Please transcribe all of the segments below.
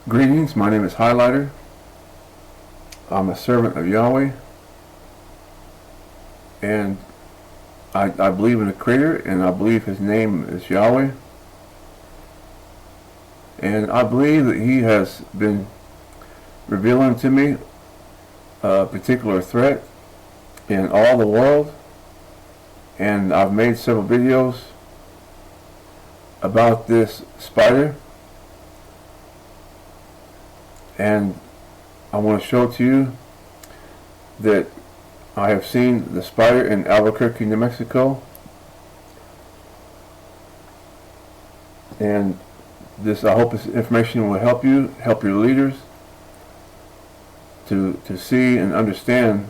Greetings, my name is Highlighter. I'm a servant of Yahweh, and I believe in the Creator, and I believe His name is Yahweh, and I believe that He has been revealing to me a particular threat in all the world, and I've made several videos about this spider, and I want to show to you that I have seen the spider in Albuquerque, New Mexico, and I hope this information will help you, help your leaders to see and understand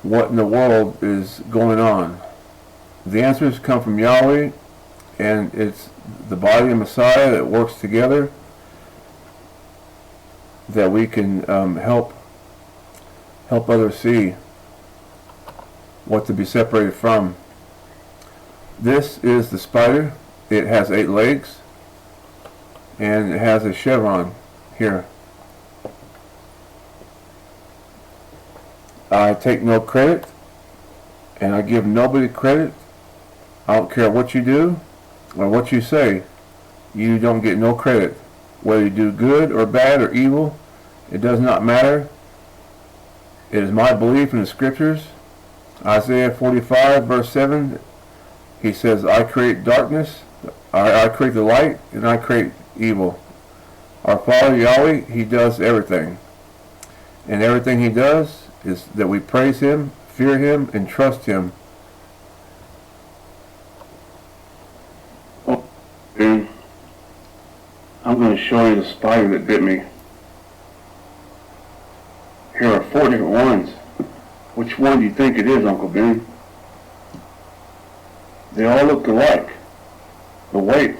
what in the world is going on. The answers come from Yahweh, and it's the body of Messiah that works together, that we can help others see what to be separated from. This is the spider. It has 8 legs, and it has a chevron here. I take no credit, and I give nobody credit. I don't care what you do or what you say. You don't get no credit. Whether you do good or bad or evil, it does not matter. It is my belief in the scriptures. Isaiah 45 verse 7, he says, I create darkness, I create the light, and I create evil. Our Father Yahweh, He does everything. And everything He does is that we praise Him, fear Him, and trust Him. And I'm going to show you the spider that bit me. Here are 4 different ones. Which one do you think it is, Uncle Ben? They all look alike. But wait.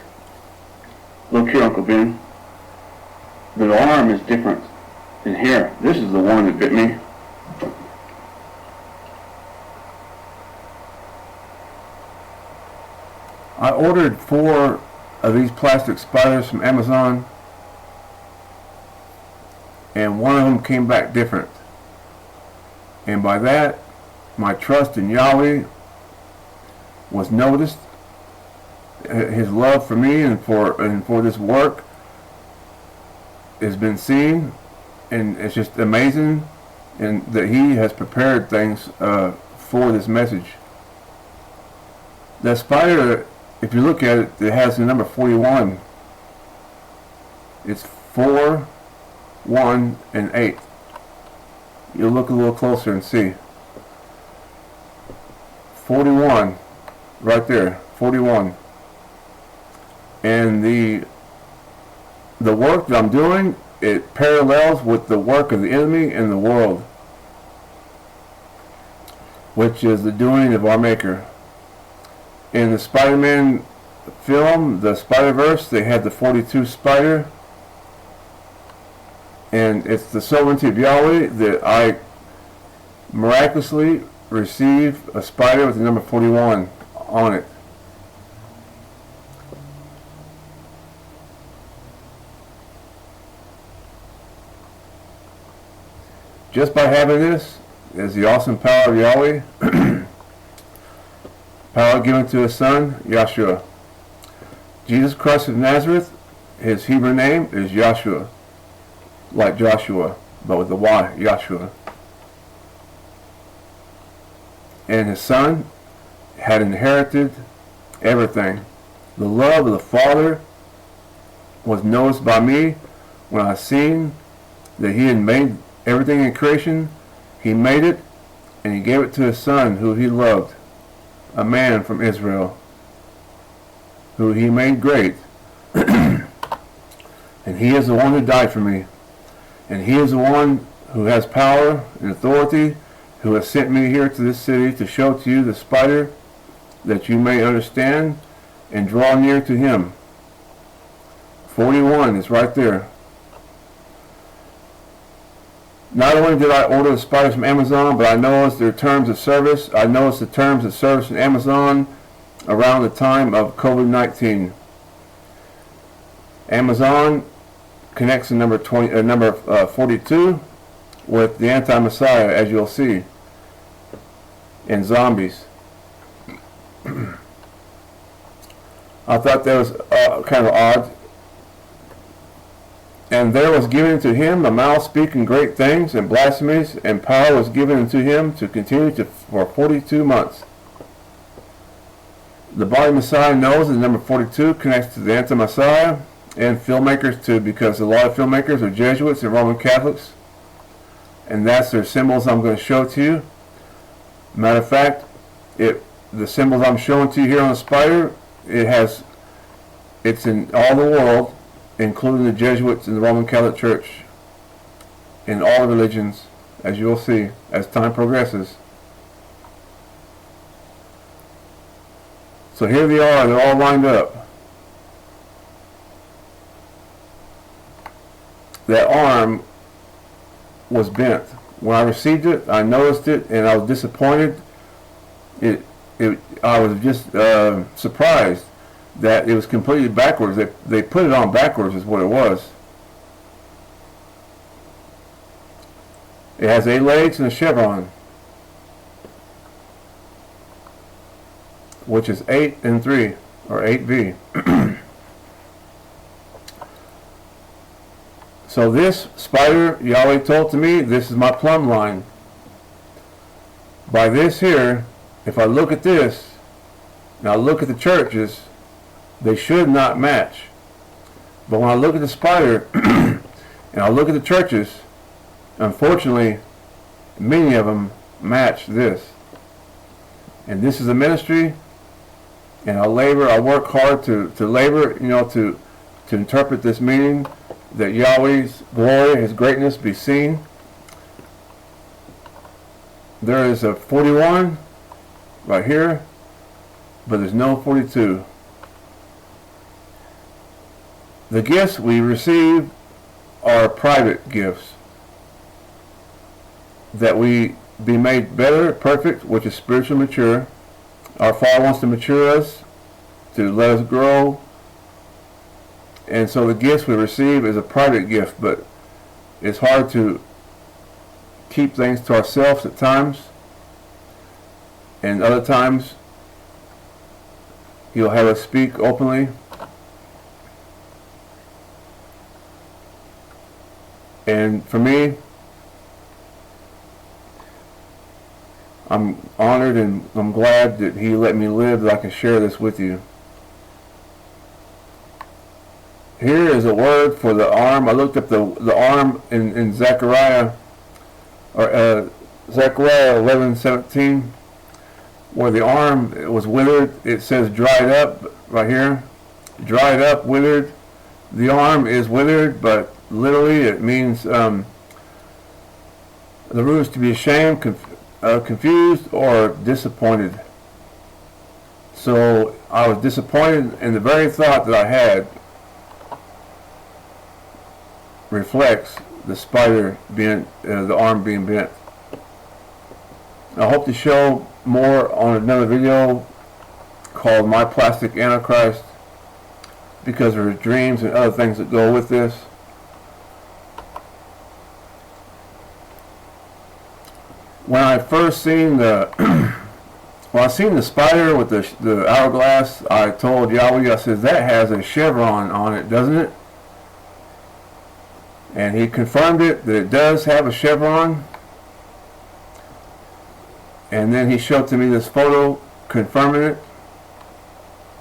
Look here, Uncle Ben. The arm is different than here. This is the one that bit me. I ordered 4 of these plastic spiders from Amazon, and one of them came back different. And by that, my trust in Yahweh was noticed. His love for me and for this work has been seen, and it's just amazing, and that He has prepared things for this message. The spider, if you look at it, it has the number 41. It's 4, 1, and 8. You'll look a little closer and see. 41, right there, 41. And the work that I'm doing, it parallels with the work of the enemy in the world, which is the doing of our Maker. In the Spider-Man film, the Spider-Verse, they had the 42 spider, and it's the sovereignty of Yahweh that I miraculously receive a spider with the number 41 on it. Just by having this is the awesome power of Yahweh. Power given to His Son, Yahshua. Jesus Christ of Nazareth, His Hebrew name is Yahshua, like Joshua, but with the Y, Yahshua. And His Son had inherited everything. The love of the Father was noticed by me when I seen that He had made everything in creation. He made it, and He gave it to His Son, who He loved, a man from Israel, who He made great. And He is the one who died for me. And He is the one who has power and authority, who has sent me here to this city to show to you the spider, that you may understand and draw near to Him. 41 is right there. Not only did I order the spiders from Amazon, but I noticed their terms of service. I noticed the terms of service from Amazon around the time of COVID-19. Amazon connects the number 42 with the anti-Messiah, as you'll see, and zombies. I thought that was kind of odd. And there was given to him a mouth speaking great things and blasphemies, and power was given to him to continue for 42 months. The body Messiah knows that the number 42 connects to the anti-Messiah and filmmakers too, because a lot of filmmakers are Jesuits and Roman Catholics, and that's their symbols I'm going to show to you. Matter of fact, the symbols I'm showing to you here on the spider, it's in all the world, including the Jesuits and the Roman Catholic Church, in all religions, as you will see as time progresses. So here they are, they're all lined up. That arm was bent. When I received it, I noticed it, and I was disappointed. I was just surprised that it was completely backwards. They put it on backwards is what it was. It has 8 legs and a chevron, which is 8 and 3, or 8V. So this spider, Yahweh told to me, this is my plumb line. By this here, if I look at this, and I look at the churches, they should not match. But when I look at the spider, and I look at the churches, unfortunately, many of them match this. And this is a ministry, and I work hard to labor, to interpret this meaning, that Yahweh's glory, His greatness be seen. There is a 41 right here, but there's no 42. The gifts we receive are private gifts, that we be made better, perfect, which is spiritually mature. Our Father wants to mature us, to let us grow. And so the gifts we receive is a private gift, but it's hard to keep things to ourselves at times. And other times, He'll have us speak openly. And for me, I'm honored and I'm glad that He let me live, that I can share this with you. Here is a word for the arm. I looked up the arm in Zechariah, or Zechariah 11:17, where the arm was withered. It says dried up right here. Dried up, withered. The arm is withered, but literally it means the root is to be ashamed, confused, or disappointed. So I was disappointed in the very thought that I had reflects the spider being, the arm being bent. I hope to show more on another video called My Plastic Antichrist, because there are dreams and other things that go with this. When I first seen the spider with the hourglass, I told Yahweh, I said, that has a chevron on it, doesn't it? And He confirmed it, that it does have a chevron. And then He showed to me this photo confirming it.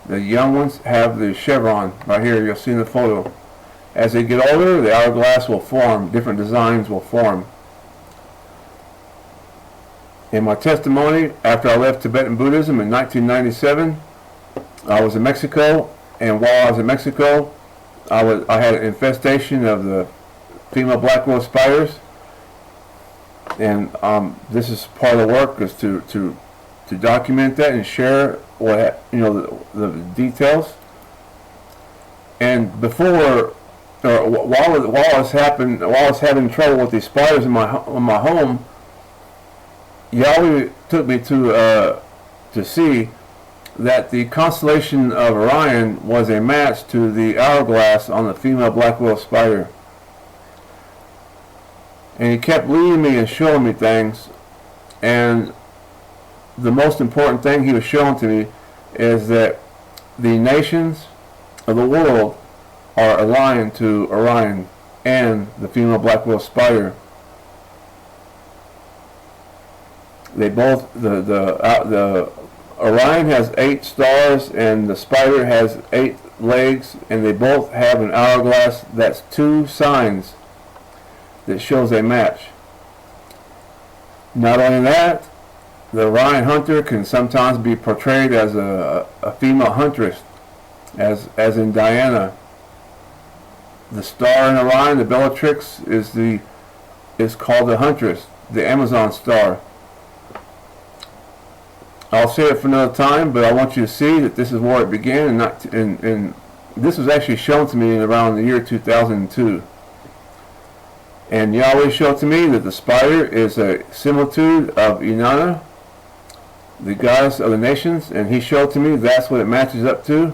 The young ones have the chevron right here. You'll see in the photo. As they get older, the hourglass will form. Different designs will form. In my testimony, after I left Tibetan Buddhism in 1997, I was in Mexico, and while I was in Mexico, I had an infestation of the female black widow spiders, and this is part of the work, is to document that and share what the details. And before, or while I was having trouble with these spiders in my home, Yahweh took me to see that the constellation of Orion was a match to the hourglass on the female black widow spider. And he kept leading me and showing me things. And the most important thing he was showing to me is that the nations of the world are aligned to Orion and the female black widow spider. They both, the Orion has 8 stars and the spider has 8 legs, and they both have an hourglass. That's 2 signs that shows a match. Not only that, the Orion hunter can sometimes be portrayed as a female huntress, as in Diana. The star in Orion, the Bellatrix, is called the huntress, the Amazon star. I'll say it for another time, but I want you to see that this is where it began, and this was actually shown to me in around the year 2002. And Yahweh showed to me that the spider is a similitude of Inanna, the goddess of the nations, and he showed to me that's what it matches up to.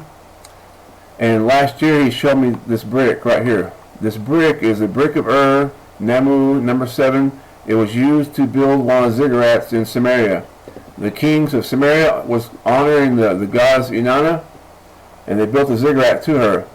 And last year he showed me this brick right here. This brick is a brick of Namu number 7. It was used to build one of the ziggurats in Samaria. The kings of Samaria was honoring the goddess Inanna, and they built a ziggurat to her.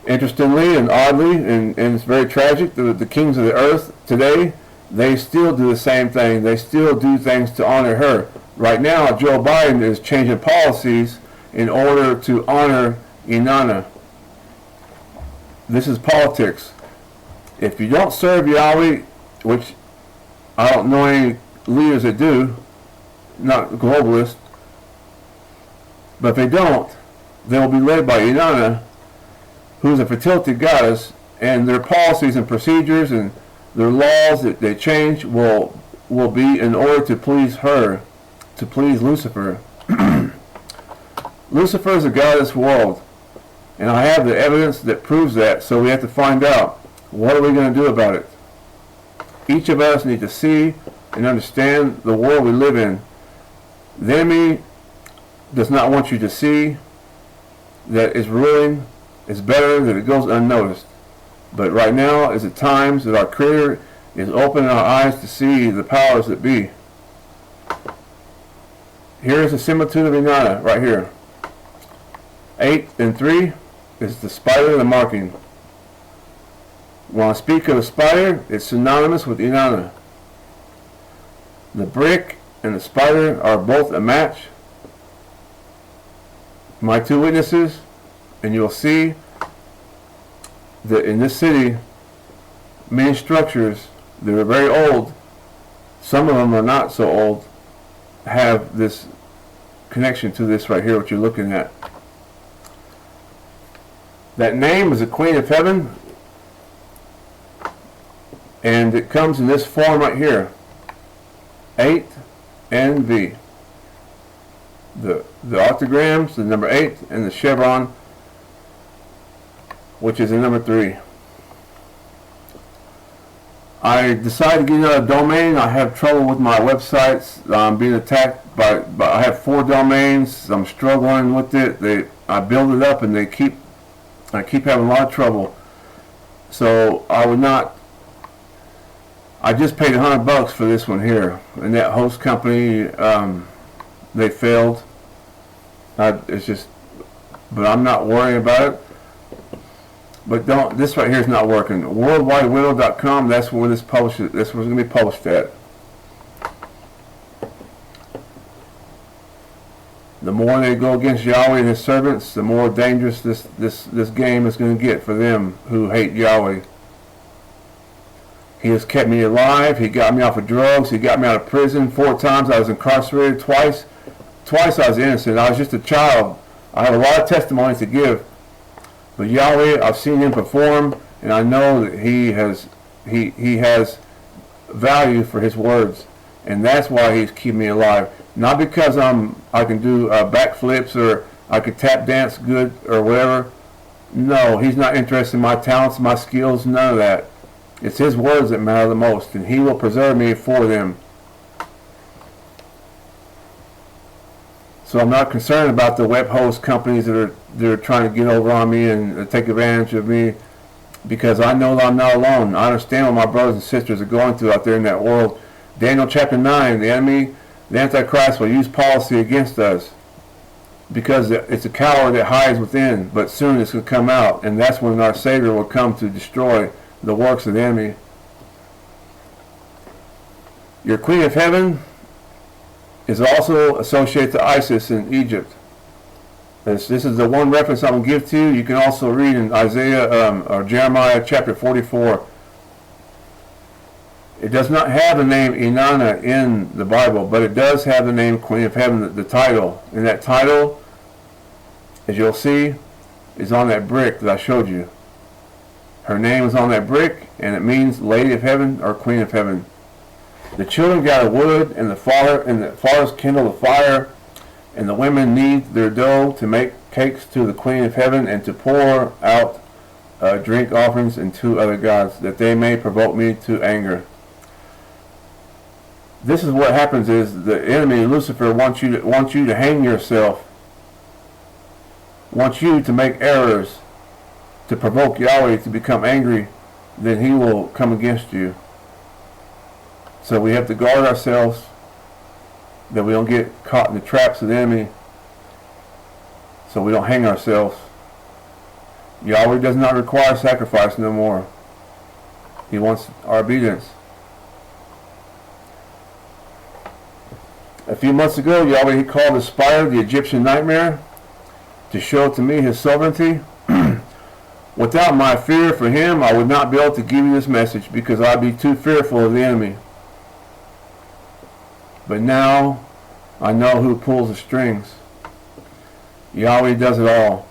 Interestingly and oddly, and it's very tragic, the kings of the earth today, they still do the same thing. They still do things to honor her. Right now, Joe Biden is changing policies in order to honor Inanna. This is politics. If you don't serve Yahweh, which I don't know any leaders that do, not globalists, but if they don't, they will be led by Inanna, who's a fertility goddess, and their policies and procedures and their laws that they change will be in order to please her, to please Lucifer. Lucifer is a god of this world, and I have the evidence that proves that, so we have to find out, what are we going to do about it? Each of us need to see and understand the world we live in. The enemy does not want you to see that it's ruling. It's better that it goes unnoticed. But right now is the times that our Creator is opening our eyes to see the powers that be. Here is the similitude of Inanna right here. 8 and 3 is the spider, the marking. When I speak of a spider, it's synonymous with Inanna. The brick and the spider are both a match. My 2 witnesses, and you'll see that in this city, many structures that are very old, some of them are not so old, have this connection to this right here, what you're looking at. That name is the Queen of Heaven, and it comes in this form right here, 8 and V. The octograms, the number 8, and the chevron, which is the number 3. I decided to get another domain. I have trouble with my websites. I'm being attacked by I have 4 domains. I'm struggling with it. I build it up and I keep having a lot of trouble. So I just paid $100 for this one here, and that host company, they failed. But I'm not worrying about it. But this right here is not working. WorldWideWidow.com, that's where this publishes. That's where it's going to be published at. The more they go against Yahweh and His servants, the more dangerous this game is going to get for them who hate Yahweh. He has kept me alive. He got me off of drugs. He got me out of prison 4 times. I was incarcerated twice. Twice I was innocent. I was just a child. I have a lot of testimonies to give. But Yahweh, I've seen Him perform, and I know that He has value for His words, and that's why He's keeping me alive. Not because I can do backflips or I can tap dance good or whatever. No, He's not interested in my talents, my skills, none of that. It's His words that matter the most, and He will preserve me for them. So I'm not concerned about the web host companies that are trying to get over on me and take advantage of me. because I know that I'm not alone. I understand what my brothers and sisters are going through out there in that world. Daniel chapter 9, the enemy, the Antichrist, will use policy against us because it's a coward that hides within, but soon it's going to come out, and that's when our Savior will come to destroy the works of the enemy. Your Queen of Heaven is also associated to Isis in Egypt. This is the one reference I'm going to give to you. You can also read in Isaiah or Jeremiah chapter 44. It does not have the name Inanna in the Bible, but it does have the name Queen of Heaven, the title. And that title, as you'll see, is on that brick that I showed you. Her name is on that brick, and it means Lady of Heaven or Queen of Heaven. The children gather wood, and the fathers kindle the fire, and the women knead their dough to make cakes to the Queen of Heaven, and to pour out drink offerings and to other gods, that they may provoke me to anger. This is what happens: is the enemy Lucifer wants you to hang yourself, wants you to make errors, to provoke Yahweh to become angry. Then he will come against you. So we have to guard ourselves that we don't get caught in the traps of the enemy, so we don't hang ourselves. Yahweh does not require sacrifice no more. He wants our obedience. A few months ago, Yahweh, he called the spider the Egyptian nightmare to show to me his sovereignty. Without my fear for him, I would not be able to give you this message, because I'd be too fearful of the enemy. But now I know who pulls the strings. Yahweh does it all.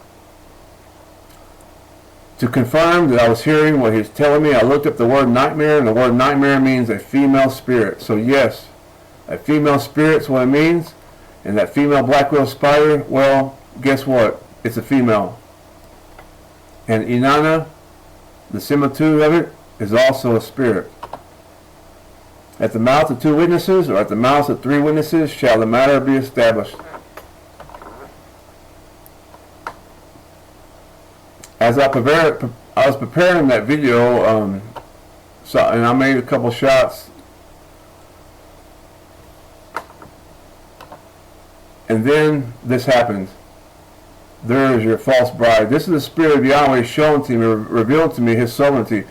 To confirm that I was hearing what he's telling me, I looked up the word nightmare, and the word nightmare means a female spirit. So yes, a female spirit's what it means. And that female black widow spider, well, guess what? It's a female. And Inanna, the similitude of it, is also a spirit. At the mouth of two witnesses, or at the mouths of three witnesses, shall the matter be established. As I was preparing that video, and I made a couple shots, and then this happened. There is your false bride. This is the spirit of Yahweh showing to me, revealed to me his sovereignty.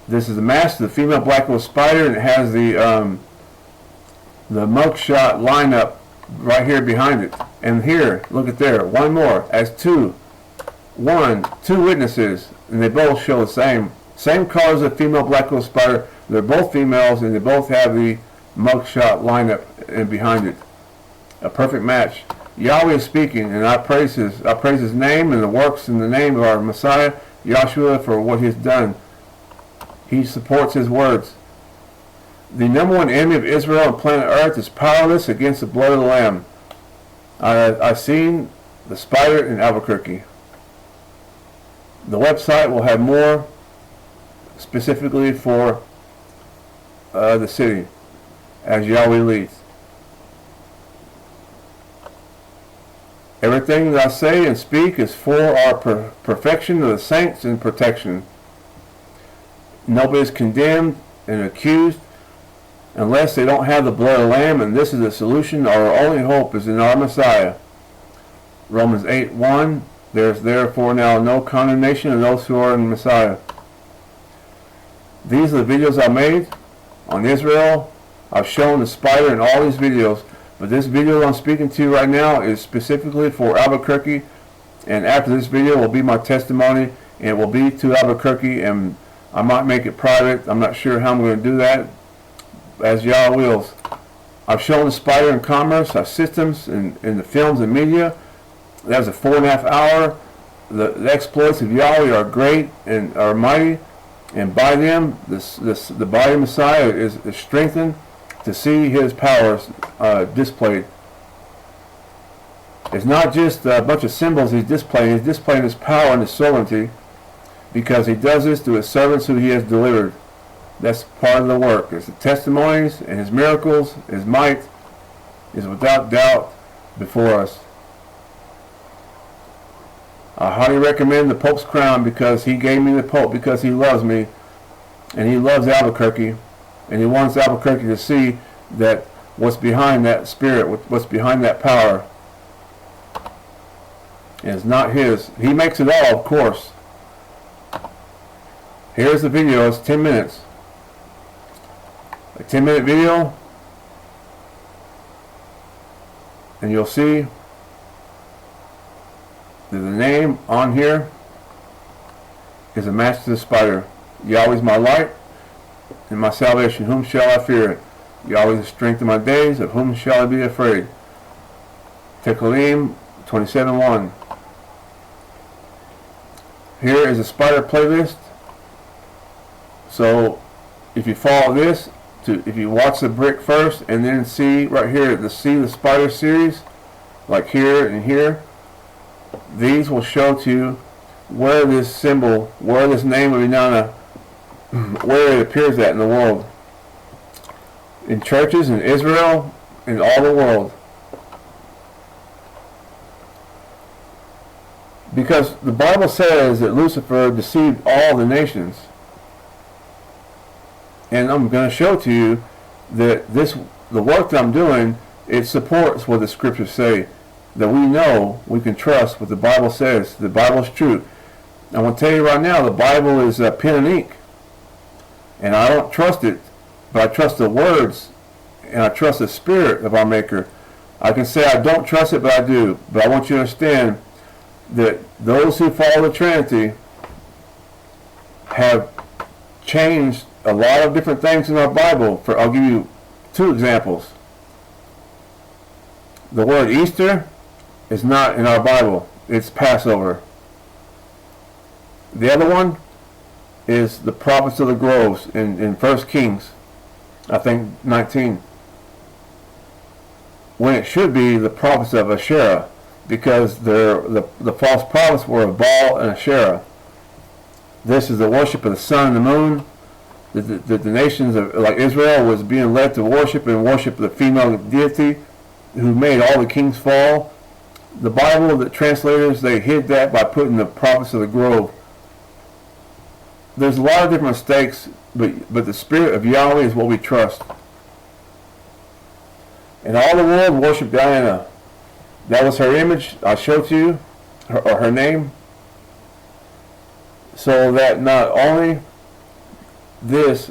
This is the mask of the female black widow spider, and it has the mugshot lineup right here behind it. And here, look at there, one more, as two witnesses, and they both show the same colors of female black widow spider. They're both females, and they both have the mugshot lineup and behind it. A perfect match. Yahweh is speaking, and I praise his name and the works in the name of our Messiah, Yahshua, for what he has done. He supports his words. The number one enemy of Israel and planet Earth is powerless against the blood of the Lamb. I've seen the spider in Albuquerque. The website will have more specifically for the city, as Yahweh leads. Everything that I say and speak is for our perfection of the saints and protection. Nobody is condemned and accused unless they don't have the blood of the Lamb, and this is the solution. Our only hope is in our Messiah. Romans 8:1, there is therefore now no condemnation of those who are in the Messiah. These are the videos I made on Israel. I've shown the spider in all these videos, but this video I'm speaking to right now is specifically for Albuquerque, and after this video will be my testimony, and it will be to Albuquerque, and I might make it private. I'm not sure how I'm going to do that, as Yah wills. I've shown the spider in commerce, our systems, in the films and media. That was a 4.5 hour. The exploits of Yahweh are great and are mighty, and by them, the body of Messiah is strengthened to see his powers displayed. It's not just a bunch of symbols he's displaying his power and his sovereignty, because he does this to his servants who he has delivered. That's part of the work. It's the testimonies and his miracles, his might is without doubt before us. I highly recommend the Pope's crown because he gave me the Pope because he loves me, and he loves Albuquerque, and he wants Albuquerque to see that what's behind that spirit, what's behind that power, is not his. He makes it all, of course. Here's the video. It's 10 minutes. A 10-minute video, and you'll see that the name on here is a match to the spider. Yahweh is my light and my salvation. Whom shall I fear? Yahweh is the strength of my days. Of whom shall I be afraid? Tehillim 27:1. Here is a spider playlist. So if you follow this, if you watch the brick first and then see right here the spider series, like here and here, these will show to you where this symbol, where this name of Inanna, where it appears at in the world. In churches, in Israel, in all the world. Because the Bible says that Lucifer deceived all the nations. And I'm going to show to you that the work that I'm doing, it supports what the scriptures say. That we know, we can trust what the Bible says. The Bible is true. I want to tell you right now, the Bible is pen and ink. And I don't trust it, but I trust the words, and I trust the spirit of our Maker. I can say I don't trust it, but I do. But I want you to understand that those who follow the Trinity have changed a lot of different things in our Bible. I'll give you 2 examples. The word Easter is not in our Bible. It's Passover. The other one is the prophets of the groves in 1 Kings, I think 19. When it should be the prophets of Asherah, because the false prophets were of Baal and Asherah. This is the worship of the sun and the moon. The nations like Israel was being led to worship the female deity who made all the kings fall. The Bible, the translators, they hid that by putting the prophets of the grove. There's a lot of different mistakes, but the spirit of Yahweh is what we trust. And all the world worshiped Diana. That was her image I showed to you, her name. So that not only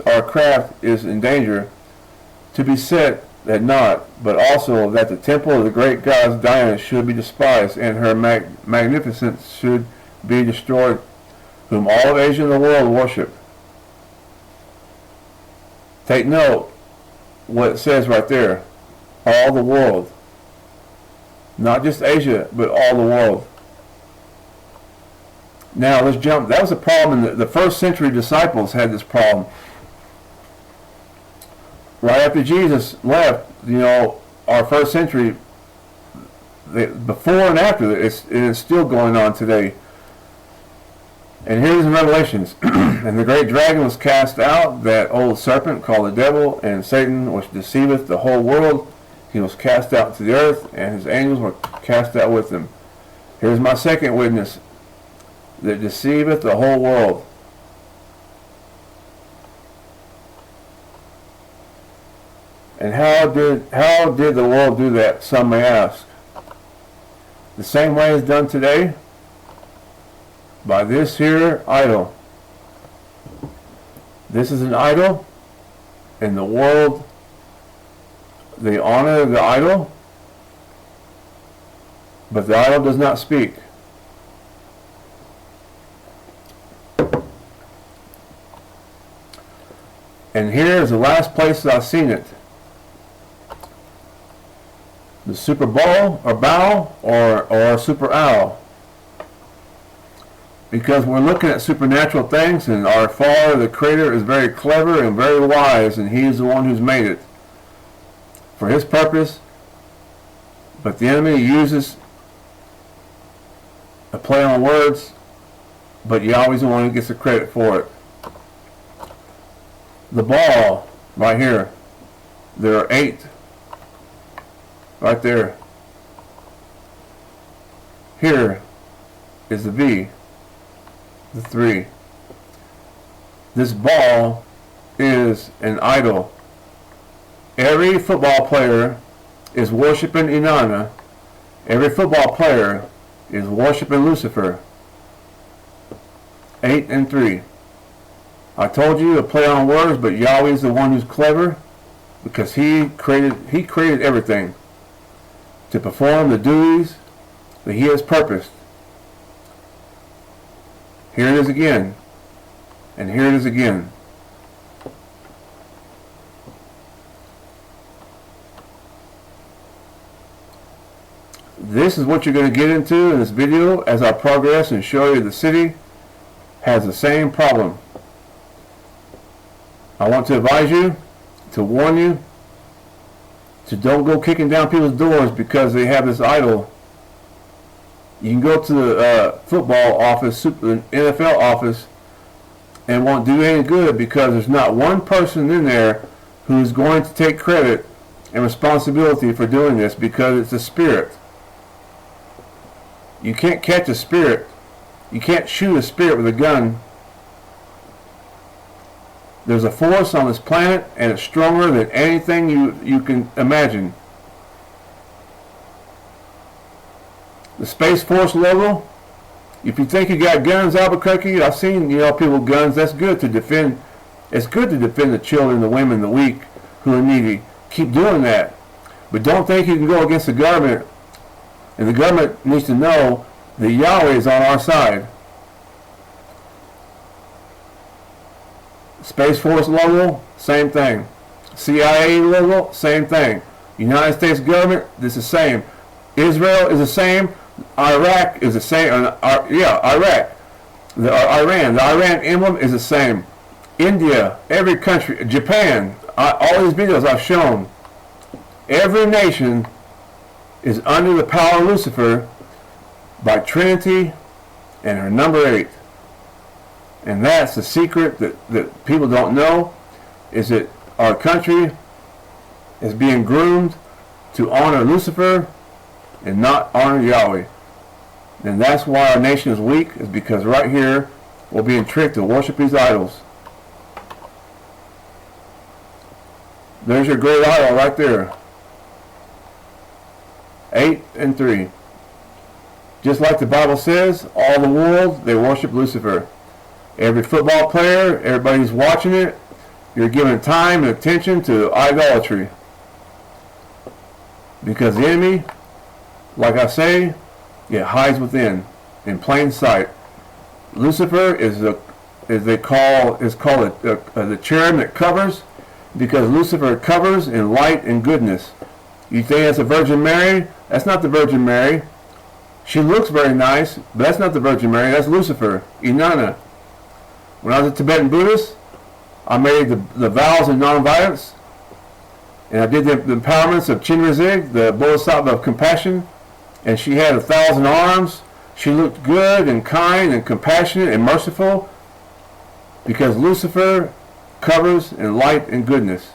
our craft is in danger to be set at naught, but also that the temple of the great goddess Diana should be despised, and her magnificence should be destroyed, whom all of Asia and the world worship. Take note what it says right there. All the world. Not just Asia, but all the world. Now let's jump. That was a problem. The first century disciples had this problem. Right after Jesus left, our first century, before and after, it is still going on today. And here's in Revelations. And the great dragon was cast out, that old serpent called the devil and Satan, which deceiveth the whole world. He was cast out to the earth, and his angels were cast out with him. Here's my second witness, that deceiveth the whole world. And how did the world do that, some may ask? The same way it's done today, by this here idol. This is an idol, and the world, they honor the idol, but the idol does not speak. And here is the last place that I've seen it. The super bowl or bow or super owl. Because we're looking at supernatural things, and our Father, the Creator, is very clever and very wise, and He is the one who's made it for His purpose. But the enemy uses a play on words, but Yahweh's the one who gets the credit for it. The ball, right here, there are 8, right there. Here is the V, the 3. This ball is an idol. Every football player is worshiping Inanna. Every football player is worshiping Lucifer. 8 and 3. I told you to play on words, but Yahweh is the one who's clever, because He created everything to perform the duties that He has purposed. Here it is again, and here it is again. This is what you're going to get into in this video as I progress and show you the city has the same problem. I want to advise you, to warn you, to don't go kicking down people's doors because they have this idol. You can go to the football office, the NFL office, and won't do any good because there's not one person in there who's going to take credit and responsibility for doing this, because it's a spirit. You can't catch a spirit. You can't shoot a spirit with a gun. There's a force on this planet, and it's stronger than anything you can imagine. The Space Force logo, if you think you got guns, Albuquerque, I've seen people with guns. That's good to defend. It's good to defend the children, the women, the weak, who are needy. Keep doing that. But don't think you can go against the government. And the government needs to know that Yahweh is on our side. Space Force logo, same thing. CIA logo, same thing. United States government, this is the same. Israel is the same. Iraq is the same. Iraq. Iran. The Iran emblem is the same. India, every country, Japan, all these videos I've shown. Every nation is under the power of Lucifer by Trinity and her number 8. And that's the secret that people don't know, is that our country is being groomed to honor Lucifer and not honor Yahweh. And that's why our nation is weak, is because right here we're being tricked to worship these idols. There's your great idol right there. 8 and 3. Just like the Bible says, all the world, they worship Lucifer. Every football player, everybody's watching it, you're giving time and attention to idolatry. Because the enemy, like I say, it hides within, in plain sight. Lucifer is called the cherub that covers, because Lucifer covers in light and goodness. You think that's the Virgin Mary? That's not the Virgin Mary. She looks very nice, but that's not the Virgin Mary. That's Lucifer, Inanna. When I was a Tibetan Buddhist, I made the vows of nonviolence, and I did the empowerments of Chinrazig, the Bodhisattva of compassion, and she had 1,000 arms. She looked good and kind and compassionate and merciful, because Lucifer covers in light and goodness.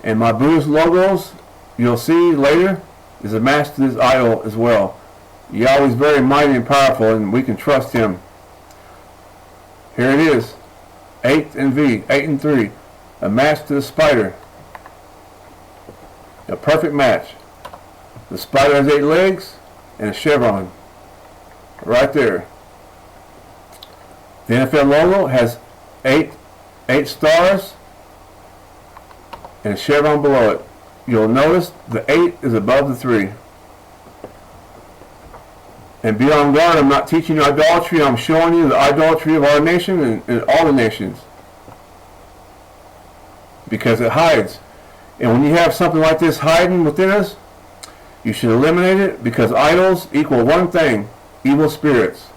And my Buddhist logos, you'll see later, is a match to this idol as well. Yahweh's very mighty and powerful, and we can trust Him. Here it is, 8 and V, 8 and 3, a match to the spider. A perfect match. The spider has 8 legs and a chevron, right there. The NFL logo has 8 stars and a chevron below it. You'll notice the 8 is above the 3. And be on guard, I'm not teaching you idolatry, I'm showing you the idolatry of our nation and all the nations. Because it hides. And when you have something like this hiding within us, you should eliminate it, because idols equal one thing: evil spirits.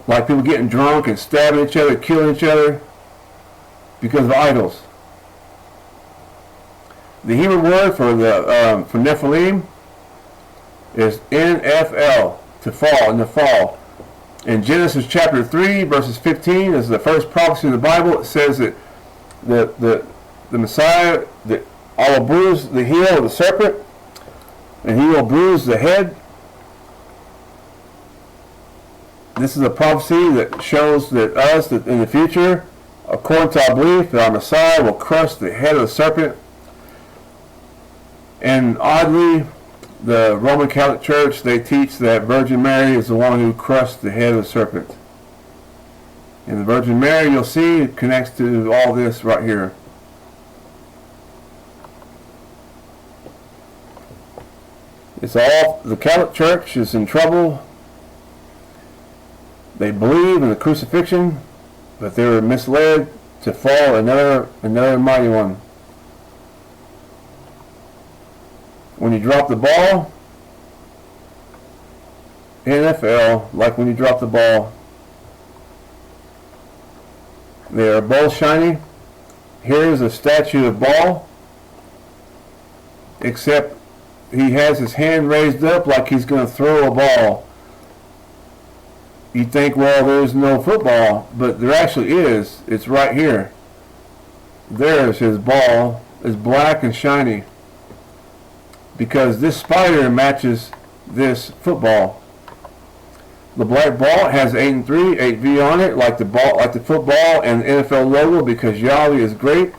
Like people getting drunk and stabbing each other, killing each other because of idols. The Hebrew word for Nephilim is NFL, to fall, in the fall. In Genesis chapter 3, verses 15, this is the first prophecy in the Bible. It says that the Messiah, I will bruise the heel of the serpent, and he will bruise the head This is a prophecy that shows that that in the future, according to our belief, that our Messiah will crush the head of the serpent. And oddly, the Roman Catholic Church, they teach that Virgin Mary is the one who crushed the head of the serpent. And the Virgin Mary, you'll see, connects to all this right here. It's all, the Catholic Church is in trouble. They believe in the crucifixion, but they were misled to fall another mighty one. When you drop the ball, NFL, like when you drop the ball, they are both shiny. Here is a statue of ball, except he has his hand raised up like he's going to throw a ball. You think, well, there's no football, but there actually is. It's right here. There's his ball. It's black and shiny, because this spider matches this football. The black ball has 8 and 3, 8V on it, like the football and the NFL logo, because Yahweh is great,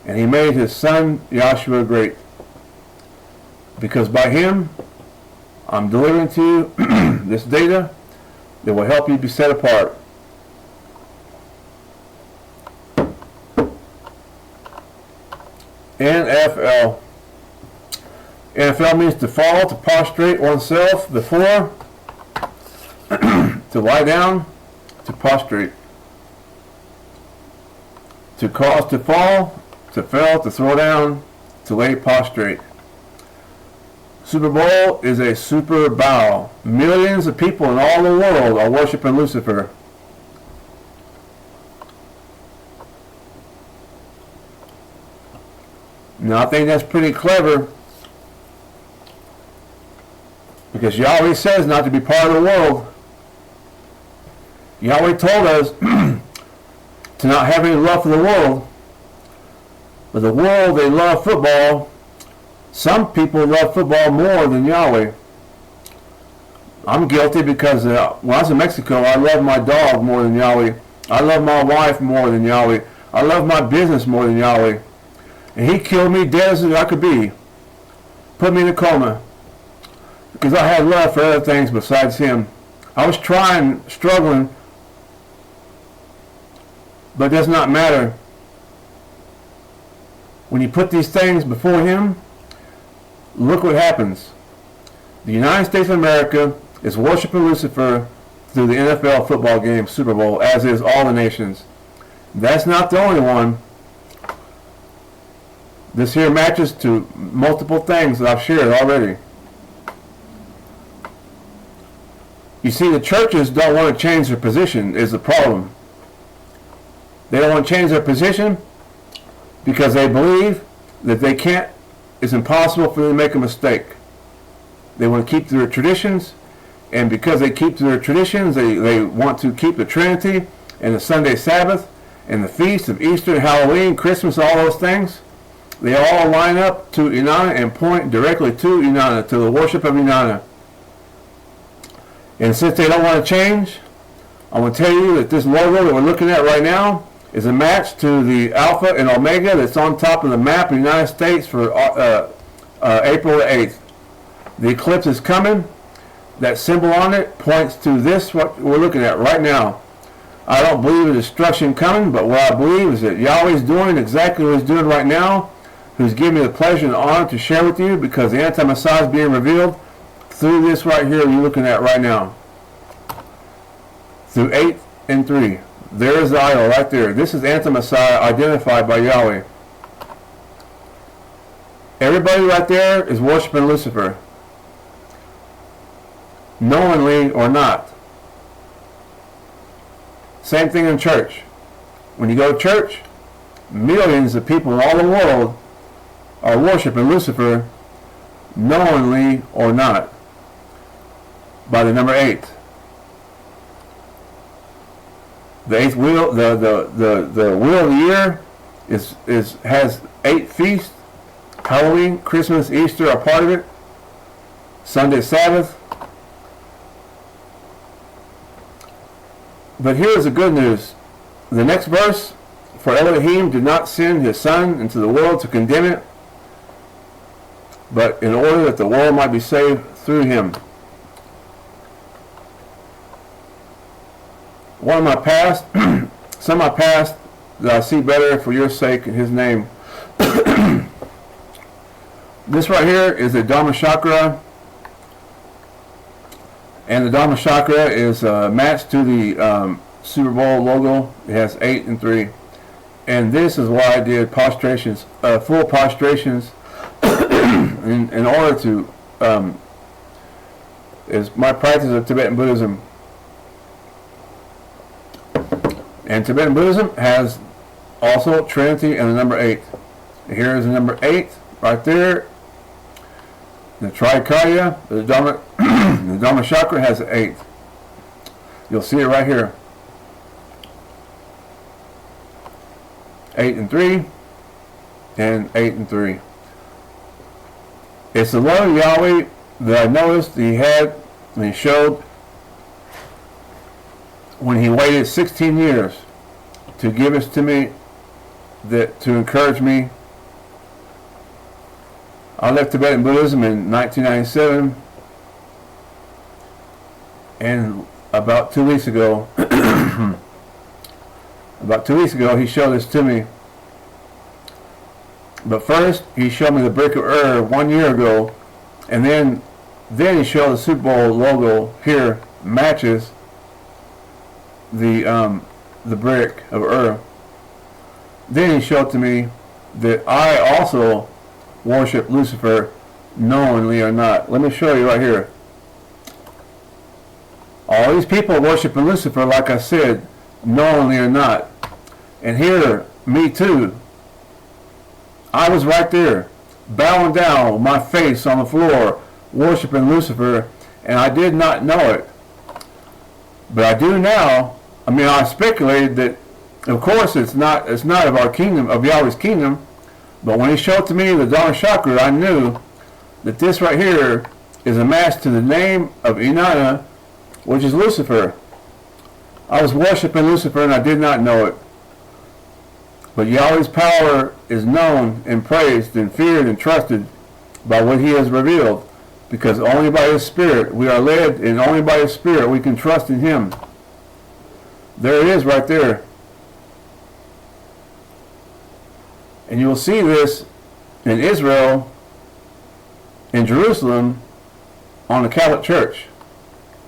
and He made His Son Yahshua great. Because by Him, I'm delivering to you this data that will help you be set apart. NFL. NFL means to fall, to prostrate oneself before, to lie down, to prostrate, to cause to fall, to fail, to throw down, to lay prostrate. Super Bowl is a super bow. Millions of people in all the world are worshiping Lucifer. Now I think that's pretty clever, because Yahweh says not to be part of the world. Yahweh told us to not have any love for the world. But the world, they love football. Some people love football more than Yahweh. I'm guilty, because when I was in Mexico, I loved my dog more than Yahweh. I loved my wife more than Yahweh. I loved my business more than Yahweh. And He killed me dead as I could be. Put me in a coma. Because I had love for other things besides Him. I was trying, struggling, but it does not matter. When you put these things before Him, look what happens. The United States of America is worshiping Lucifer through the NFL football game, Super Bowl, as is all the nations. That's not the only one. This here matches to multiple things that I've shared already. You see, the churches don't want to change their position is the problem. They don't want to change their position because they believe that they can't, it's impossible for them to make a mistake. They want to keep their traditions, and because they keep their traditions, they want to keep the Trinity and the Sunday Sabbath and the feast of Easter, Halloween, Christmas, all those things. They all line up to Inanna and point directly to Inanna, to the worship of Inanna. And since they don't want to change, I want to tell you that this logo that we're looking at right now is a match to the Alpha and Omega that's on top of the map of the United States for April the 8th. The eclipse is coming. That symbol on it points to this, what we're looking at right now. I don't believe in destruction coming, but what I believe is that Yahweh is doing exactly what He's doing right now, who's giving me the pleasure and honor to share with you, because the anti-Messiah is being revealed through this right here you're looking at right now. Through 8 and 3. There is the idol right there. This is anti-Messiah identified by Yahweh. Everybody right there is worshiping Lucifer, knowingly or not. Same thing in church. When you go to church, millions of people in all the world are worshiping Lucifer, knowingly or not, by the number 8. The 8th wheel, the wheel of the year has 8 feasts. Halloween, Christmas, Easter are part of it. Sunday, Sabbath. But here is the good news. The next verse, for Elohim did not send his Son into the world to condemn it, but in order that the world might be saved through him. Some of my past that I see better for your sake in his name. This right here is the Dharma Chakra, and the Dharma Chakra is matched to the Super Bowl logo. It has 8 and 3, and this is why I did prostrations, full prostrations, in order to is my practice of Tibetan Buddhism. And Tibetan Buddhism has also Trinity and the number 8. Here is the number 8 right there. The Trikarya, the Dharma Chakra has 8. You'll see it right here. 8 and 3 and 8 and 3. It's the love of Yahweh that I noticed he had and he showed when he waited 16 years to give us to me, that to encourage me. I left Tibetan Buddhism in 1997, and about 2 weeks ago, he showed this to me. But first, he showed me the brick of Ur 1 year ago, and then he showed the Super Bowl logo here matches the brick of Ur. Then he showed to me that I also worship Lucifer, knowingly or not. Let me show you right here. All these people worshiping Lucifer, like I said, knowingly or not. And here, me too. I was right there, bowing down with my face on the floor, worshiping Lucifer, and I did not know it. But I do now. I mean, I speculated that, of course, it's not of our kingdom, of Yahweh's kingdom. But when he showed to me the Dharma Chakra, I knew that this right here is a match to the name of Inanna, which is Lucifer. I was worshiping Lucifer and I did not know it. But Yahweh's power is known and praised and feared and trusted by what he has revealed, because only by his Spirit we are led, and only by his Spirit we can trust in him. There it is right there. And you will see this in Israel, in Jerusalem, on the Catholic Church.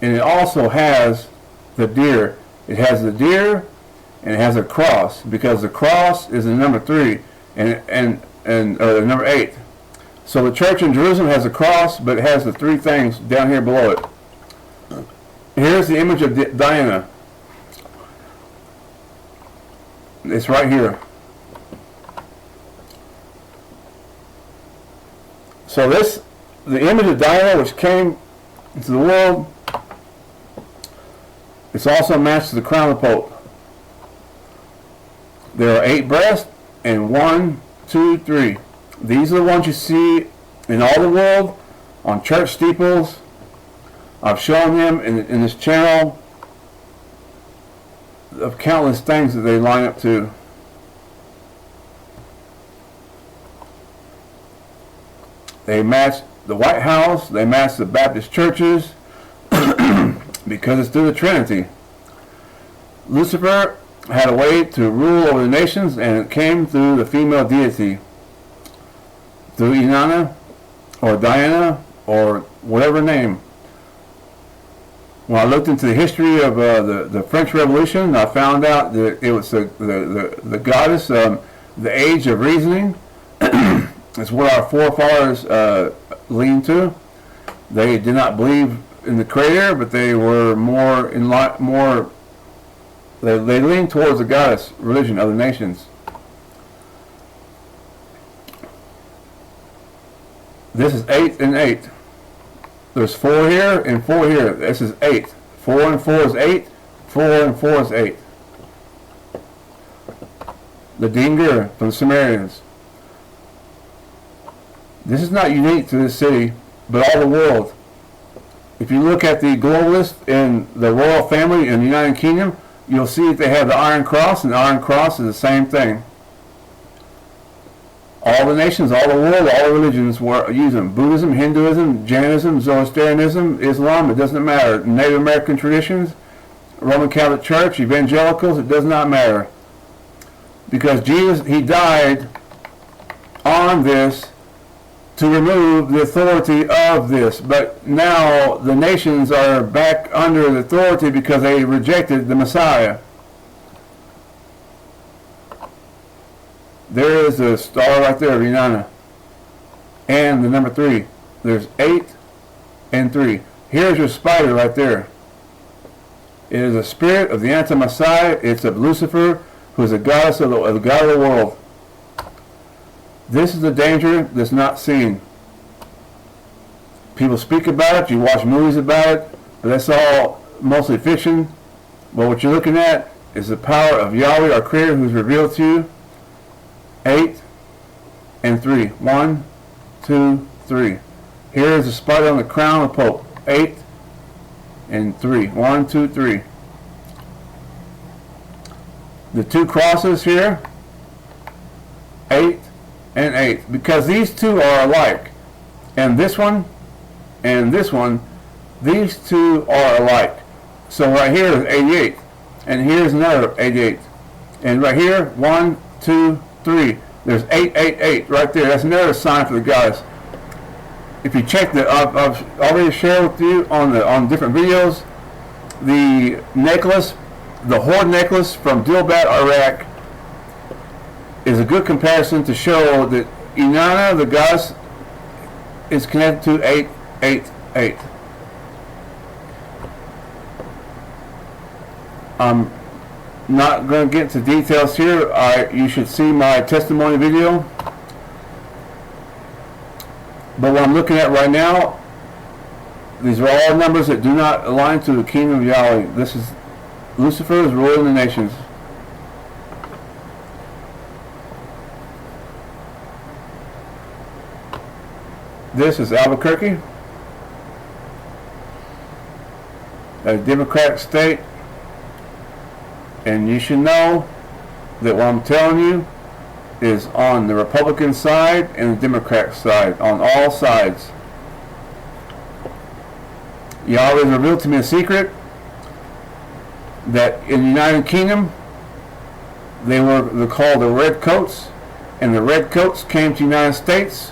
And it also has the deer. It has the deer and it has a cross, because the cross is the number 3 and the number 8. So the church in Jerusalem has a cross, but it has the 3 things down here below it. Here's the image of Diana. It's right here. So the image of Diana, which came into the world, it's also matched to the crown of the Pope. There are 8 breasts, and 1, 2, 3. These are the ones you see in all the world, on church steeples. I've shown them in this channel of countless things that they line up to. They match the White House, they match the Baptist churches, because it's through the Trinity. Lucifer had a way to rule over the nations, and it came through the female deity, through Inanna, or Diana, or whatever name. When I looked into the history of the French Revolution, I found out that it was the goddess, the age of reasoning. It's what our forefathers leaned to. They did not believe in the Creator, but they were they leaned towards the goddess religion of the nations. This is 8 and 8. There's 4 here and 4 here. This is 8. 4 and 4 is 8. 4 and 4 is 8. The Dinger from the Sumerians. This is not unique to this city, but all the world. If you look at the globalists in the royal family in the United Kingdom, you'll see that they have the Iron Cross, and the Iron Cross is the same thing. All the nations, all the world, all the religions were using Buddhism, Hinduism, Jainism, Zoroastrianism, Islam, it doesn't matter. Native American traditions, Roman Catholic Church, evangelicals, it does not matter. Because Jesus, he died on this to remove the authority of this. But now the nations are back under the authority because they rejected the Messiah. There is a star right there, Inanna. And the number 3. There's 8 and 3. Here's your spider right there. It is a spirit of the anti-Messiah. It's of Lucifer, who is a goddess of the god of the world. This is the danger that's not seen. People speak about it, you watch movies about it, but that's all mostly fiction. But what you're looking at is the power of Yahweh, our Creator, who's revealed to you. 8 and 3. 1, 2, 3. Here is the spider on the crown of the Pope. 8 and 3. 1, 2, 3. The 2 crosses here. 8 and 8. Because these 2 are alike. And this one and this one, these 2 are alike. So right here is 88. And here's another 88. And right here, 1, 2, 3. There's 888 right there. That's another sign for the goddess. If you check the, I've already shared with you on different videos, the necklace, the Horde necklace from Dilbat, Iraq, is a good comparison to show that Inanna, the goddess, is connected to 888. I'm not going to get into details here. You should see my testimony video. But what I'm looking at right now, these are all numbers that do not align to the kingdom of Yahweh. This is Lucifer is ruling the nations. This is Albuquerque, a Democratic state. And you should know that what I'm telling you is on the Republican side and the Democrat side, on all sides. Yahweh revealed to me a secret that in the United Kingdom they're called the Red Coats, and the Red Coats came to the United States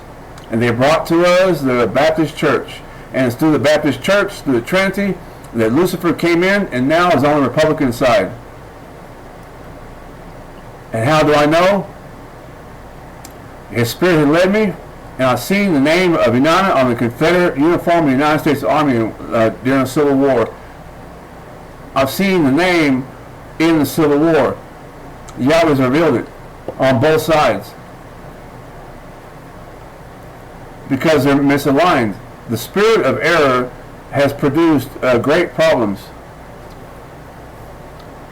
and they brought to us the Baptist Church, and it's through the Baptist Church, through the Trinity, that Lucifer came in and now is on the Republican side. And how do I know? His spirit had led me, and I've seen the name of Inanna on the Confederate uniform of the United States Army during the Civil War. I've seen the name in the Civil War. Yahweh's revealed it on both sides. Because they're misaligned. The spirit of error has produced great problems.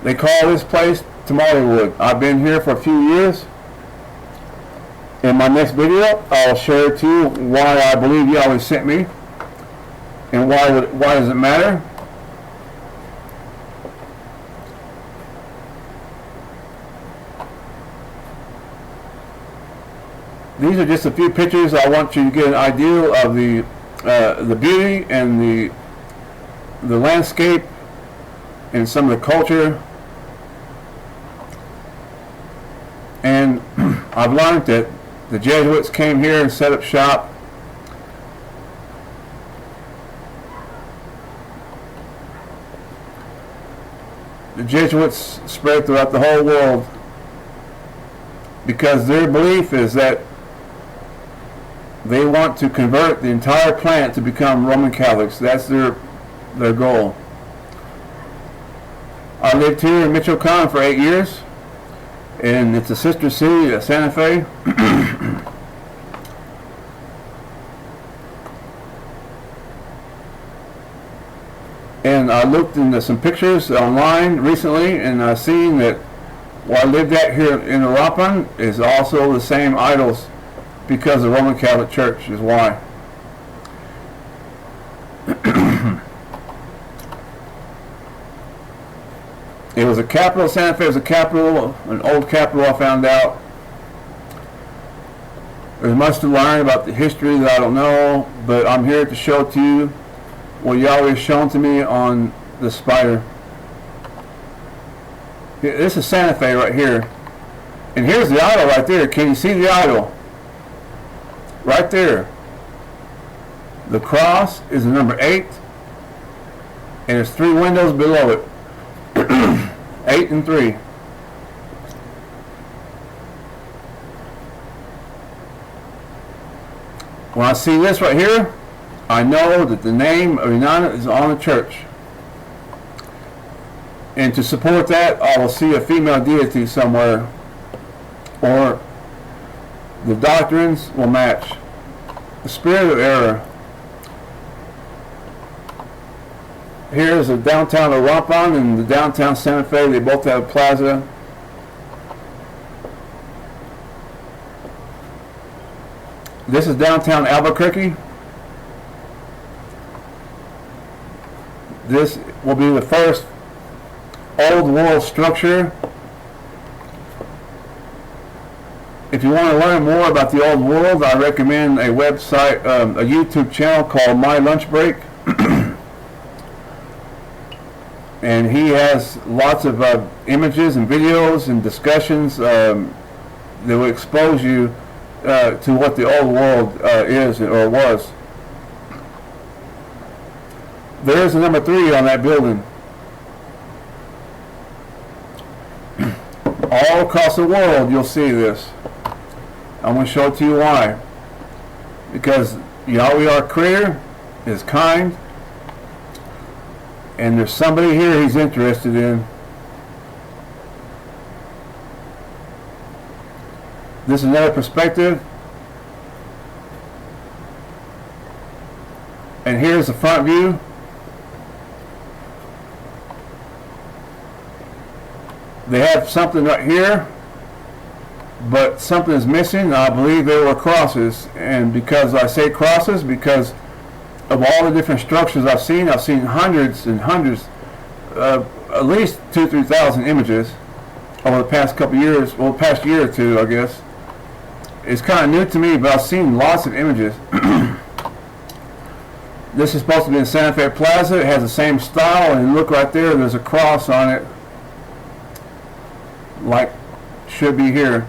They call this place Tamalewood. I've been here for a few years. In my next video, I'll share to you why I believe Yahweh sent me, and why does it matter. These are just a few pictures. I want you to get an idea of the beauty and the landscape and some of the culture. And I've learned that the Jesuits came here and set up shop. The Jesuits spread throughout the whole world because their belief is that they want to convert the entire planet to become Roman Catholics. That's their goal. I lived here in Michoacan for 8 years. And it's a sister city of Santa Fe. And I looked into some pictures online recently, and I've seen that what I lived at here in Arapan is also the same idols, because the Roman Catholic Church is why. It was a capital. Santa Fe was a capital, an old capital, I found out. There's much to learn about the history that I don't know, but I'm here to show to you what Yahweh has shown to me on the spider. This is Santa Fe right here. And here's the idol right there. Can you see the idol? Right there. The cross is the number 8. And there's 3 windows below it. 8 and 3. When I see this right here, I know that the name of Inanna is on the church. And to support that, I will see a female deity somewhere, or the doctrines will match. The spirit of error. Here's the downtown Arapan and the downtown Santa Fe. They both have a plaza. This is downtown Albuquerque. This will be the first old world structure. If you want to learn more about the old world, I recommend a website, a YouTube channel called My Lunch Break. And he has lots of images and videos and discussions that will expose you to what the old world is or was. There's the number 3 on that building. All across the world you'll see this. I'm going to show it to you why. Because Yahweh our Creator is kind, and there's somebody here he's interested in. This is another perspective. And here's the front view. They have something right here, but something is missing. I believe there were crosses, and because I say crosses, because of all the different structures I've seen hundreds and hundreds, at least 2,000-3,000 images over the past couple years, well, past year or two, I guess. It's kind of new to me, but I've seen lots of images. This is supposed to be in Santa Fe Plaza. It has the same style, and look right there, there's a cross on it, like should be here.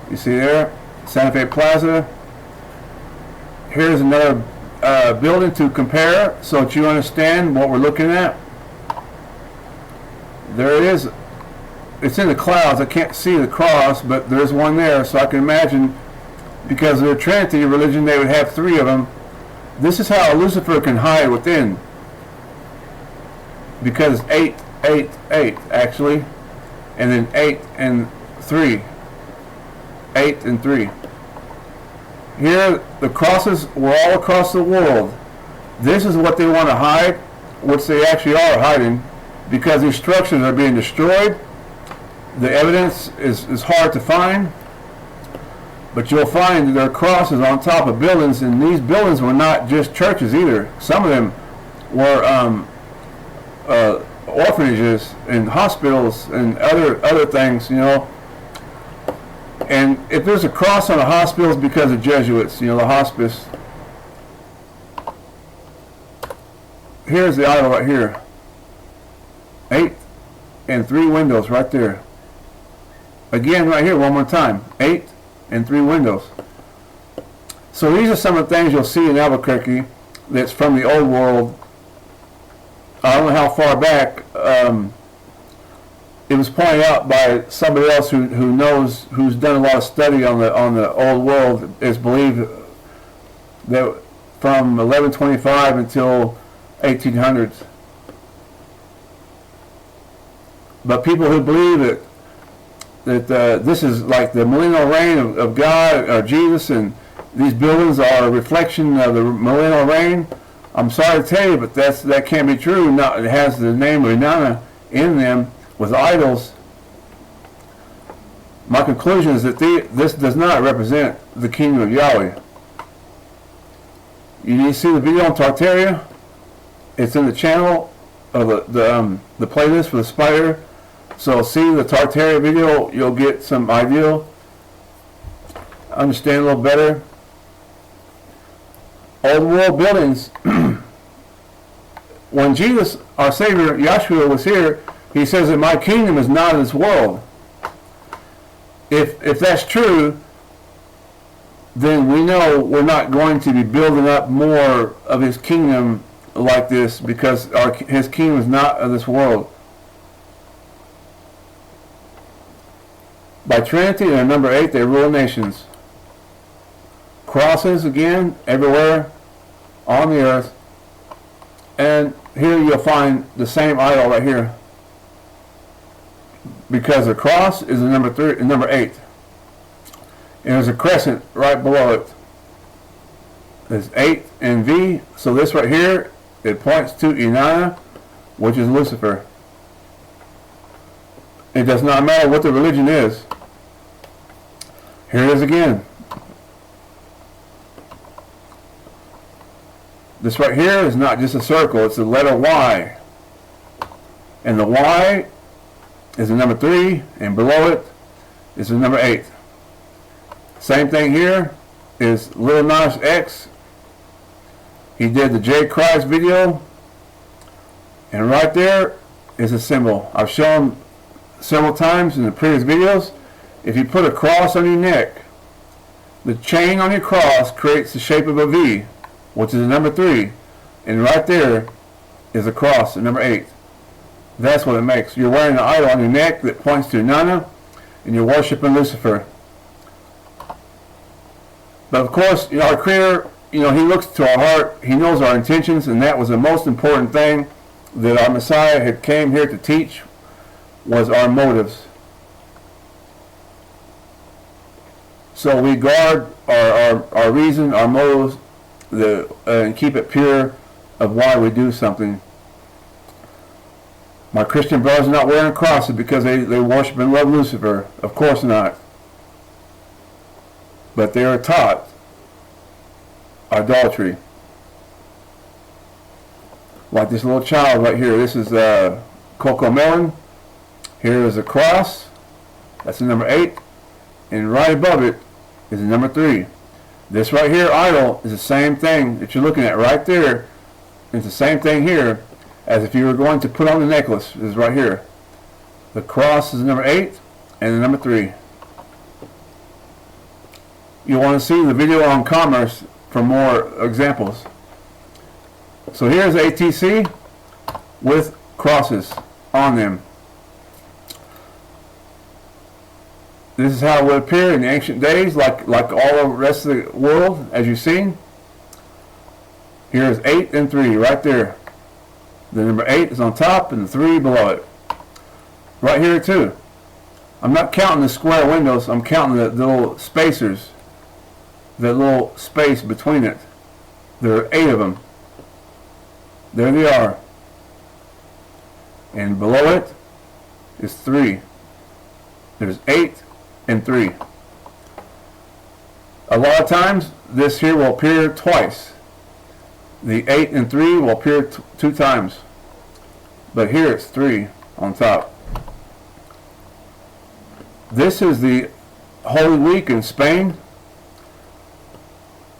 You see there, Santa Fe Plaza. Here's another building to compare so that you understand what we're looking at. There it is. It's in the clouds. I can't see the cross, but there's one there, so I can imagine, because of their Trinity religion, they would have 3 of them. This is how Lucifer can hide within, because 8, 8, 8 actually, and then 8 and 3. 8 and 3. Here, the crosses were all across the world. This is what they want to hide, which they actually are hiding, because these structures are being destroyed. The evidence is hard to find, but you'll find that there are crosses on top of buildings, and these buildings were not just churches either. Some of them were orphanages and hospitals and other things, you know. And if there's a cross on a hospital, it's because of Jesuits, you know, the hospice. Here's the idol right here. 8 and 3 windows right there. Again, right here, one more time. 8 and 3 windows. So these are some of the things you'll see in Albuquerque that's from the old world. I don't know how far back. It was pointed out by somebody else who knows, who's done a lot of study on the old world. It's believed that from 1125 until 1800s. But people who believe that this is like the millennial reign of God or Jesus, and these buildings are a reflection of the millennial reign, I'm sorry to tell you, but that can't be true. It has the name of Inanna in them with idols. My conclusion is that this does not represent the kingdom of Yahweh. You need to see the video on Tartaria. It's in the channel. the playlist for the spider. So see the Tartaria video, you'll get some idea, understand a little better. Old world buildings. When Jesus, our Savior, Yahshua, was here, he says that my kingdom is not of this world. If that's true, then we know we're not going to be building up more of his kingdom like this, because his kingdom is not of this world. By Trinity and number 8, they rule nations. Crosses again everywhere on the earth. And here you'll find the same idol right here, because the cross is the number 8. And there's a crescent right below it. There's 8 and V. So this right here, it points to Inanna, which is Lucifer. It does not matter what the religion is. Here it is again. This right here is not just a circle, it's the letter Y. And the Y is the number 3, and below it is the number 8. Same thing here is Lil Nas X. He did the J. Christ video, and right there is a symbol. I've shown several times in the previous videos. If you put a cross on your neck, the chain on your cross creates the shape of a V, which is the number 3, and right there is a cross, the number 8. That's what it makes. You're wearing an idol on your neck that points to Inanna, and you're worshiping Lucifer. But of course, our Creator, He looks to our heart. He knows our intentions, and that was the most important thing that our Messiah had came here to teach, was our motives. So we guard our reason, our motives, and keep it pure of why we do something. My Christian brothers are not wearing crosses because they worship and love Lucifer. Of course not. But they are taught idolatry. Like this little child right here. This is Coco Melon. Here is a cross. That's the number 8. And right above it is the number 3. This right here, idol, is the same thing that you're looking at right there. It's the same thing here as if you were going to put on the necklace. This is right here. The cross is the number 8 and the number 3. You want to see the video on commerce for more examples. So here's ATC with crosses on them. This is how it would appear in the ancient days, like all the rest of the world, as you've seen. Here's 8 and 3 right there. The number 8 is on top and the 3 below it. Right here too. I'm not counting the square windows, I'm counting the little spacers. The little space between it. There are 8 of them. There they are. And below it is 3. There's 8 and 3. A lot of times this here will appear twice. The 8 and 3 will appear 2 times. But here it's 3 on top. This is the Holy Week in Spain.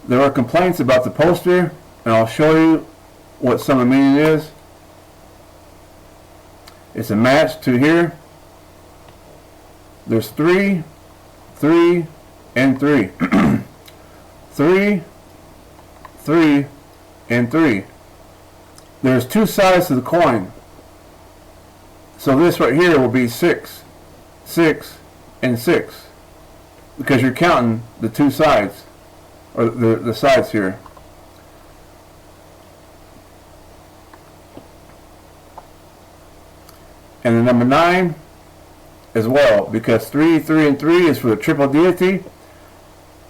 There are complaints about the poster, and I'll show you what some of the meaning is. It's a match to here. There's 3, 3, and 3. 3, 3, and 3. There's 2 sides to the coin. So this right here will be 6, 6, and 6. Because you're counting the 2 sides. Or the sides here. And the number 9 as well, because 3, 3, and 3 is for the triple deity,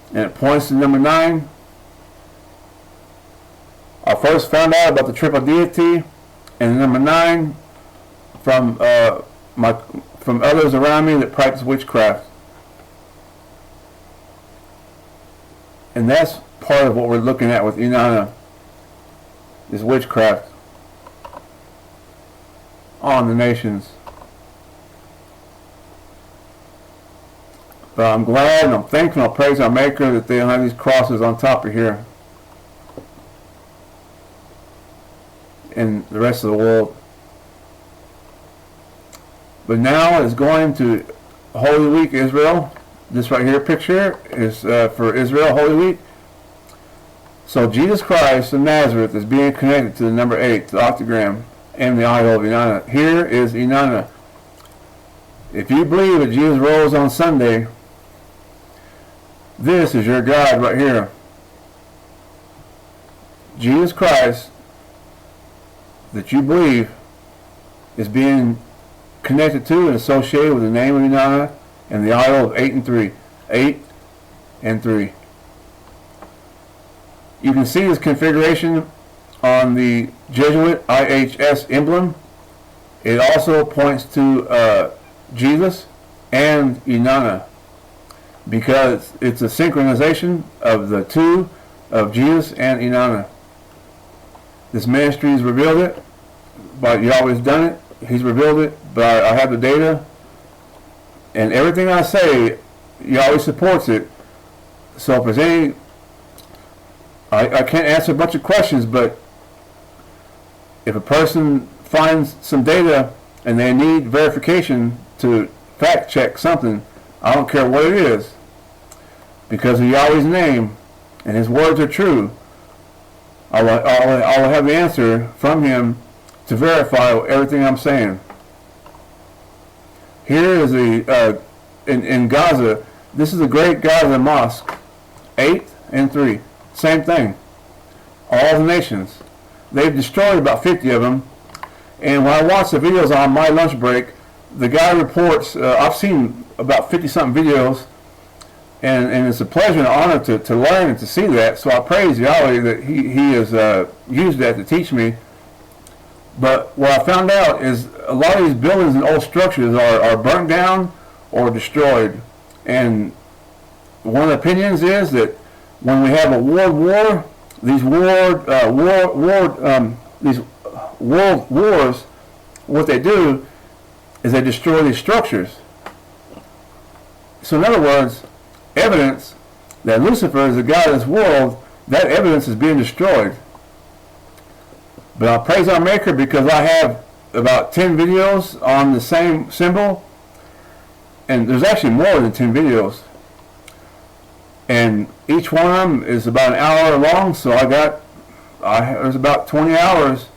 and it points to number 9. I first found out about the triple deity and the number 9 from others around me that practice witchcraft. And that's part of what we're looking at with Inanna, is witchcraft. on the nations. But I'm glad and I'm thankful and I praise our Maker that they don't have these crosses on top of here in the rest of the world. But now is going to Holy Week Israel. This right here picture is for Israel Holy Week. So Jesus Christ of Nazareth is being connected to the number 8, the octagram, and the idol of Inanna. Here is Inanna. If you believe that Jesus rose on Sunday, this is your God right here. Jesus Christ that you believe is being connected to and associated with the name of Inanna and the idol of 8 and 3. 8 and 3. You can see this configuration on the Jesuit IHS emblem. It also points to Jesus and Inanna because it's a synchronization of the two of Jesus and Inanna. This ministry has revealed it, but Yahweh's done it. He's revealed it, but I have the data. And everything I say, Yahweh supports it. So if there's any, I can't answer a bunch of questions, but if a person finds some data and they need verification to fact check something, I don't care what it is, because of Yahweh's name and His words are true, I'll have the answer from Him to verify everything I'm saying. Here is the in Gaza. This is the Great Gaza Mosque, 8 and 3. Same thing. All the nations. They've destroyed about 50 of them. And when I watch the videos on my lunch break, the guy reports, I've seen about 50-something videos, and it's a pleasure and honor to learn and to see that. So I praise Yahweh that He has used that to teach me. But what I found out is a lot of these buildings and old structures are burnt down or destroyed. And one of the opinions is that when we have a world war, these world wars, what they do is they destroy these structures. So in other words, evidence that Lucifer is the God of this world, that evidence is being destroyed. But I praise our Maker because I have about 10 videos on the same symbol, and there's actually more than 10 videos. And each one of them is about an hour long, so there's about 20 hours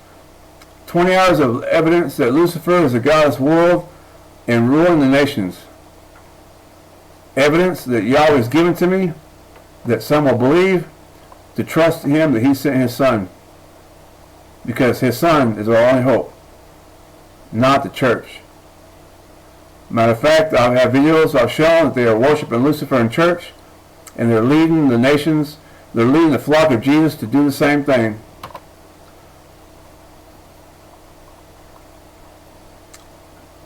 of evidence that Lucifer is the God of this world and ruling the nations. Evidence that Yahweh has given to me, that some will believe, to trust Him that He sent His Son. Because His Son is our only hope, not the church. Matter of fact, I have videos I've shown that they are worshiping Lucifer in church, and they're leading the nations, they're leading the flock of Jesus to do the same thing.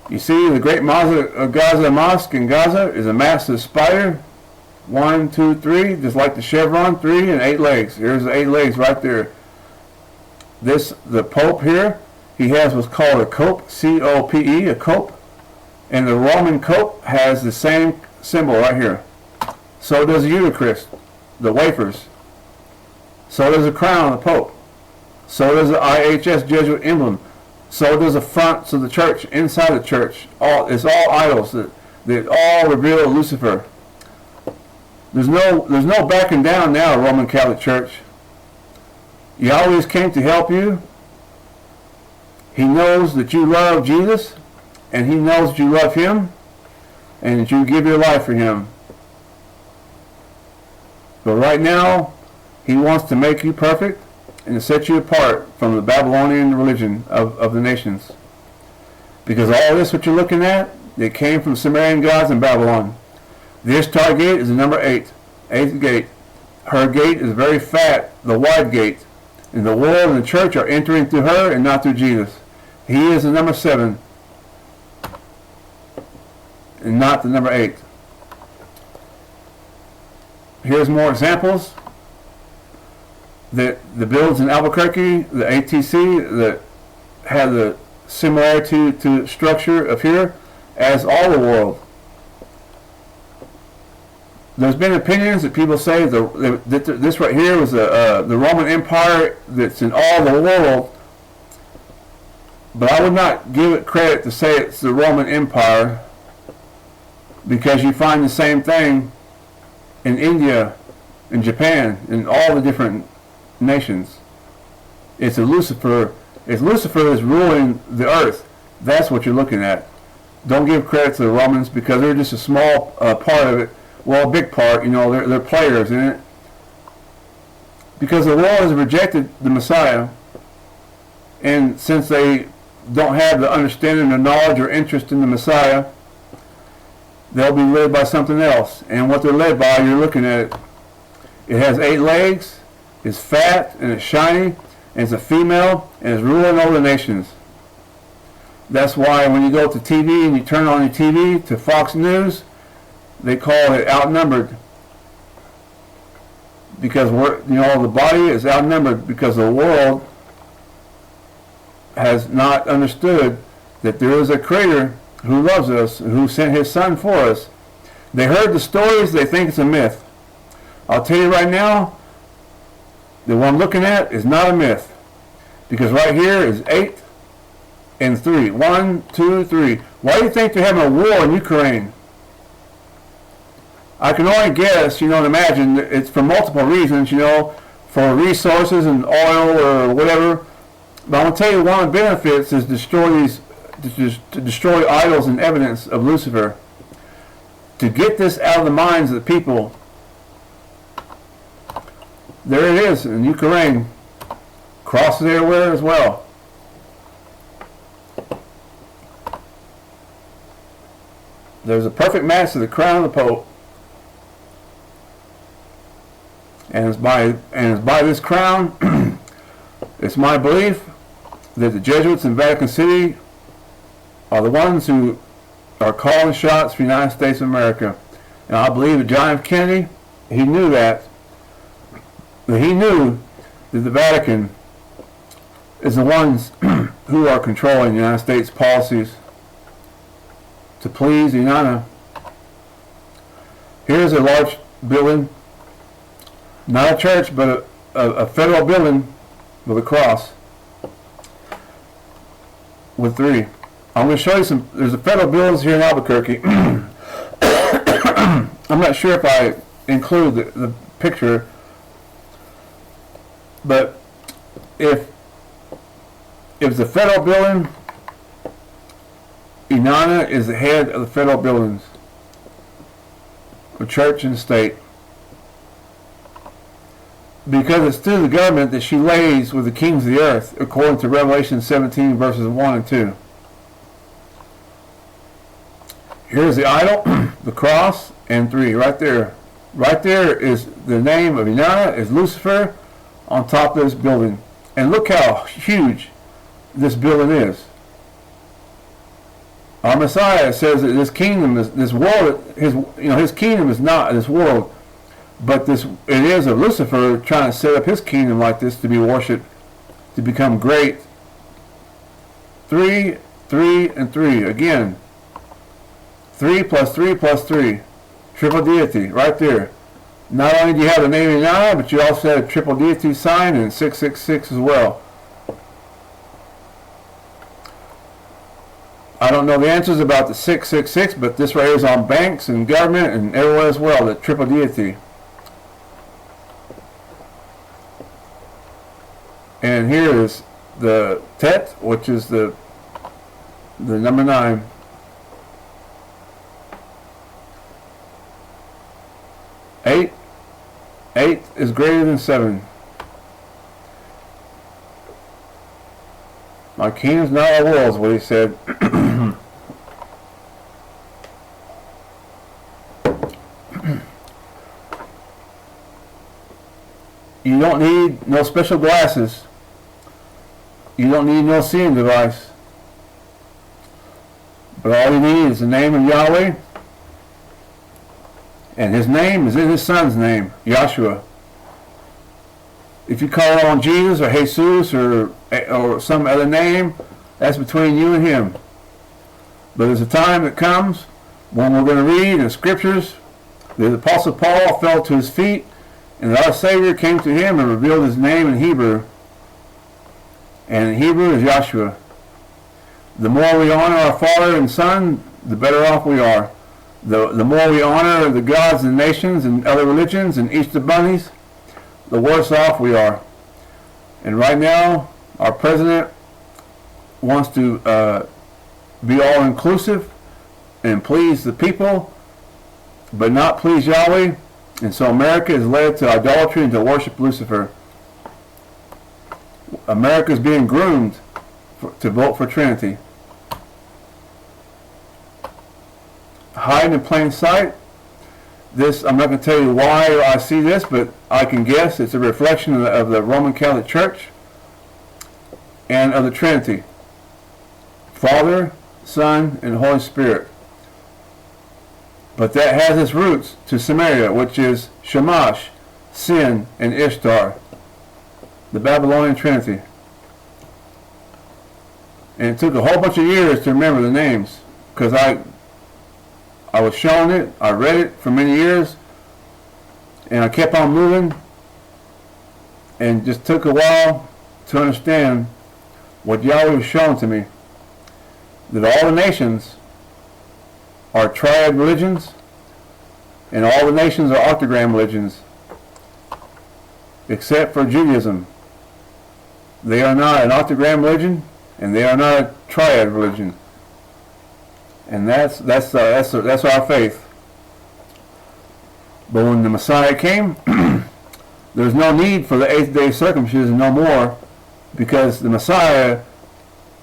You see, the Great Gaza Mosque in Gaza is a massive spider. 1, 2, 3, just like the chevron, 3 and 8 legs. Here's the 8 legs right there. The Pope here, he has what's called a cope, C-O-P-E, a cope. And the Roman cope has the same symbol right here. So does the Eucharist, the wafers. So does the crown of the Pope. So does the IHS Jesuit emblem. So does the fronts of the church, inside the church. It's all idols that all reveal Lucifer. There's no backing down now, Roman Catholic Church. Yahweh came to help you. He knows that you love Jesus, and He knows that you love Him, and that you give your life for Him. But right now, He wants to make you perfect and to set you apart from the Babylonian religion of the nations. Because all this what you're looking at, it came from Sumerian gods in Babylon. The Ishtar gate is the number 8, 8th gate. Her gate is very fat, the wide gate. And the world and the church are entering through her and not through Jesus. He is the number 7 and not the number 8. Here's more examples. The builds in Albuquerque, the ATC that had the similarity to structure of here as all the world. There's been opinions that people say that this right here was the Roman Empire that's in all the world, but I would not give it credit to say it's the Roman Empire, because you find the same thing in India, in Japan, in all the different nations. It's Lucifer is ruling the earth. That's what you're looking at. Don't give credit to the Romans, because they're just a small part of it. Well, a big part, you know, they're players in it. Because the world has rejected the Messiah, and since they don't have the understanding or knowledge or interest in the Messiah, they'll be led by something else. And what they're led by, you're looking at it. It has 8 legs, it's fat, and it's shiny, and it's a female, and it's ruling over the nations. That's why when you go to TV and you turn on your TV to Fox News, they call it outnumbered, because the body is outnumbered, because the world has not understood that there is a Creator who loves us, who sent His Son for us. They heard the stories, they think it's a myth. I'll tell you right now, the one I'm looking at is not a myth, because right here is 8 and 3. 1, 2, 3. Why do you think they're having a war in Ukraine? I can only guess, and imagine it's for multiple reasons, for resources and oil or whatever. But I'm going to tell you, one of the benefits is to destroy idols and evidence of Lucifer. To get this out of the minds of the people. There it is in Ukraine. Crosses everywhere as well. There's a perfect match to the crown of the Pope. And it's by this crown, it's my belief that the Jesuits in Vatican City are the ones who are calling shots for the United States of America. And I believe that John F. Kennedy, he knew that. But he knew that the Vatican is the ones who are controlling the United States policies to please the United. Here's a large building, not a church, but a federal building with a cross with 3. I'm going to show you some. There's a federal buildings here in Albuquerque. I'm not sure if I include the picture, but if it's a federal building, Inanna is the head of the federal buildings, of church and state. Because it's through the government that she lays with the kings of the earth, according to Revelation 17 verses 1 and 2. Here's the idol, the cross, and 3 right there. Right there is the name of Inanna, is Lucifer, on top of this building. And look how huge this building is. Our Messiah says that this kingdom, this world, his kingdom is not this world. But it is of Lucifer trying to set up his kingdom like this to be worshipped, to become great. 3, 3, and 3. Again, 3 plus 3 plus 3. Triple deity, right there. Not only do you have the name Inanna, but you also have a triple deity sign and 666 as well. I don't know the answers about the 666, but this right here is on banks and government and everywhere as well, the triple deity. And here is the Tet, which is the number 9. Eight is greater than 7. My kingdom's not our world, is what he said. You don't need no special glasses. You don't need no seeing device. But all you need is the name of Yahweh. And his name is in his son's name, Yahshua. If you call on Jesus or Jesus or some other name, That's between you and him. But there's a time that comes when we're going to read in scriptures that the Apostle Paul fell to his feet, and that our Savior came to him and revealed his name in Hebrew. And in Hebrew is Yahshua. The more we honor our Father and Son, the better off we are. The more we honor the gods and nations and other religions and Easter bunnies, the worse off we are. And right now, our president wants to be all-inclusive and please the people, but not please Yahweh. And so America is led to idolatry and to worship Lucifer. America is being groomed to vote for Trinity. Hiding in plain sight. This, I'm not going to tell you why I see this, but I can guess it's a reflection of the Roman Catholic Church and of the Trinity. Father, Son, and Holy Spirit. But that has its roots to Samaria, which is Shamash, Sin, and Ishtar, the Babylonian Trinity. And it took a whole bunch of years to remember the names, because I was shown it, I read it for many years, and I kept on moving, and just took a while to understand what Yahweh was showing to me. That all the nations are triad religions, and all the nations are octagram religions, except for Judaism. They are not an octagram religion, and they are not a triad religion. And that's our faith. But when the Messiah came, there's no need for the 8th day circumcision no more, because the Messiah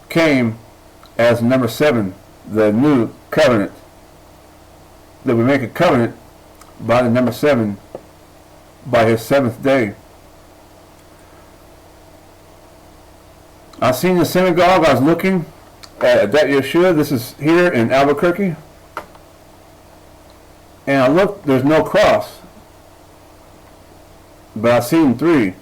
came as number 7, the new covenant. That we make a covenant by the number 7, by his 7th day. I seen the synagogue. I was looking at that Yeshua. This is here in Albuquerque. And I looked, there's no cross. But I seen 3.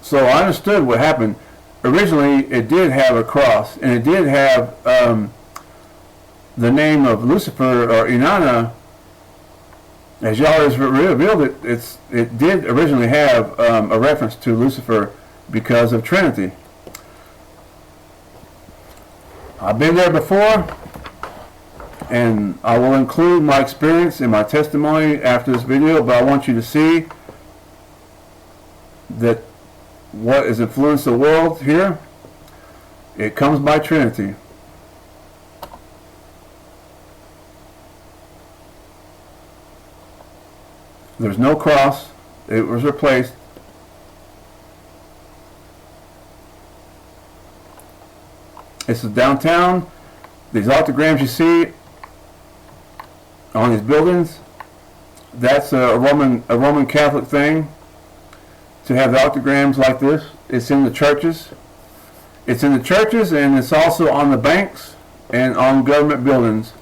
So I understood what happened. Originally, it did have a cross, and it did have the name of Lucifer or Inanna. As Yahweh revealed it, it did originally have a reference to Lucifer because of Trinity. I've been there before, and I will include my experience in my testimony after this video, but I want you to see that what has influenced the world here, it comes by Trinity. There's no cross. It was replaced. This is downtown. These octograms you see on these buildings, that's a Roman Catholic thing to have the octograms like this. It's in the churches. It's in the churches, and it's also on the banks and on government buildings.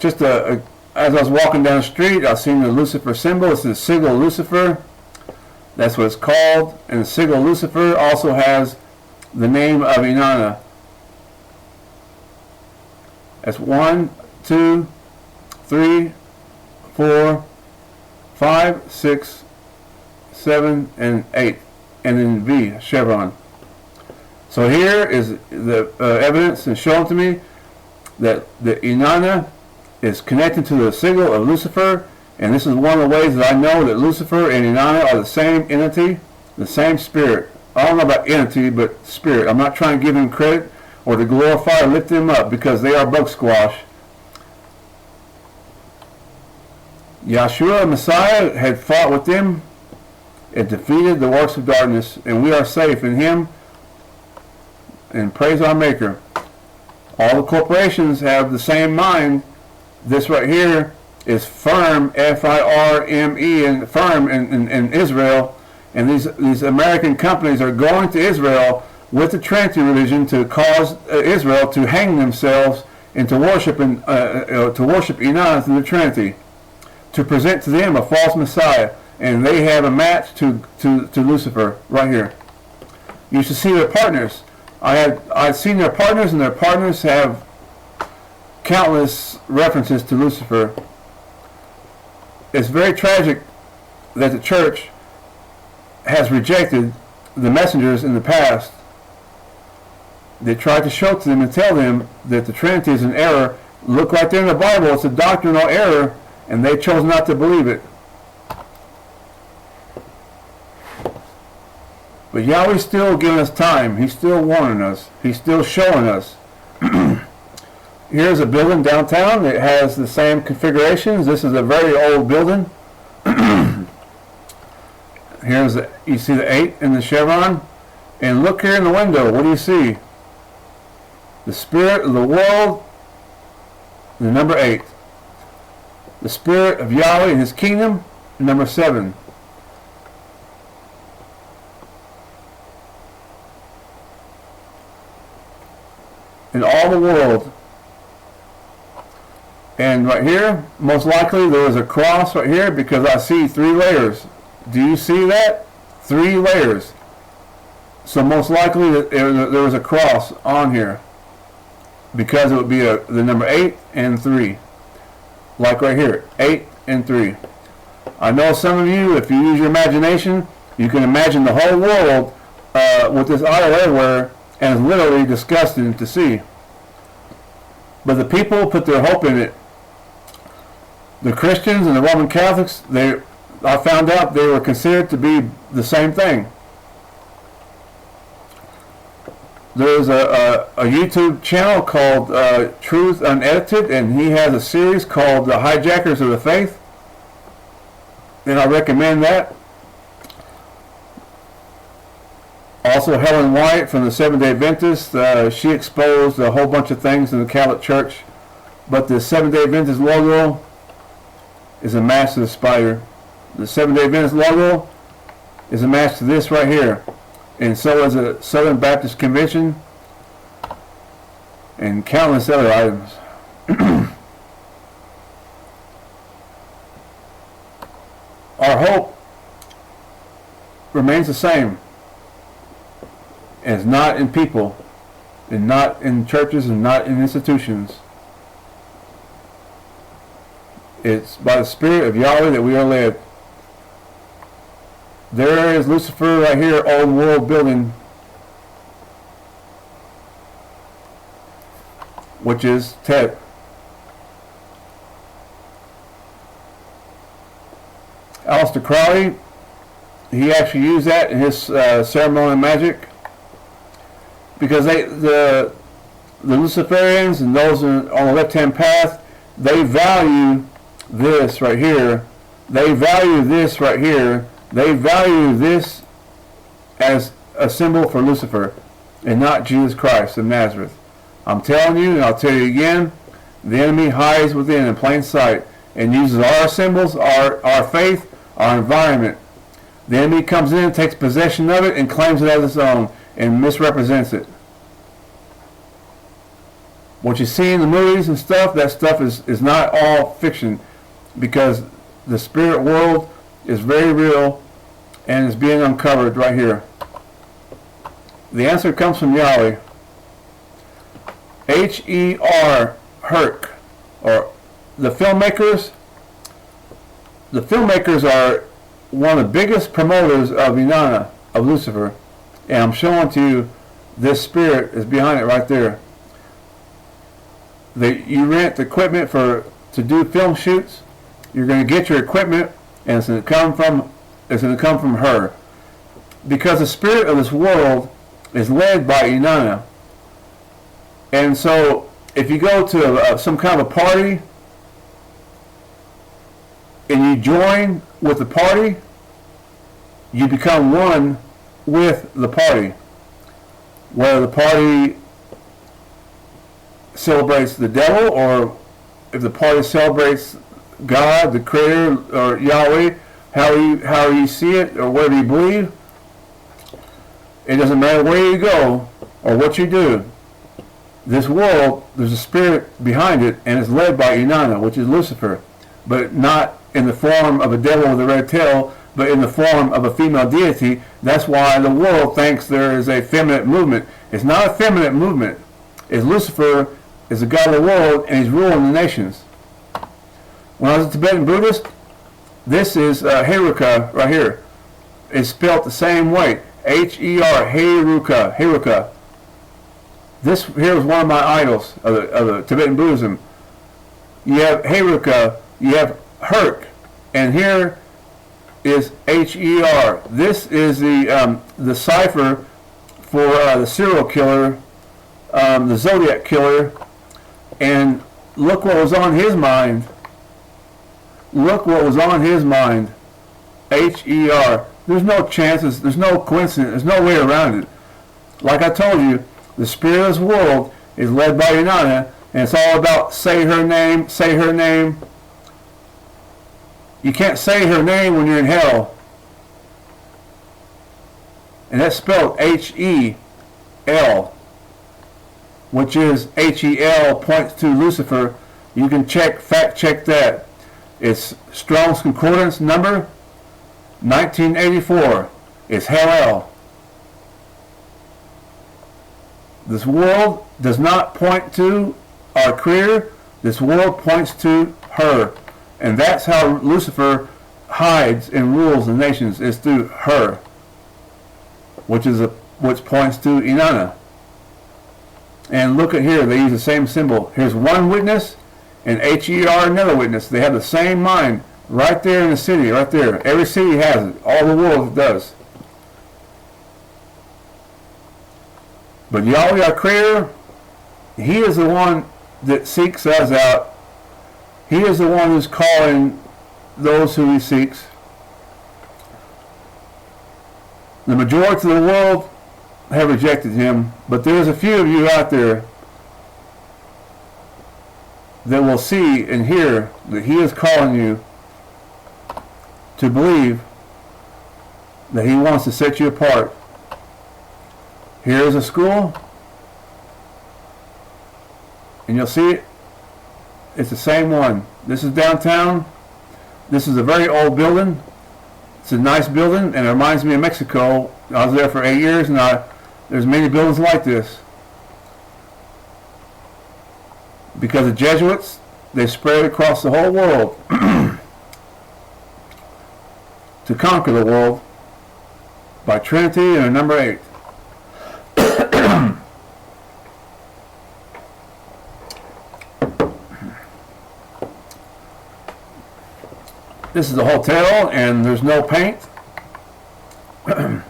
Just as I was walking down the street, I seen the Lucifer symbol. It's the sigil Lucifer. That's what it's called. And the sigil Lucifer also has the name of Inanna. That's 1, 2, 3, 4, 5, 6, 7, and 8. And then V, chevron. So here is the evidence and shown to me that the Inanna is connected to the sigil of Lucifer. And this is one of the ways that I know that Lucifer and Inanna are the same entity, the same spirit. I don't know about entity, but spirit. I'm not trying to give him credit or to glorify or lift them up, because they are bug squash. Yahshua, Messiah, had fought with them and defeated the works of darkness, and we are safe in him, and praise our Maker. All the corporations have the same mind. This right here is firm, F-I-R-M-E, and firm in Israel. And these American companies are going to Israel with the Trinity religion to cause Israel to hang themselves and to worship Inanna through the Trinity, to present to them a false Messiah. and they have a match to Lucifer right here. You should see their partners. I've seen their partners, and their partners have countless references to Lucifer. It's very tragic that the church has rejected the messengers in the past. They tried to show to them and tell them that the Trinity is an error. Look right there in the Bible, it's a doctrinal error, and they chose not to believe it. But Yahweh's still giving us time. He's still warning us. He's still showing us. Here's a building downtown. It has the same configurations. This is a very old building. You see the 8 in the chevron. And look here in the window. What do you see? The spirit of the world, the number 8. The spirit of Yahweh and his kingdom, number 7. In all the world. And right here, most likely there was a cross right here because I see 3 layers. Do you see that? 3 layers. So most likely there was a cross on here because it would be the number 8 and 3. Like right here, 8 and 3. I know some of you, if you use your imagination, you can imagine the whole world with this idol everywhere, and it's literally disgusting to see. But the people put their hope in it. The Christians and the Roman Catholics, I found out they were considered to be the same thing. There's a YouTube channel called Truth Unedited, and he has a series called The Hijackers of the Faith. And I recommend that. Also, Helen White from the Seventh-day Adventist, she exposed a whole bunch of things in the Catholic Church. But the Seventh-day Adventist logo is a match to the spider. The Seventh-day Adventist logo is a match to this right here. And so is a Southern Baptist Convention and countless other items. Our hope remains the same. And it's not in people, and not in churches, and not in institutions. It's by the Spirit of Yahweh that we are led. There is Lucifer right here, old world building, which is Tet. Aleister Crowley, he actually used that in his ceremonial magic, because the Luciferians and those on the left-hand path, they value this right here. They value this right here. They value this as a symbol for Lucifer and not Jesus Christ of Nazareth. I'm telling you, and I'll tell you again, the enemy hides within in plain sight and uses our symbols, our faith, our environment. The enemy comes in, takes possession of it, and claims it as its own and misrepresents it. What you see in the movies and stuff, that stuff is not all fiction, because the spirit world is very real and is being uncovered right here. The answer comes from Yahweh. H.E.R. Herc, or the filmmakers. The filmmakers are one of the biggest promoters of Inanna, of Lucifer, and I'm showing to you this spirit is behind it right there. You rent equipment to do film shoots. You're going to get your equipment, and it's going to come from her, because the spirit of this world is led by Inanna. And so, if you go to some kind of a party and you join with the party, you become one with the party. Whether the party celebrates the devil, or if the party celebrates God, the Creator, or Yahweh, how you see it, or whatever you believe, it doesn't matter where you go or what you do. This world, there's a spirit behind it, and it's led by Inanna, which is Lucifer, but not in the form of a devil with a red tail, but in the form of a female deity. That's why the world thinks there is a feminine movement. It's not a feminine movement. It's Lucifer is the god of the world, and he's ruling the nations. When I was a Tibetan Buddhist, this is Heruka right here. It's spelled the same way. H-E-R, Heruka, Heruka. This here is one of my idols of the Tibetan Buddhism. You have Heruka, you have Herc, and here is H-E-R. This is the cipher for the serial killer, the Zodiac killer, and look what was on his mind. Look what was on his mind. H-E-R. There's no chances, there's no coincidence, there's no way around it. Like I told you, the spirit of this world is led by Inanna, and it's all about say her name, say her name. You can't say her name when you're in hell. And that's spelled H-E-L, which is H-E-L points to Lucifer. You can fact check that. It's Strong's Concordance number 1984. It's Hell. This world does not point to our Creator. This world points to her. And that's how Lucifer hides and rules the nations, is through her, which points to Inanna. And look at here, they use the same symbol. Here's one witness and H-E-R another witness. They have the same mind right there in the city, right there. Every city has it. All the world does. But Yahweh, our Creator, He is the one that seeks us out. He is the one who's calling those who He seeks. The majority of the world have rejected Him, but there's a few of you out there that will see and hear that He is calling you to believe that He wants to set you apart. Here is a school, and you'll see it. It's the same one. This is downtown. This is a very old building. It's a nice building, and it reminds me of Mexico. I was there for 8 years, and there's many buildings like this. Because the Jesuits, they spread across the whole world to conquer the world by Trinity and number 8. This is the hotel, and there's no paint. But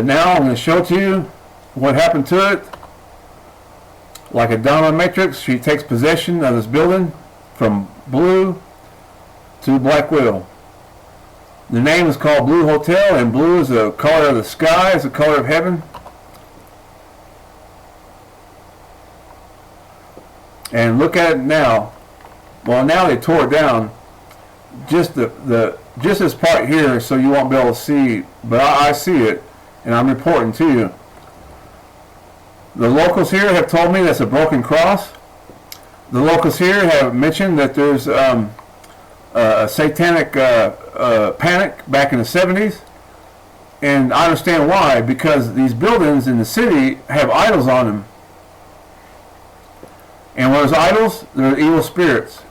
now I'm going to show to you what happened to it. Like a dominatrix, she takes possession of this building from blue to Black Widow. The name is called Blue Hotel, and blue is the color of the sky, it's the color of heaven. And look at it now. Well, now they tore it down. Just just this part here, so you won't be able to see, but I see it, and I'm reporting to you. The locals here have told me that's a broken cross. The locals here have mentioned that there's a satanic panic back in the 70s, and I understand why, because these buildings in the city have idols on them. And when there's idols, there are evil spirits.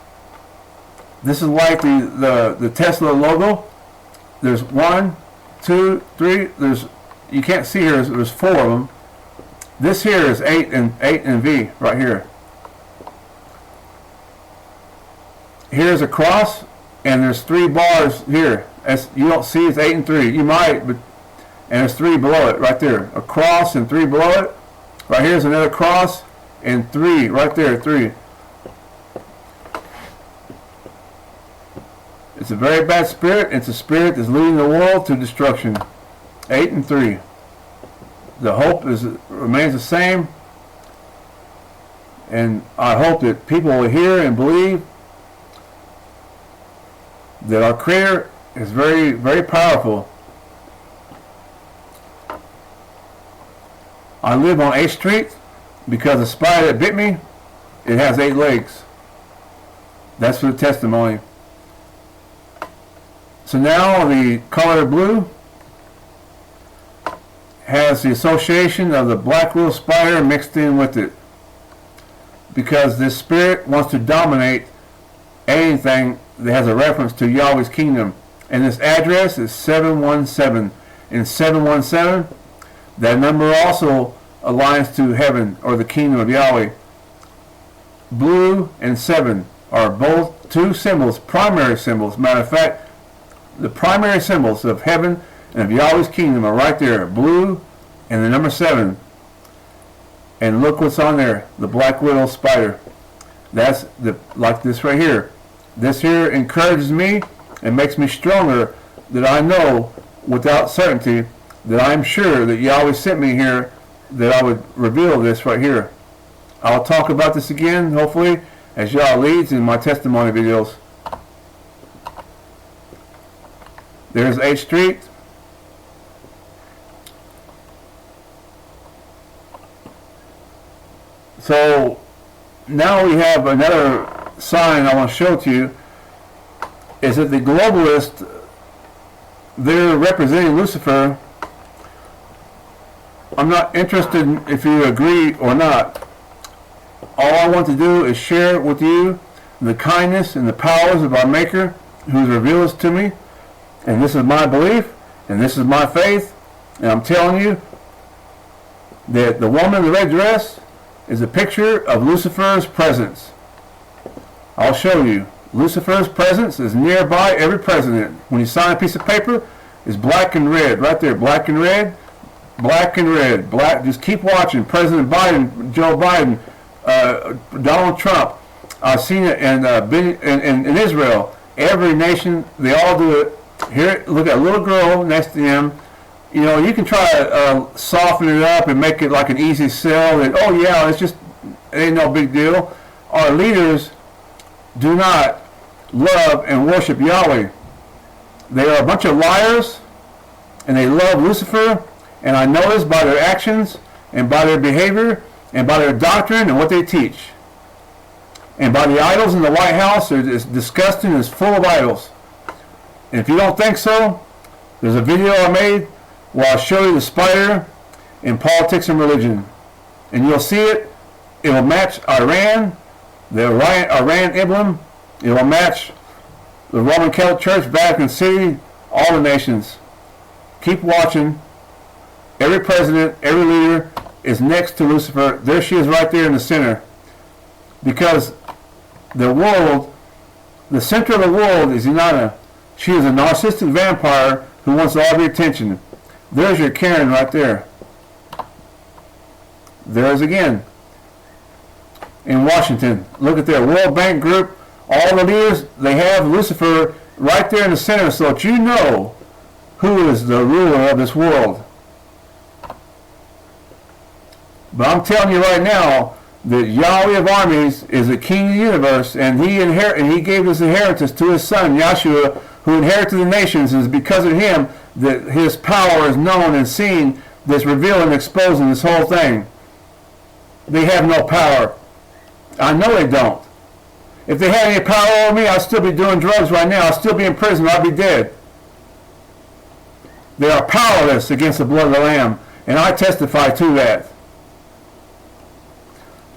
This is like the Tesla logo. There's 1, 2, 3. You can't see here. There's 4 of them. This here is 8 and V right here. Here's a cross, and there's 3 bars here. You don't see it's 8 and 3. You might, but and there's 3 below it right there. A cross and 3 below it. Right here's another cross and 3 right there. 3. It's a very bad spirit. It's a spirit that's leading the world to destruction. 8 and 3. The hope remains the same, and I hope that people will hear and believe that our Creator is very, very powerful. I live on 8th Street because the spider that bit me, it has 8 legs. That's for the testimony. So now the color blue has the association of the black widow spider mixed in with it, because this spirit wants to dominate anything that has a reference to Yahweh's kingdom. And this address is 717. In 717, that number also aligns to heaven, or the kingdom of Yahweh. Blue and 7 are both two symbols, primary symbols. Matter of fact, the primary symbols of heaven and of Yahweh's kingdom are right there. Blue and the number 7. And look what's on there, the black widow spider. That's like this right here. This here encourages me and makes me stronger, that I know without certainty that I'm sure that Yahweh sent me here, that I would reveal this right here. I'll talk about this again, hopefully, as Yah leads in my testimony videos. There's 8th Street. So now we have another sign I want to show to you, is that the globalists, they're representing Lucifer. I'm not interested if you agree or not. All I want to do is share with you the kindness and the powers of our Maker, who's revealed this to me. And this is my belief, and this is my faith. And I'm telling you that the woman in the red dress is a picture of Lucifer's presence. I'll show you. Lucifer's presence is nearby every president. When you sign a piece of paper, it's black and red. Right there, black and red, black and red. Black. Just keep watching. President Biden, Joe Biden, Donald Trump. I've seen it in Israel. Every nation, they all do it. Here, look at a little girl next to him. You know, you can try to soften it up and make it like an easy sell. That, oh yeah, it ain't no big deal. Our leaders do not love and worship Yahweh. They are a bunch of liars, and they love Lucifer. And I know this by their actions and by their behavior and by their doctrine and what they teach. And by the idols in the White House, it's disgusting. It's full of idols. And if you don't think so, there's a video I made where I'll show you the spider in politics and religion. And you'll see it. It will match Iran, the Iran emblem. It will match the Roman Catholic Church, Vatican City, all the nations. Keep watching. Every president, every leader is next to Lucifer. There she is right there in the center. Because the world, the center of the world is Inanna. She is a narcissistic vampire who wants all the attention. There's your Karen right there. There's again. In Washington, look at their World Bank Group. All the leaders, they have Lucifer right there in the center, so that you know who is the ruler of this world. But I'm telling you right now that Yahweh of armies is the king of the universe, and he gave his inheritance to his son, Yahshua, who inherited the nations. And it's because of him that his power is known and seen, that's revealing and exposing this whole thing. They have no power. I know they don't. If they had any power over me, I'd still be doing drugs right now. I'd still be in prison. I'd be dead. They are powerless against the blood of the Lamb, and I testify to that.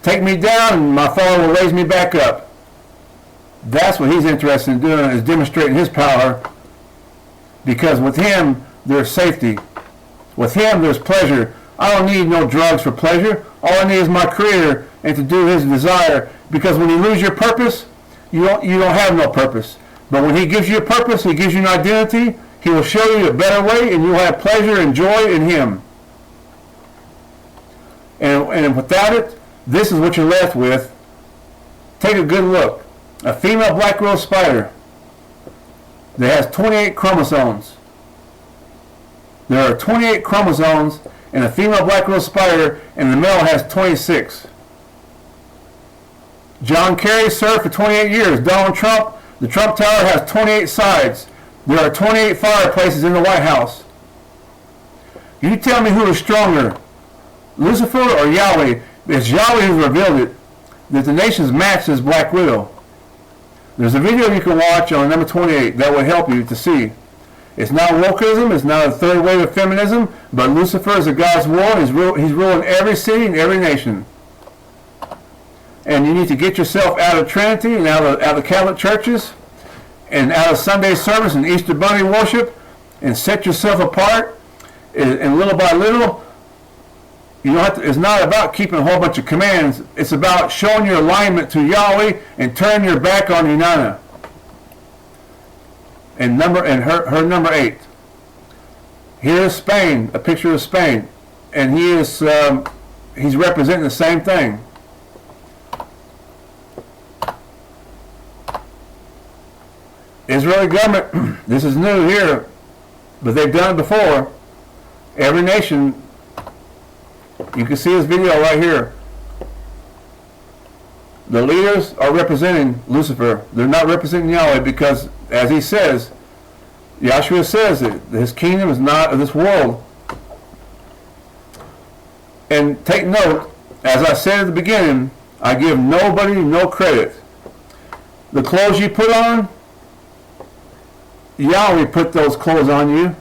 Take me down, and my Father will raise me back up. That's what he's interested in doing, is demonstrating his power, because with him, there's safety. With him, there's pleasure. I don't need no drugs for pleasure. All I need is my Creator and to do his desire. Because when you lose your purpose, you don't have no purpose. But when he gives you a purpose, he gives you an identity, he will show you a better way, and you'll have pleasure and joy in him. And without it, this is what you're left with. Take a good look. A female black widow spider that has 28 chromosomes. There are 28 chromosomes in a female black widow spider, and the male has 26. John Kerry served for 28 years. Donald Trump, the Trump Tower has 28 sides. There are 28 fireplaces in the White House. You tell me who is stronger, Lucifer or Yahweh? It's Yahweh who revealed it, that the nations match this black widow. There's a video you can watch on number 28 that will help you to see. It's not wokeism. It's not a third wave of feminism. But Lucifer is a God's world. He's ruling every city and every nation. And you need to get yourself out of Trinity and out of Catholic churches and out of Sunday service and Easter Bunny worship and set yourself apart. And little by little, you don't have to, it's not about keeping a whole bunch of commands. It's about showing your alignment to Yahweh and turning your back on Inanna. And her number 8. Here is Spain, a picture of Spain, and he's representing the same thing. Israeli government, this is new here, but they've done it before. Every nation, you can see this video right here. The leaders are representing Lucifer. They're not representing Yahweh because, as he says, Yahshua says that his kingdom is not of this world. And take note, as I said at the beginning, I give nobody no credit. The clothes you put on, Yahweh put those clothes on you.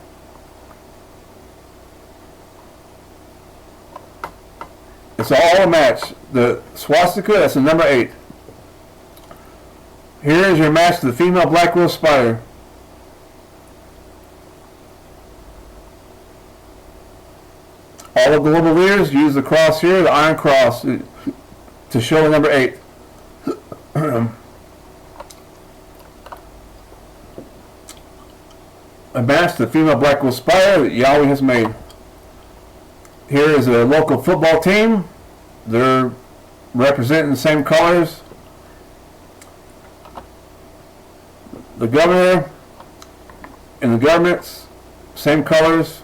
It's all a match. The swastika, that's the number 8. Here is your match to the female black widow spider. All the global leaders use the cross here, the iron cross, to show the number 8. A match to the female black widow spider that Yahweh has made. Here is a local football team. They're representing the same colors. The governor and the governments, same colors.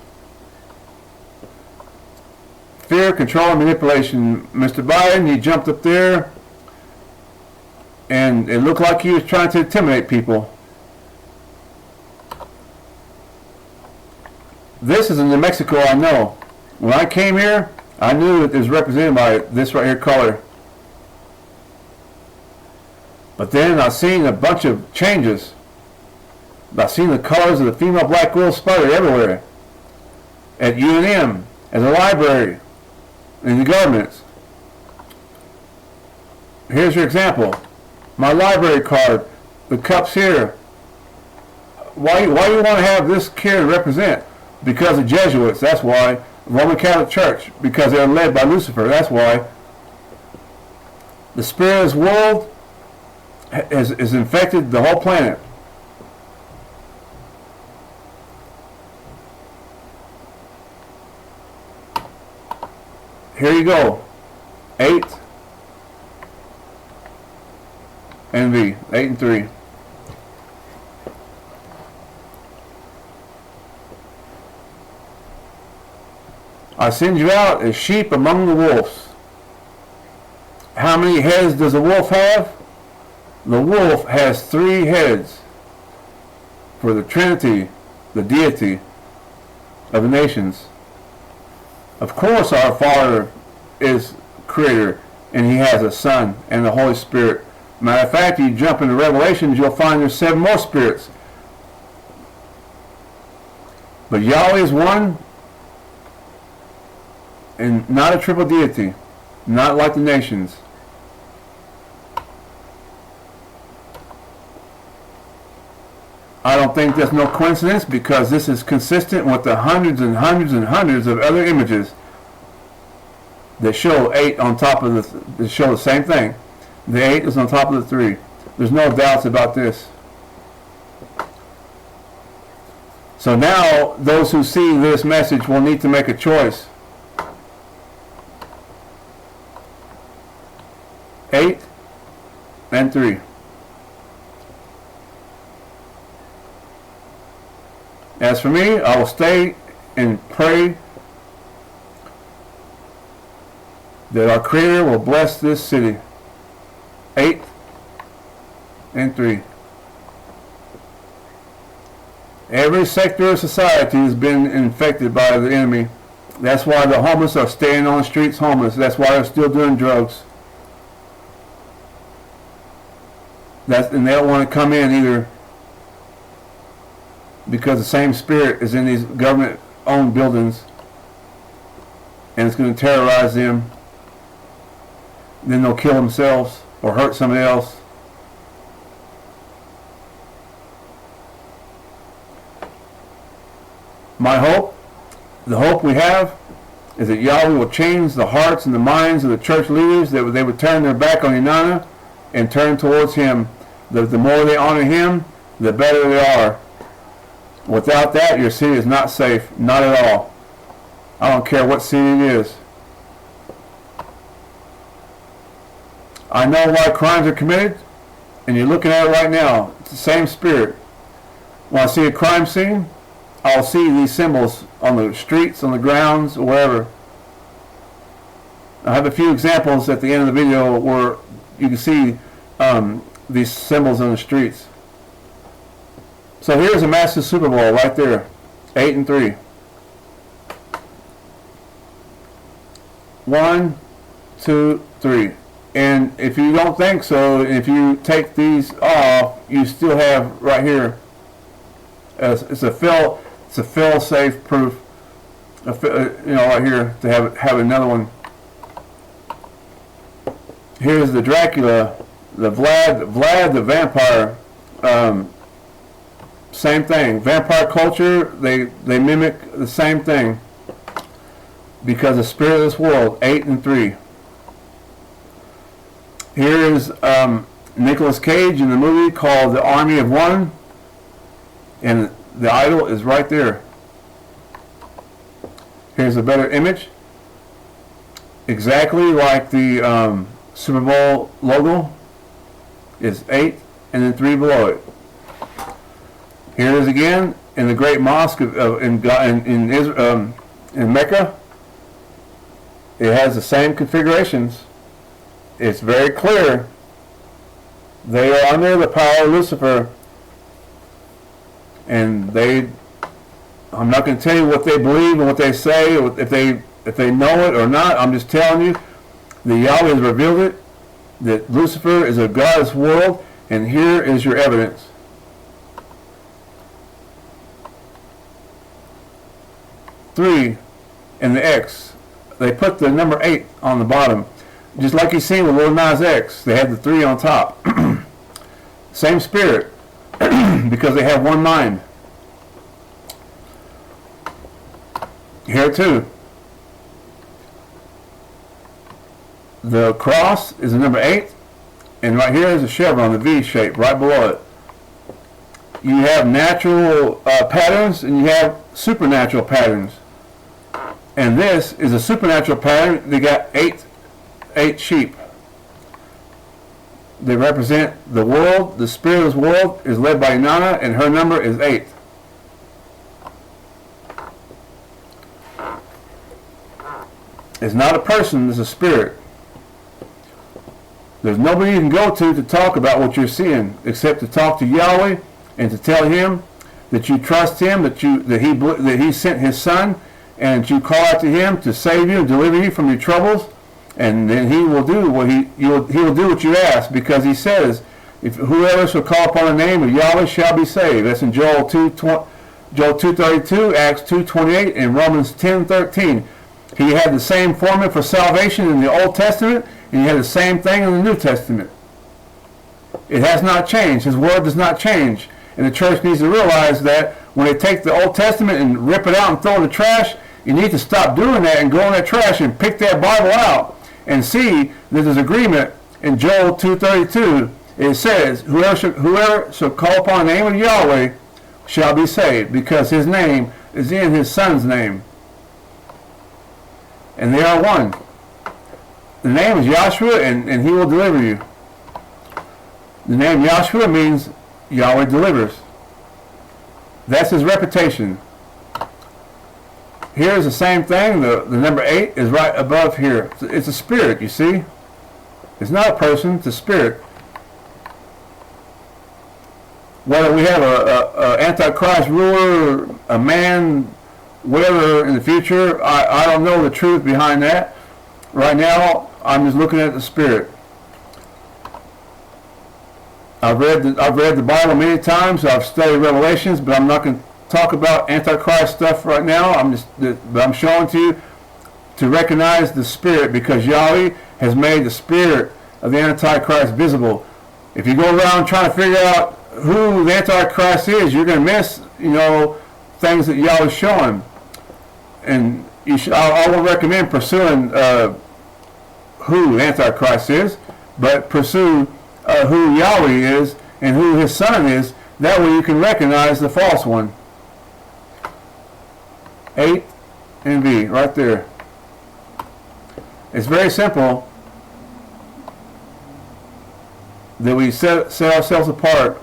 Fear, control, and manipulation. Mr. Biden, he jumped up there and it looked like he was trying to intimidate people. This is in New Mexico, I know. When I came here, I knew that it was represented by this right here color. But then I've seen a bunch of changes. I've seen the colors of the female black widow spider everywhere. At UNM, at the library, in the governments. Here's your example. My library card, the cups here. Why do you want to have this here to represent? Because of Jesuits, that's why. Roman Catholic Church, because they're led by Lucifer, that's why. The spirit of this world has infected the whole planet. Here you go. 8 and V. 8 and 3. I send you out as sheep among the wolves. How many heads does a wolf have? The wolf has 3 heads for the Trinity, the deity of the nations. Of course our Father is creator and he has a Son and the Holy Spirit. Matter of fact, you jump into Revelations, you'll find there's 7 more spirits. But Yahweh is one, and not a triple deity, not like the nations. I don't think that's no coincidence because this is consistent with the hundreds and hundreds and hundreds of other images that show 8 on top of that show the same thing. The 8 is on top of the 3. There's no doubts about this. So now those who see this message will need to make a choice. 8 and 3. As for me, I will stay and pray that our Creator will bless this city. 8 and 3. Every sector of society has been infected by the enemy. That's why the homeless are staying on the streets homeless. That's why they're still doing drugs. And they don't want to come in either. because the same spirit is in these government-owned buildings, and it's going to terrorize them. Then they'll kill themselves or hurt somebody else. My hope, the hope we have, is that Yahweh will change the hearts and the minds of the church leaders, that they would turn their back on Inanna and turn towards Him. That the more they honor Him, the better they are. Without that, your city is not safe, not at all. I don't care what city it is. I know why crimes are committed, and you're looking at it right now. It's the same spirit. When I see a crime scene, I'll see these symbols on the streets, on the grounds, or wherever. I have a few examples at the end of the video where you can see these symbols on the streets. So here's a massive Super Bowl right there, 8-3. 1, 2, 3. And if you don't think so, if you take these off, you still have right here. It's a fail-safe proof. Right here to have another one. Here's the Dracula, the Vlad the vampire. Same thing. Vampire culture. They mimic the same thing. Because the spirit of this world, 8-3. Here is Nicolas Cage in the movie called The Army of One, and the idol is right there. Here's a better image, exactly like the Super Bowl logo. Is 8 and then 3 below it. Here it is again in the Great Mosque in Mecca. It has the same configurations. It's very clear. They are under the power of Lucifer, and I'm not going to tell you what they believe and what they say, or if they know it or not. I'm just telling you that Yahweh has revealed it, that Lucifer is a god of this world, and here is your evidence. Three and the X. They put the number 8 on the bottom. Just like you seen with Lil Nas X, they had the 3 on top. Same spirit, because they have one mind. Here too. The cross is the number 8, and right here is a chevron, the V shape, right below it. You have natural patterns, and you have supernatural patterns. And this is a supernatural pattern. They got 8 sheep. They represent the world. The spirit of this world is led by Inanna, and her number is 8. It's not a person, it's a spirit. There's nobody you can go to talk about what you're seeing, except to talk to Yahweh and to tell Him that you trust Him, that He sent His Son, and you call out to Him to save you and deliver you from your troubles. And then He will do what He will do what you ask, because He says, "If whoever shall call upon the name of Yahweh shall be saved." That's in Joel 2:32, Acts 2:28, and Romans 10:13. He had the same formula for salvation in the Old Testament, and He had the same thing in the New Testament. It has not changed. His word does not change, and the church needs to realize that when they take the Old Testament and rip it out and throw it in the trash, you need to stop doing that and go in that trash and pick that Bible out and see that there's agreement in Joel 2:32. It says, whoever shall call upon the name of Yahweh shall be saved, because His name is in His Son's name. And they are one. The name is Yahshua, and He will deliver you. The name Yahshua means Yahweh delivers. That's His reputation. Here's the same thing. The number 8 is right above here. It's a spirit, you see. It's not a person, it's a spirit. Whether we have a Antichrist ruler, a man, whatever in the future, I don't know the truth behind that. Right now, I'm just looking at the spirit. I've read the Bible many times. I've studied Revelations, but I'm not going talk about Antichrist stuff right now. I'm showing to you to recognize the spirit, because Yahweh has made the spirit of the Antichrist visible. If you go around trying to figure out who the Antichrist is, you're going to miss, things that Yahweh's showing. And I will recommend pursuing who the Antichrist is, but pursue who Yahweh is and who his son is. That way you can recognize the false one. 8 and B, right there. It's very simple that we set ourselves apart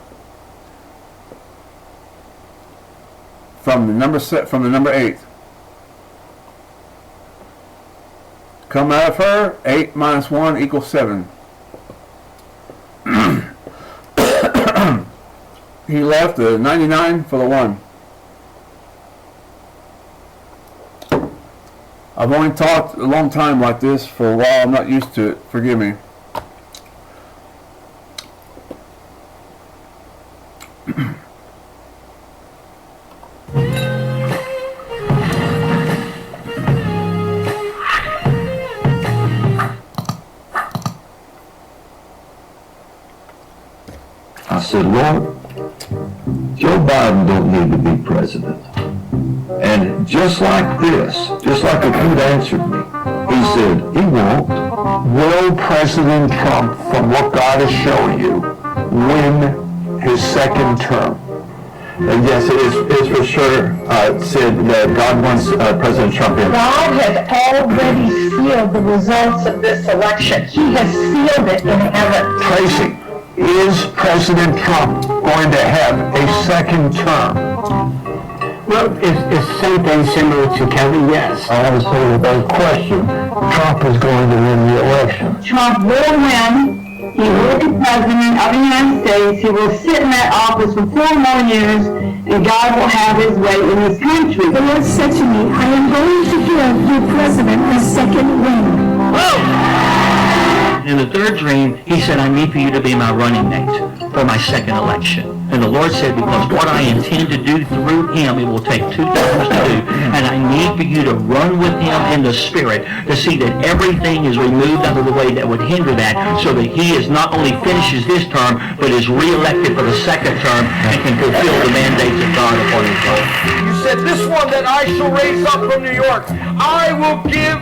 from the number 8. Come out of her, 8 minus 1 equals 7. He left the 99 for the 1. I've only talked a long time like this for a while. I'm not used to it. Forgive me. I said, Lord, Joe Biden don't need to be president. And just like this, just like a dude answered me, he said, he won't. Will President Trump, from what God has shown you, win his second term? And yes, it is for sure said that God wants President Trump in. God has already sealed the results of this election. He has sealed it in heaven. Tracy, is President Trump going to have a second term? Well, it's same thing similar to Kevin, yes. I would say without question, Trump is going to win the election. Trump will win. He will be president of the United States. He will sit in that office for 4 more years, and God will have his way in this country. The Lord said to me, I am going to give your president a second win. In the third dream, he said, I need for you to be my running mate for my second election. And the Lord said, because what I intend to do through him, it will take 2 terms to do. And I need for you to run with him in the Spirit to see that everything is removed out of the way that would hinder that, so that he is not only finishes this term, but is reelected for the second term and can fulfill the mandates of God upon his life. You said, this one that I shall raise up from New York, I will give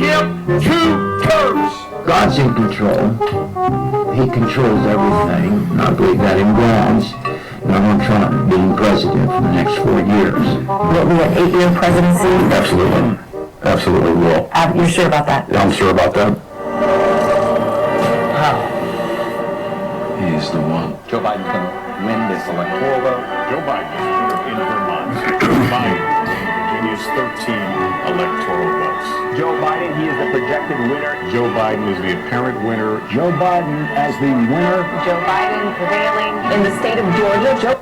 him 2 terms. God's in control. He controls everything. And I believe that in bonds. And I want Trump being president for the next 4 years. Will it be an 8-year presidency? Absolutely. Absolutely will. You're sure about that? I'm sure about that. He's the one. Joe Biden's going to win this electoral vote. Joe Biden in Vermont. Joe Biden in Virginia's 13 electoral votes. Joe Biden, he is the projected winner. Joe Biden is the apparent winner. Joe Biden as the winner. Joe Biden prevailing in the state of Georgia.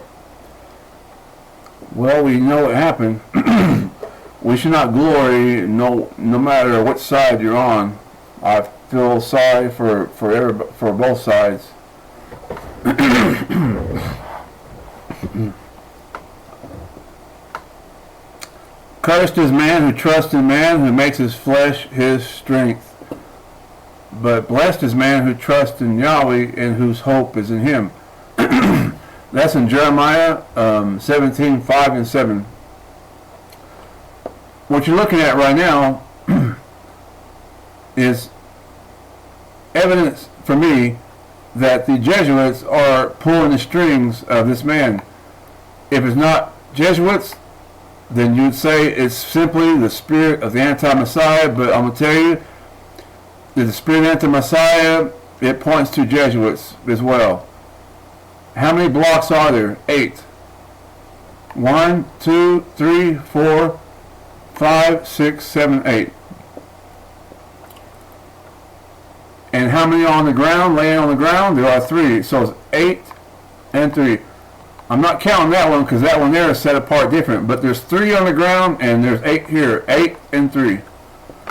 Well, we know what happened. We should not glory, no matter what side you're on. I feel sorry for both sides. Cursed is man who trusts in man, who makes his flesh his strength. But blessed is man who trusts in Yahweh and whose hope is in him. That's in Jeremiah 17, 5 and 7. What you're looking at right now is evidence for me that the Jesuits are pulling the strings of this man. If it's not Jesuits, then you'd say it's simply the spirit of the anti-Messiah. But I'm going to tell you that the spirit of the anti-Messiah, it points to Jesuits as well. How many blocks are there? 8. 1, 2, 3, 4, 5, 6, 7, 8. And how many on the ground, laying on the ground? There are 3. So it's 8 and 3. I'm not counting that one because that one there is set apart different. But there's 3 on the ground and there's 8 here. 8 and 3.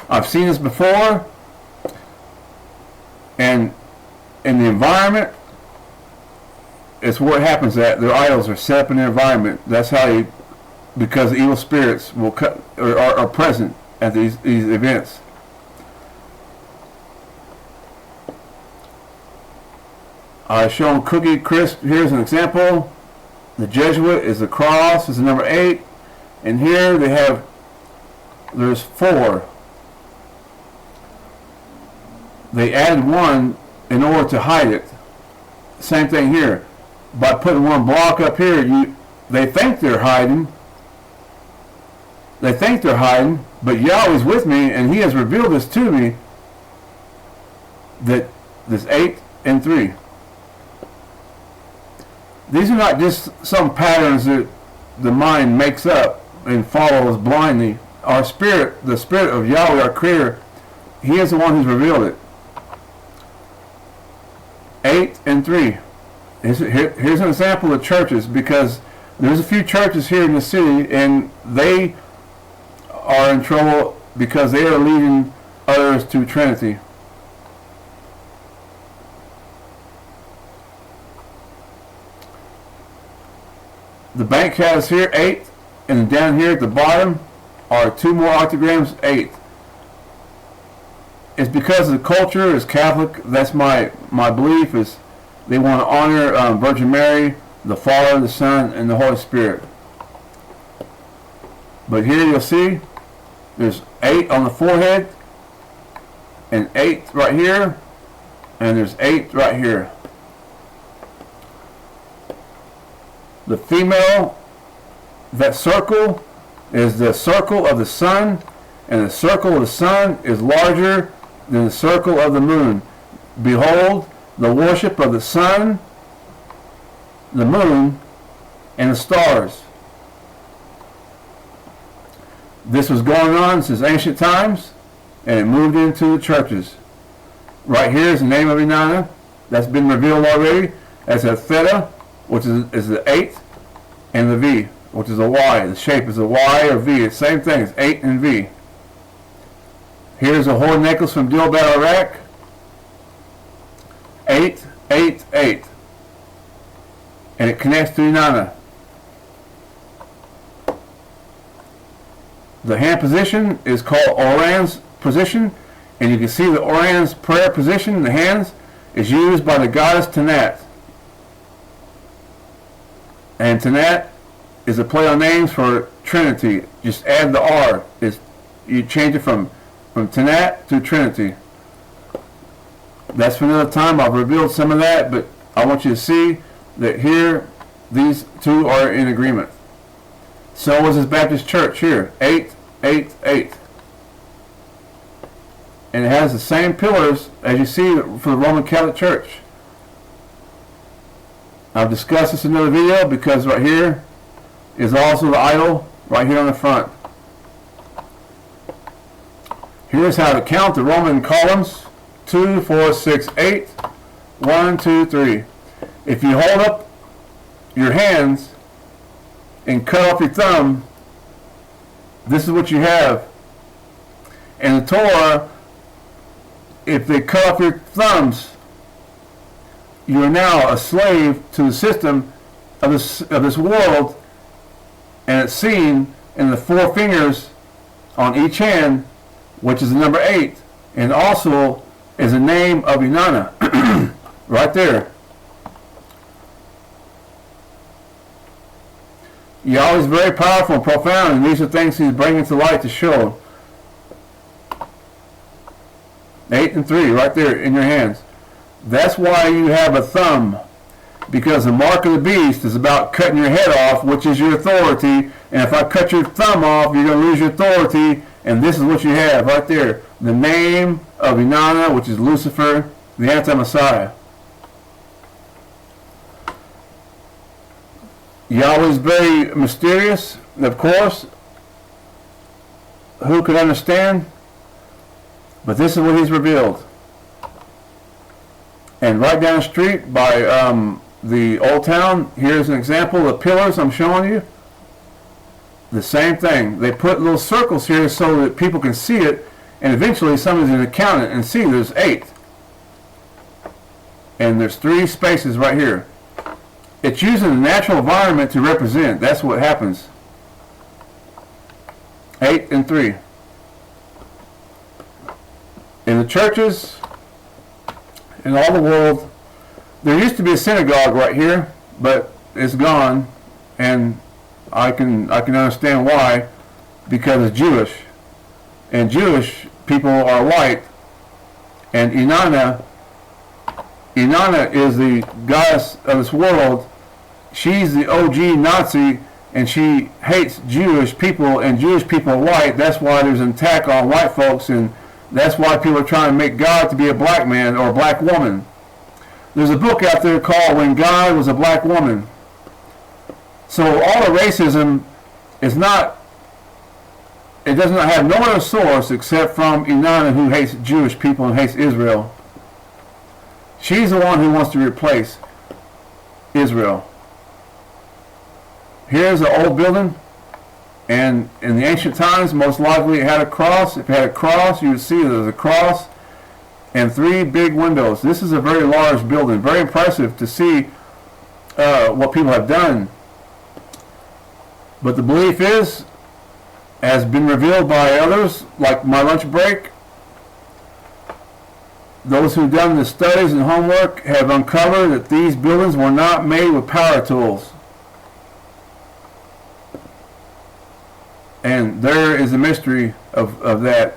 I've seen this before. And in the environment, it's where it happens that their idols are set up in the environment. That's how because evil spirits will are present at these events. I've shown Cookie Crisp. Here's an example. The Jesuit is the cross, is the number 8. And here there's 4. They added 1 in order to hide it. Same thing here. By putting 1 block up here, they think they're hiding. But Yahweh's with me, and He has revealed this to me, that there's 8 and 3. These are not just some patterns that the mind makes up and follows blindly. Our spirit, the spirit of Yahweh, our Creator, He is the one who's revealed it. 8 and 3. Here's an example of churches, because there's a few churches here in the city, and they are in trouble because they are leading others to Trinity. The bank has here 8, and down here at the bottom are 2 more octograms, 8. It's because the culture is Catholic. That's my belief, is they want to honor Virgin Mary, the Father, the Son, and the Holy Spirit. But here you'll see there's 8 on the forehead, and 8 right here, and there's 8 right here. The female, that circle is the circle of the sun, and the circle of the sun is larger than the circle of the moon. Behold, the worship of the sun, the moon, and the stars. This was going on since ancient times, and it moved into the churches. Right here is the name of Inanna. That's been revealed already. That's a theta, which is the 8, and the V, which is a Y. The shape is a Y or V. It's the same thing. It's 8 and V. Here's a horn necklace from Dilbat, Iraq. 8, 8, 8. And it connects to Inanna. The hand position is called Oran's position, and you can see the Oran's prayer position in the hands is used by the goddess Tanat. And Tanat is a play on names for Trinity. Just add the R. You change it from Tanat to Trinity. That's for another time. I've revealed some of that, but I want you to see that here these 2 are in agreement. So was this Baptist church here. 8, 8, 8. And it has the same pillars as you see for the Roman Catholic Church. I've discussed this in another video, because right here is also the idol right here on the front. Here's how to count the Roman columns. 2, 4, 6, 8. 1, 2, 3. If you hold up your hands and cut off your thumb, this is what you have. And the Torah, if they cut off your thumbs, you are now a slave to the system of this world, and it's seen in the 4 fingers on each hand, which is the number 8, and also is the name of Inanna, right there. Yahweh is very powerful and profound, and these are things He's bringing to light to show. 8 and 3, right there in your hands. That's why you have a thumb, because the mark of the beast is about cutting your head off, which is your authority. And if I cut your thumb off, you're going to lose your authority. And this is what you have right there. The name of Inanna, which is Lucifer, the anti-Messiah. Yahweh is very mysterious, of course. Who could understand? But this is what He's revealed. And right down the street by the old town, here's an example of the pillars I'm showing you. The same thing. They put little circles here so that people can see it, and eventually somebody's going to count it and see there's 8. And there's 3 spaces right here. It's using the natural environment to represent. That's what happens. 8 and 3. In the churches, in all the world, there used to be a synagogue right here, but it's gone, and I can understand why, because it's Jewish, and Jewish people are white, and Inanna is the goddess of this world. She's the OG Nazi, and she hates Jewish people, and Jewish people are white. That's why there's an attack on white folks, and that's why people are trying to make God to be a black man or a black woman. There's a book out there called When God Was a Black Woman. So all the racism is not, it does not have no other source except from Inanna, who hates Jewish people and hates Israel. She's the one who wants to replace Israel. Here's the old building, and in the ancient times, most likely it had a cross. If it had a cross, you would see there's a cross and 3 big windows. This is a very large building, very impressive to see what people have done. But the belief is, has been revealed by others, like my lunch break, those who've done the studies and homework have uncovered that these buildings were not made with power tools. And there is a mystery of that.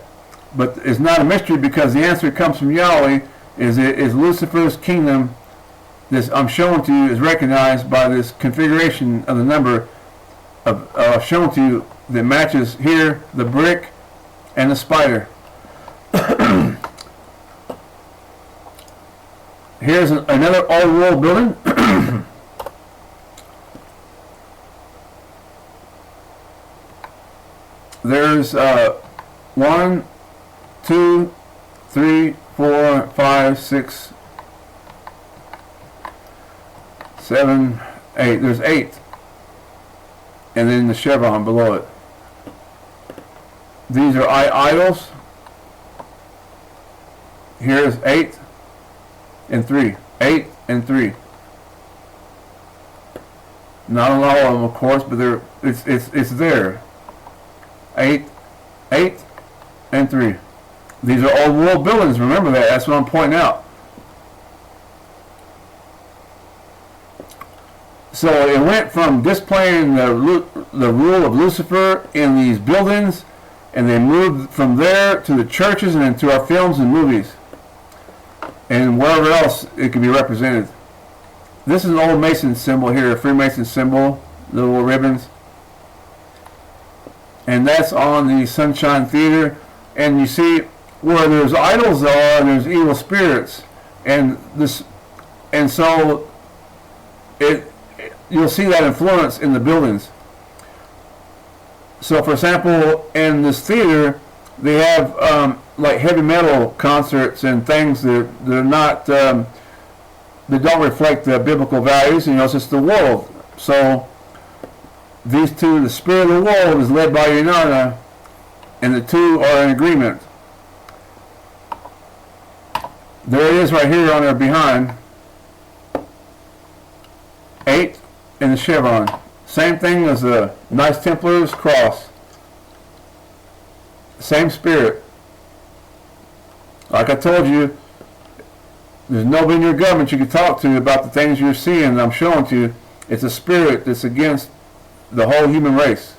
But it's not a mystery because the answer comes from Yahweh. Is Lucifer's kingdom, this I'm showing to you, is recognized by this configuration of the number of shown to you that matches here the brick and the spider. Here's another old world building. There's 1, 2, 3, 4, 5, 6, 7, 8. There's 8. And then the chevron below it. These are idols. Here's 8 and 3. 8 and 3. Not on all of them, of course, but it's there. 8 and 3. These are old world buildings. Remember that. That's what I'm pointing out. So it went from displaying the rule of Lucifer in these buildings, and they moved from there to the churches and then to our films and movies, and wherever else it could be represented. This is an old Mason symbol here, a Freemason symbol, the little ribbons. And that's on the Sunshine Theater. And you see where there's idols are, there's evil spirits. And so you'll see that influence in the buildings. So for example, in this theater, they have like heavy metal concerts and things that they're not, that don't reflect the biblical values. It's just the world. So these two, the spirit of the world is led by Inanna, and the two are in agreement. There it is right here on their behind. 8 and the chevron. Same thing as the Knights Templar's cross. Same spirit. Like I told you, there's nobody in your government you can talk to about the things you're seeing that I'm showing to you. It's a spirit that's against the whole human race.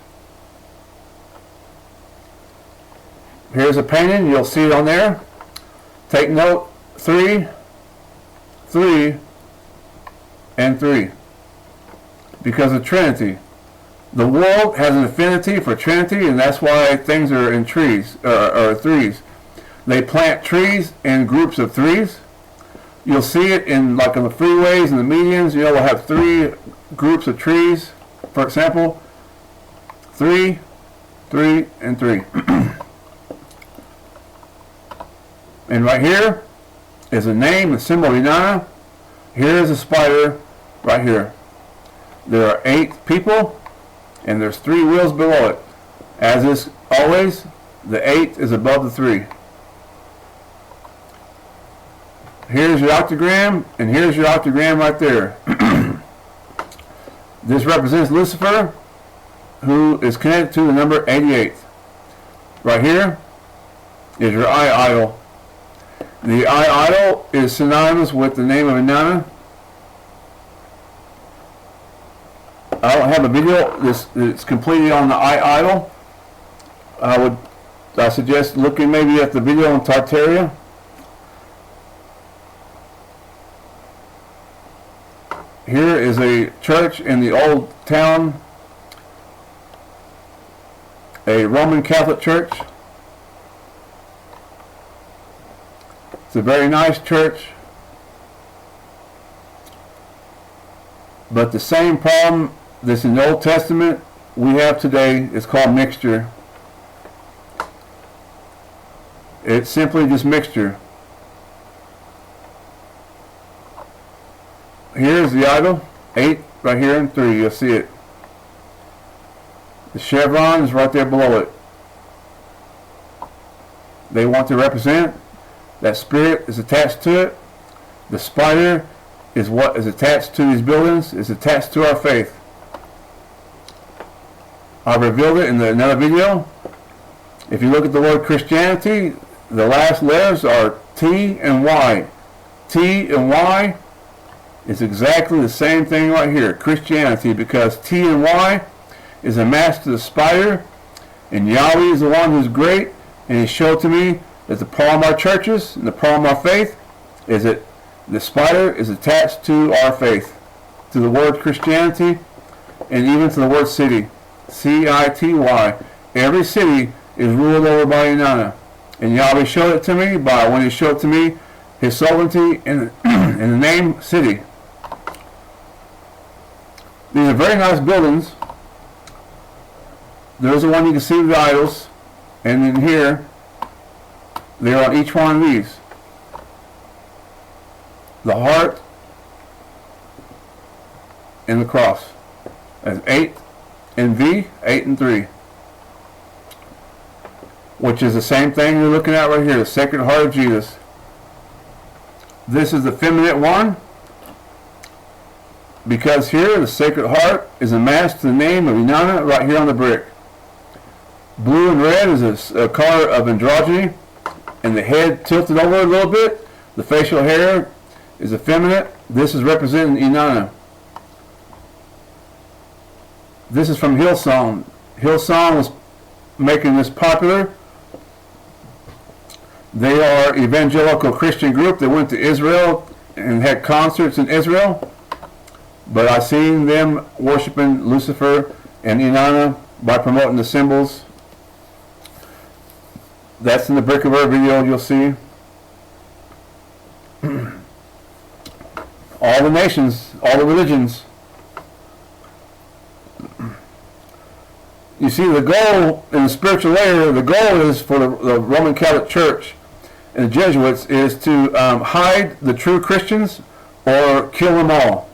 Here's a painting. You'll see it on there. Take note. 3, 3, and 3. Because of Trinity. The world has an affinity for Trinity, and that's why things are in trees, or threes. They plant trees in groups of threes. You'll see it in, like on the freeways and the medians. We'll have 3 groups of trees, for example. 3, 3, and 3. And right here is a name, a symbol of Inanna. Here is a spider right here. There are 8 people, and there's 3 wheels below it. As is always, the 8 is above the 3. Here's your octagram, and here's your octagram right there. This represents Lucifer, who is connected to the number 88. Right here is your eye idol. The eye idol is synonymous with the name of Inanna. I don't have a video. It's completely on the eye idol. I suggest looking maybe at the video on Tartaria. Here is a church in the old town, a Roman Catholic church. It's a very nice church, but the same problem that's in the Old Testament we have today is called mixture. It's simply just mixture. Here's the idol, 8 right here and 3, you'll see it. The chevron is right there below it. They want to represent that spirit is attached to it. The spider is what is attached to these buildings, is attached to our faith. I revealed it in another video. If you look at the word Christianity, the last letters are T and Y. T and Y is exactly the same thing right here, Christianity, because T and Y is a match to the spider, and Yahweh is the one who's great, and He showed to me that the problem of our churches and the problem of our faith is that the spider is attached to our faith, to the word Christianity, and even to the word city, C-I-T-Y. Every city is ruled over by Inanna, and Yahweh showed it to me when He showed to me His sovereignty in the name city. These are very nice buildings. There's the one you can see the idols, and in here they're on each one of these. The heart and the cross. That's 8 and V, 8 and 3. Which is the same thing you're looking at right here, the Sacred Heart of Jesus. This is the feminine one, because here the Sacred Heart is a match to the name of Inanna right here on the brick. Blue and red is a color of androgyny, and the head tilted over a little bit. The facial hair is effeminate. This is representing Inanna. This is from Hillsong. Hillsong was making this popular. They are an evangelical Christian group that went to Israel and had concerts in Israel. But I've seen them worshiping Lucifer and Inanna by promoting the symbols. That's in the Brick of Earth video you'll see. All the nations, all the religions. You see, the goal in the spiritual layer, the goal is for the Roman Catholic Church and the Jesuits is to hide the true Christians or kill them all.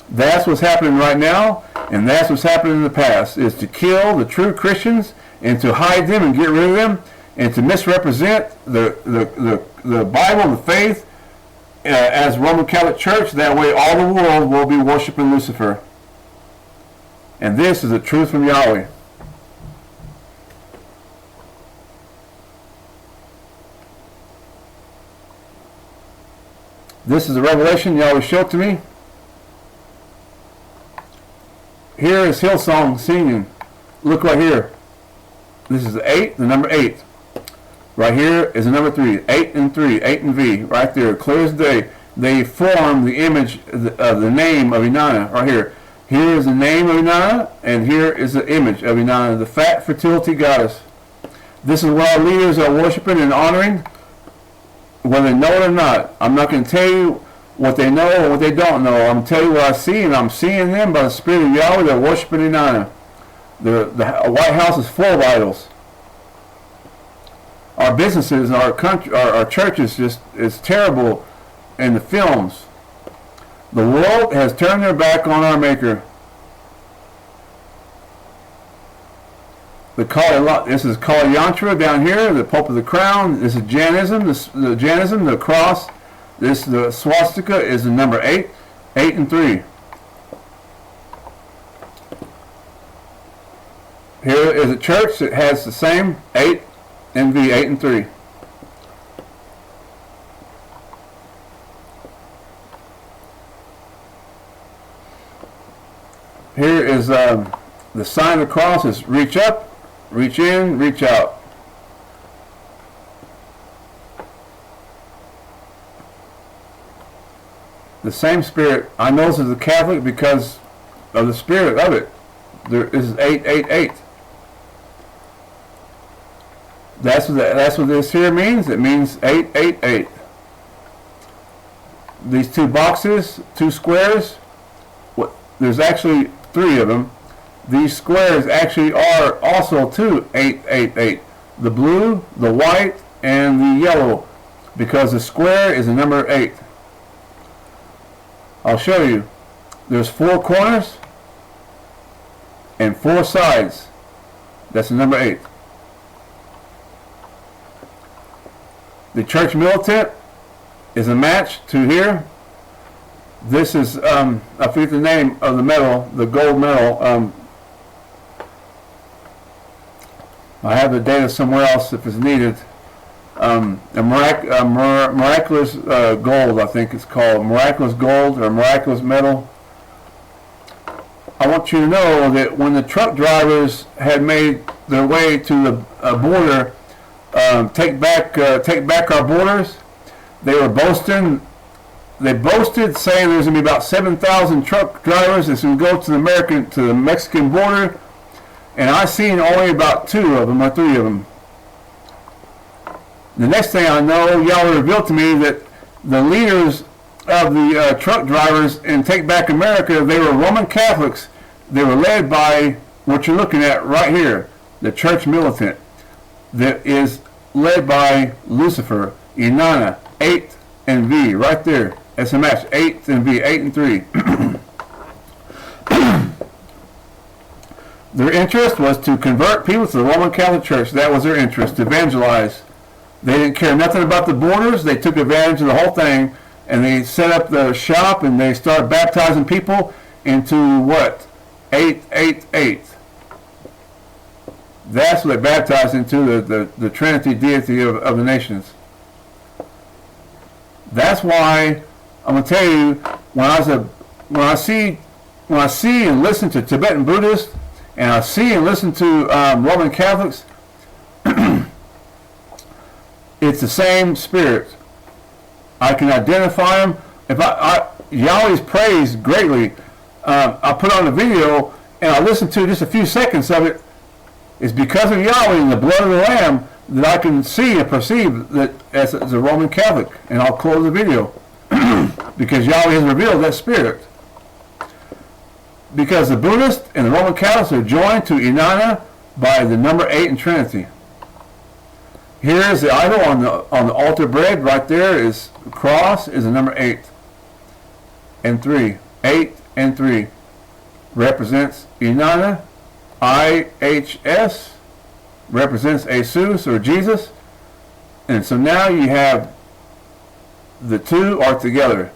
That's what's happening right now, and that's what's happening in the past, is to kill the true Christians and to hide them and get rid of them and to misrepresent the Bible, the faith, as Roman Catholic Church. That way all the world will be worshiping Lucifer. And this is the truth from Yahweh. This is the revelation Yahweh showed to me. Here is Hillsong singing. Look right here. This is 8, the number 8. Right here is the number 3. 8 and 3, 8 and V. Right there, clear as day. They form the image of the name of Inanna. Right here. Here is the name of Inanna, and here is the image of Inanna, the fat fertility goddess. This is what our leaders are worshiping and honoring, whether they know it or not. I'm not going to tell you what they know or what they don't know. I'm going to tell you what I see, and I'm seeing them by the Spirit of Yahweh. They're worshiping Inanna. The White House is full of idols. Our businesses and our country, our churches, just is terrible in the films. The world has turned their back on our Maker. This is Kali Yantra down here, the Pope of the Crown. This is Jainism, the Jainism, the cross. The swastika is the number 8, 8 and 3. Here is a church that has the same 8 NV 8 and 3. Here is the sign of the cross is reach up, reach in, reach out. The same spirit. I know this is a Catholic because of the spirit of it. This is 888. That's what this here means. It means 888. These two boxes, two squares. There's actually 3 of them. These squares actually are also two 888. The blue, the white, and the yellow, because the square is the number 8. I'll show you. There's 4 corners and 4 sides. That's the number 8. The church militant is a match to here. This is, I forget the name of the medal, the gold medal. I have the data somewhere else if it's needed. Miraculous gold, I think it's called. Miraculous gold or miraculous medal. I want you to know that when the truck drivers had made their way to the border, take back our borders, they were boasting. They boasted, saying there's going to be about 7,000 truck drivers that's going to go to the Mexican border, and I seen only about 2 of them or 3 of them. The next thing I know, y'all revealed to me that the leaders of the truck drivers in Take Back America, they were Roman Catholics. They were led by what you're looking at right here, the church militant, that is led by Lucifer, Inanna, 8 and V, right there. That's a match, 8 and V, 8 and 3. Their interest was to convert people to the Roman Catholic Church. That was their interest, to evangelize. They didn't care nothing about the borders. They took advantage of the whole thing, and they set up the shop, and they started baptizing people into what? 888. That's what they baptized into, the Trinity deity of the nations. That's why I'm going to tell you, when I see and listen to Tibetan Buddhists, and I see and listen to Roman Catholics, it's the same spirit. I can identify them. If Yahweh's praised greatly. I put on a video and I listen to just a few seconds of it. It's because of Yahweh and the blood of the Lamb that I can see and perceive that as a Roman Catholic. And I'll close the video because Yahweh has revealed that spirit. Because the Buddhists and the Roman Catholics are joined to Inanna by the number 8 in Trinity. Here is the idol on the altar bread. Right there is the cross is the number 8 and 3. 8 and 3 represents Inanna. IHS represents Jesus or Jesus. And so now you have the 2 are together.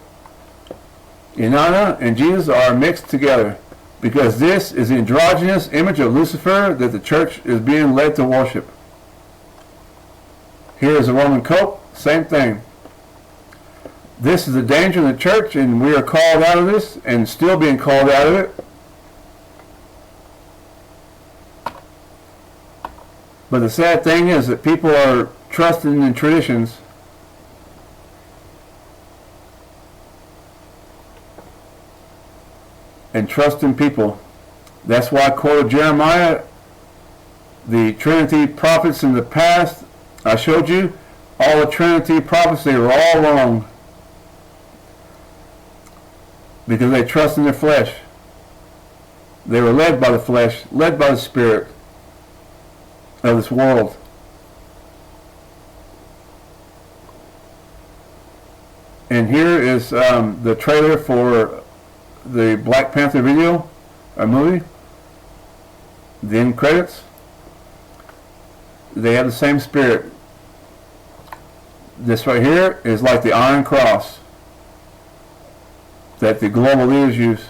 Inanna and Jesus are mixed together because this is the androgynous image of Lucifer that the church is being led to worship. Here is a Roman coat, same thing. This is the danger in the church, and we are called out of this and still being called out of it. But the sad thing is that people are trusting in traditions and trusting people. That's why I quoted Jeremiah, the Trinity prophets in the past. I showed you all the Trinity prophets, they were all wrong because they trust in their flesh. They were led by the flesh, led by the spirit of this world. And here is the trailer for the Black Panther video, or movie. The end credits. They have the same spirit. This right here is like the Iron Cross that the global leaders use.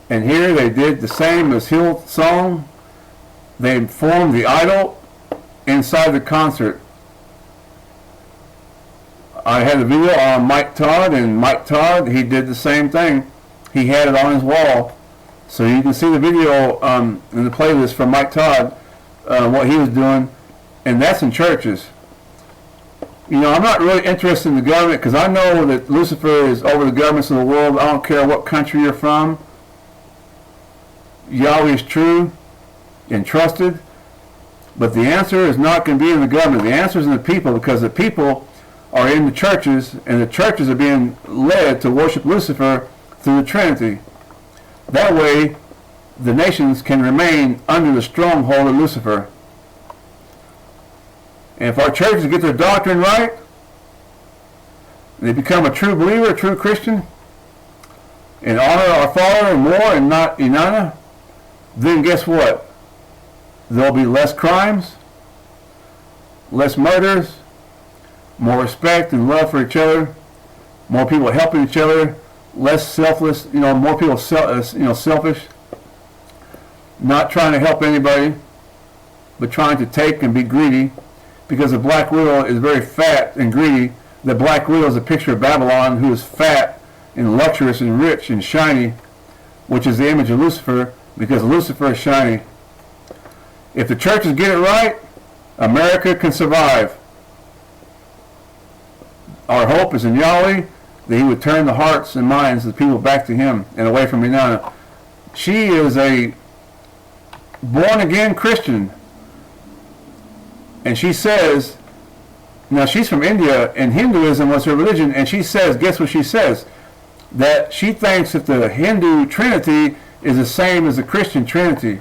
And here they did the same as Hillsong. They formed the idol inside the concert. I had a video on Mike Todd, and Mike Todd, he did the same thing. He had it on his wall. So you can see the video in the playlist from Mike Todd, what he was doing, and that's in churches. You know, I'm not really interested in the government because I know that Lucifer is over the governments of the world. I don't care what country you're from. Yahweh is true and trusted, but the answer is not going to be in the government. The answer is in the people, because the people are in the churches, and the churches are being led to worship Lucifer through the Trinity. That way, the nations can remain under the stronghold of Lucifer. And if our churches get their doctrine right, they become a true believer, a true Christian, and honor our Father and more and not Inanna, then guess what? There'll be less crimes, less murders, more respect and love for each other, more people helping each other, less selfless, more people selfish, not trying to help anybody, but trying to take and be greedy, because the black widow is very fat and greedy. The black widow is a picture of Babylon, who is fat and luxurious and rich and shiny, which is the image of Lucifer, because Lucifer is shiny. If the churches get it right, America can survive. Our hope is in Yahweh, that he would turn the hearts and minds of the people back to him and away from Inanna. She is a born-again Christian. And she says, now she's from India, and Hinduism was her religion, and she says, guess what she says? That she thinks that the Hindu Trinity is the same as the Christian Trinity.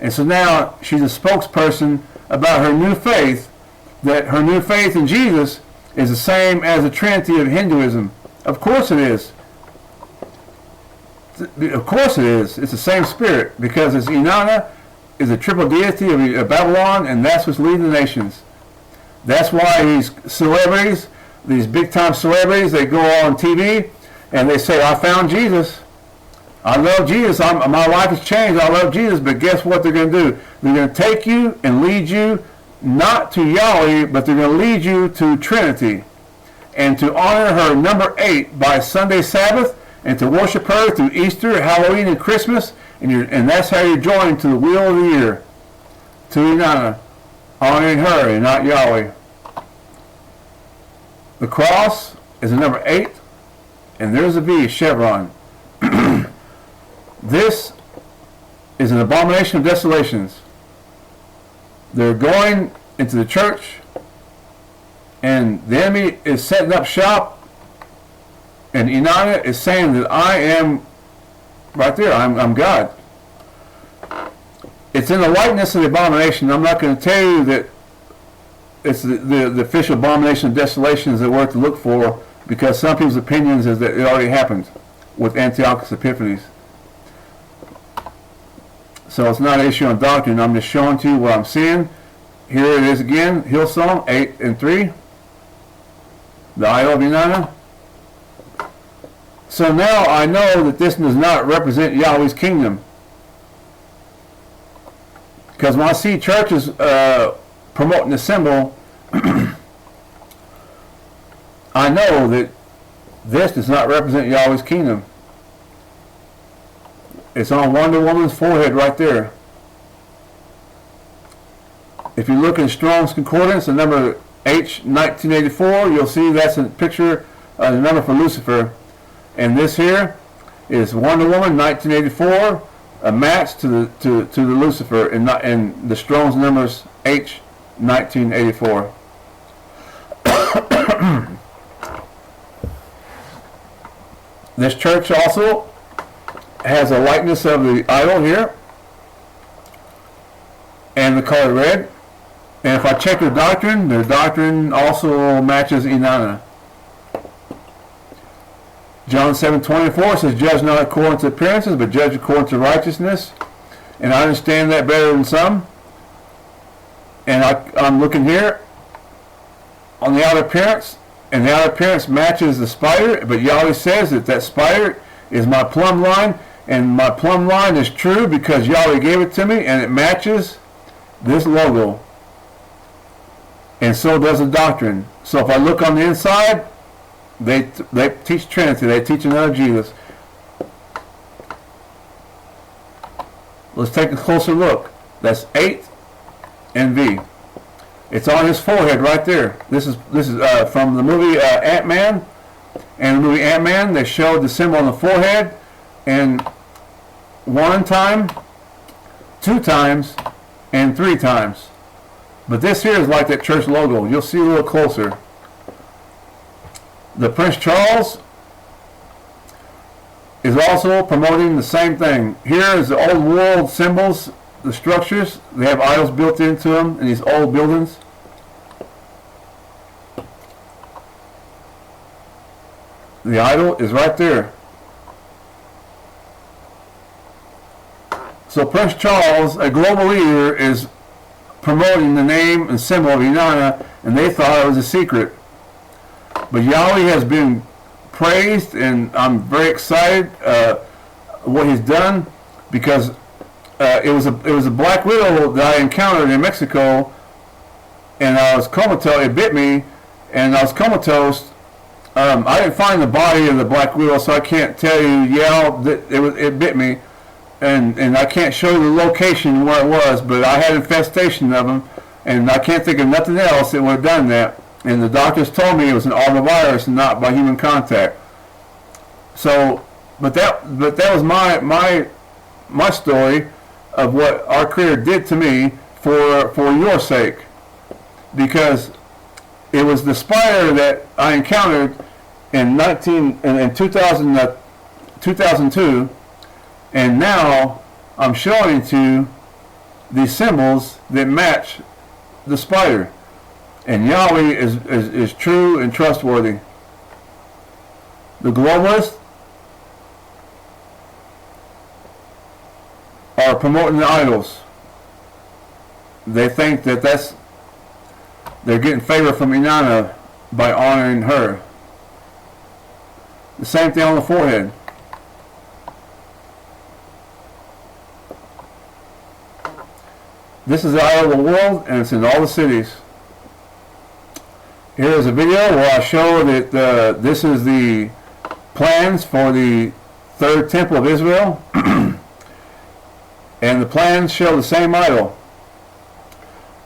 And so now she's a spokesperson about her new faith, that her new faith in Jesus is the same as the Trinity of Hinduism. Of course it is. Of course it is. It's the same spirit, because it's Inanna is a triple deity of Babylon, and that's what's leading the nations. That's why these celebrities, these big-time celebrities, they go on TV and they say, I found Jesus. I love Jesus. My life has changed. I love Jesus. But guess what they're going to do? They're going to take you and lead you not to Yahweh, but they're going to lead you to Trinity, and to honor her number 8 by Sunday Sabbath, and to worship her through Easter, Halloween, and Christmas. And that's how you're joined to the wheel of the year, to Inanna, honoring her and not Yahweh. The cross is a number 8, and there's a V, chevron. This is an abomination of desolations. They're going into the church, and the enemy is setting up shop, and Inanna is saying that I am right there, I'm God. It's in the likeness of the abomination. I'm not going to tell you that it's the official abomination of desolations that we're to look for, because some people's opinions is that it already happened with Antiochus Epiphanes. So it's not an issue on doctrine. I'm just showing to you what I'm seeing. Here it is again, Hillsong 8 and 3, the idol of Inanna. So now I know that this does not represent Yahweh's kingdom. Because when I see churches promoting the symbol, I know that this does not represent Yahweh's kingdom. It's on Wonder Woman's forehead right there. If you look in Strong's Concordance, the number H1984, you'll see that's a picture of the number for Lucifer. And this here is Wonder Woman 1984, a match to the Lucifer, and the Strong's numbers H1984. This church also has a likeness of the idol here, and the color red. And if I check their doctrine also matches Inanna. John 7:24 says, judge not according to appearances, but judge according to righteousness. And I understand that better than some. And I'm looking here on the outer appearance, and the outer appearance matches the spider, but Yahweh says that spider is my plumb line, And my plumb line is true because Yahweh gave it to me, and it matches this logo. And so does the doctrine. So if I look on the inside, they teach Trinity. They teach another Jesus. Let's take a closer look. That's 8 and V. It's on his forehead right there. This is from the movie Ant-Man. And the movie Ant-Man, they showed the symbol on the forehead, and 1 time, 2 times, and 3 times. But this here is like that church logo. You'll see a little closer. The Prince Charles is also promoting the same thing. Here is the old world symbols, the structures. They have idols built into them in these old buildings. The idol is right there. So Prince Charles, a global leader, is promoting the name and symbol of Inanna, and they thought it was a secret. But Yahweh has been praised, and I'm very excited what he's done, because it was a black widow that I encountered in Mexico, and I was comatose. It bit me, and I was comatose. I didn't find the body of the black widow, so I can't tell you. Yeah, it bit me, and I can't show you the location where it was. But I had infestation of them, and I can't think of nothing else that would have done that. And the doctors told me it was an arbovirus and not by human contact. So, but that was my story of what our Creator did to me for your sake, because it was the spider that I encountered in 2002, and now I'm showing to these symbols that match the spider. And Yahweh is true and trustworthy. The globalists are promoting the idols. They think that they're getting favor from Inanna by honoring her. The same thing on the forehead. This is the idol of the world, and it's in all the cities. Here is a video where I show that this is the plans for the third temple of Israel. And the plans show the same idol.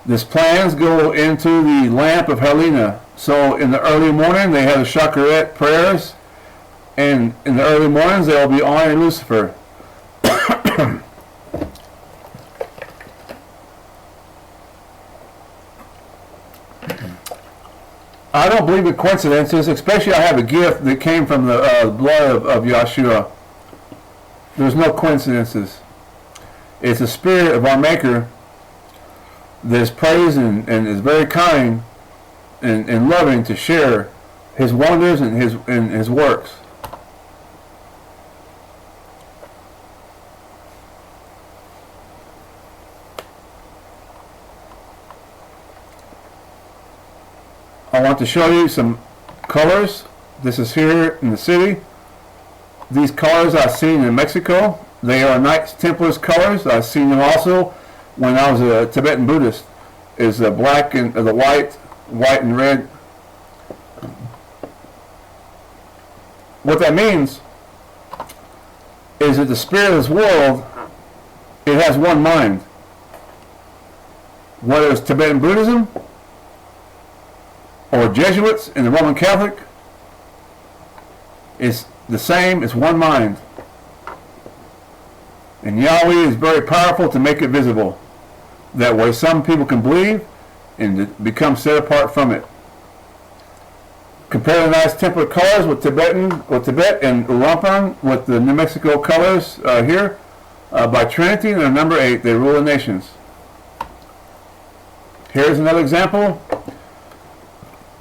These plans go into the lamp of Helena. So in the early morning they have the Shacharet prayers, and in the early mornings they will be honoring Lucifer. I don't believe in coincidences, especially I have a gift that came from the blood of Yahshua. There's no coincidences. It's the spirit of our Maker that is praised and is very kind and loving to share his wonders and his works. I want to show you some colors. This is here in the city. These colors I've seen in Mexico. They are Knights Templars colors. I've seen them also when I was a Tibetan Buddhist. Is the black and the white and red. What that means is that the spirit of this world, it has one mind. Whether it's Tibetan Buddhism or Jesuits in the Roman Catholic, it's the same, it's one mind. And Yahweh is very powerful to make it visible. That way some people can believe and become set apart from it. Compare the nice Templar colors with Tibet and Urampan with the New Mexico colors here. By Trinity, they're number 8. They rule the nations. Here's another example.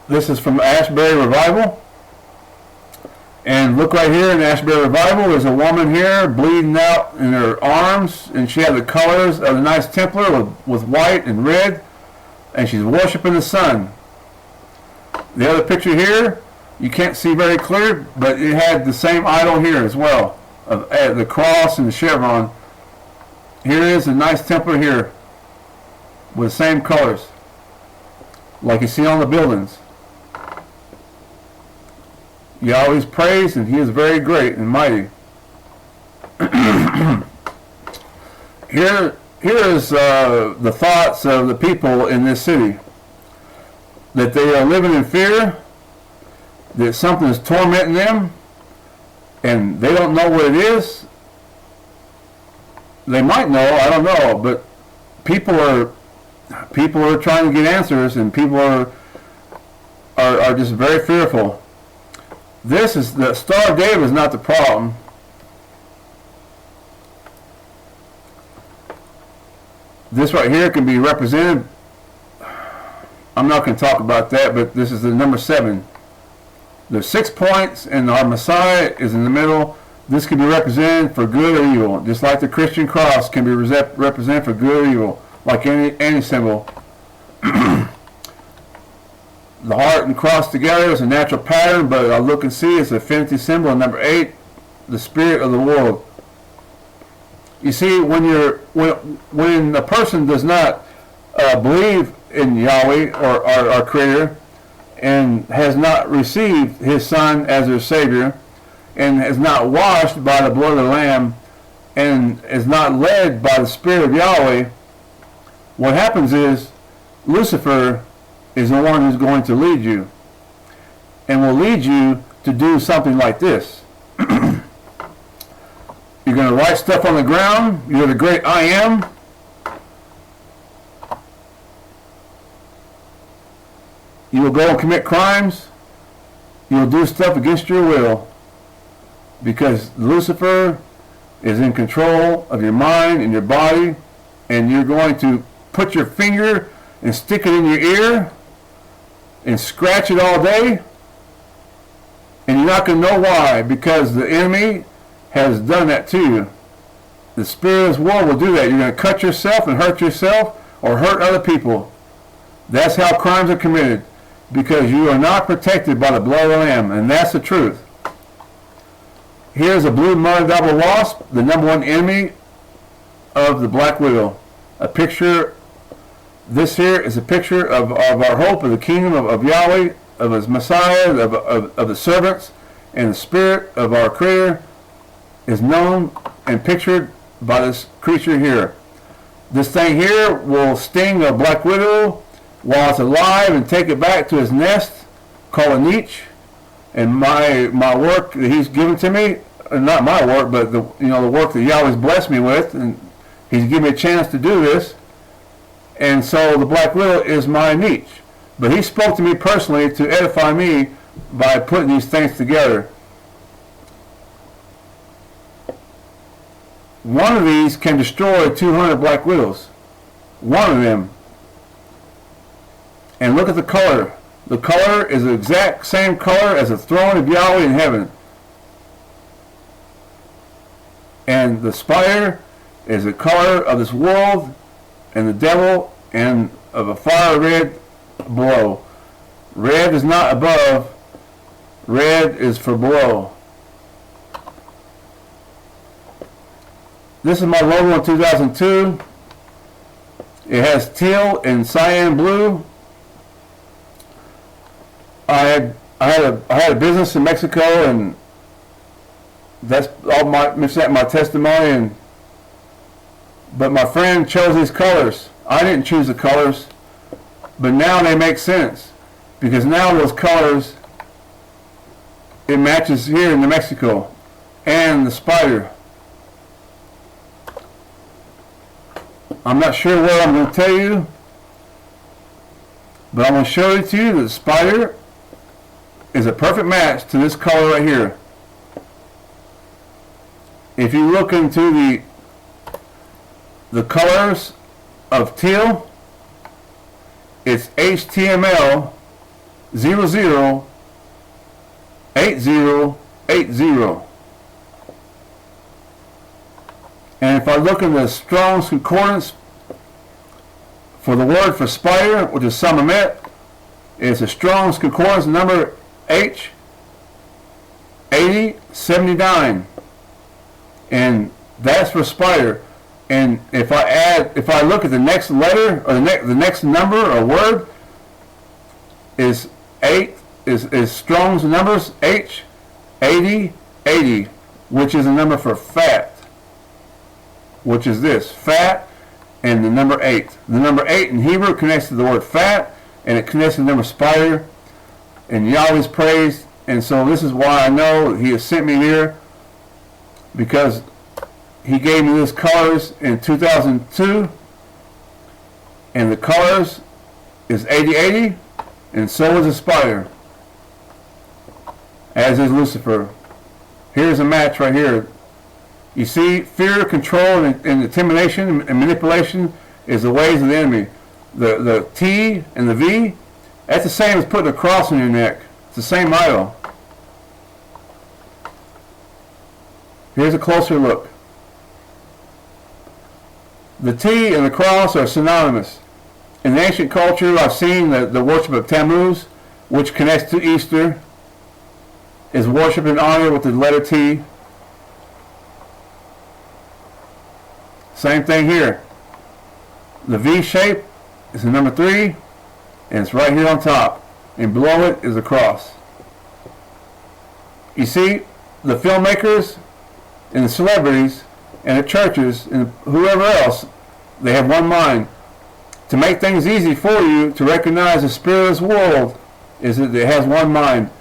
This is from Ashbury Revival. And look right here in Ashbury Revival, there's a woman here bleeding out in her arms, and she has the colors of the Knights Templar with white and red, and she's worshiping the sun. The other picture here, you can't see very clear, but it had the same idol here as well. of the cross and the chevron. Here is a nice temple here with the same colors like you see on the buildings. Yahweh's praised, and he is very great and mighty. Here is the thoughts of the people in this city, that they are living in fear, that something is tormenting them, and they don't know what it is. They might know, I don't know, but people are trying to get answers, and people are just very fearful. This is the Star of David is not the problem. This right here can be represented. I'm not going to talk about that, but this is the number 7. There's 6 points, and our Messiah is in the middle. This can be represented for good or evil, just like the Christian cross can be represented for good or evil, like any symbol. The heart and cross together is a natural pattern, but I look and see it's an affinity symbol. And number 8, the spirit of the world. You see, when a person does not believe in Yahweh or our Creator, and has not received His Son as their Savior, and is not washed by the blood of the Lamb, and is not led by the Spirit of Yahweh, what happens is Lucifer is the one who's going to lead you, and will lead you to do something like this. You're going to write stuff on the ground. You're the great I am. You will go and commit crimes. You will do stuff against your will, because Lucifer is in control of your mind and your body, and you're going to put your finger and stick it in your ear and scratch it all day, and you're not going to know why, because the enemy has done that to you. The spirit of this world will do that. You're going to cut yourself and hurt yourself or hurt other people. That's how crimes are committed, because you are not protected by the blood of the Lamb, and that's the truth. Here's a blue mud double wasp, the number 1 enemy of the black widow. A picture. This here is a picture of our hope of the kingdom of Yahweh, of His Messiah, of the servants, and the spirit of our Creator is known and pictured by this creature here. This thing here will sting a black widow while it's alive and take it back to his nest, called a niche. And my work that He's given to me, not my work, but the work that Yahweh's blessed me with, and He's given me a chance to do this. And so the black widow is my niche. But He spoke to me personally to edify me by putting these things together. One of these can destroy 200 black widows. One of them. And look at the color. The color is the exact same color as the throne of Yahweh in heaven. And the spider is the color of this world, and the devil, and of a fire red below. Red is not above. Red is for below. This is my logo in 2002. It has teal and cyan blue. I had a business in Mexico, and that's all my testimony. But my friend chose these colors. I didn't choose the colors, but now they make sense, because now those colors, it matches here in New Mexico, and the spider. I'm not sure what I'm going to tell you, but I'm going to show it to you that the spider is a perfect match to this color right here. If you look into the colors of teal, it's HTML 008080. And if I look in the Strong's Concordance for the word for spider, which is Samamet, it's a Strong's Concordance number H8079. And that's for spider. And if I look at the next letter or the next number or word is 8 is Strong's numbers H 80 which is a number for fat, which is this fat and the number 8. The number 8 in Hebrew connects to the word fat, and it connects to the number spider and Yahweh's praise. And so this is why I know He has sent me here, because He gave me these colors in 2002, and the colors is 80, and so is the spider, as is Lucifer. Here's a match right here. You see, fear, control, and intimidation and manipulation is the ways of the enemy. The T and the V, that's the same as putting a cross on your neck. It's the same idol. Here's a closer look. The T and the cross are synonymous. In the ancient culture, I've seen the worship of Tammuz, which connects to Easter, is worship and honor with the letter T. Same thing here. The V shape is the number 3, and it's right here on top. And below it is a cross. You see, the filmmakers and the celebrities and the churches and whoever else, they have one mind. To make things easy for you to recognize the spirit of this world is that it has one mind.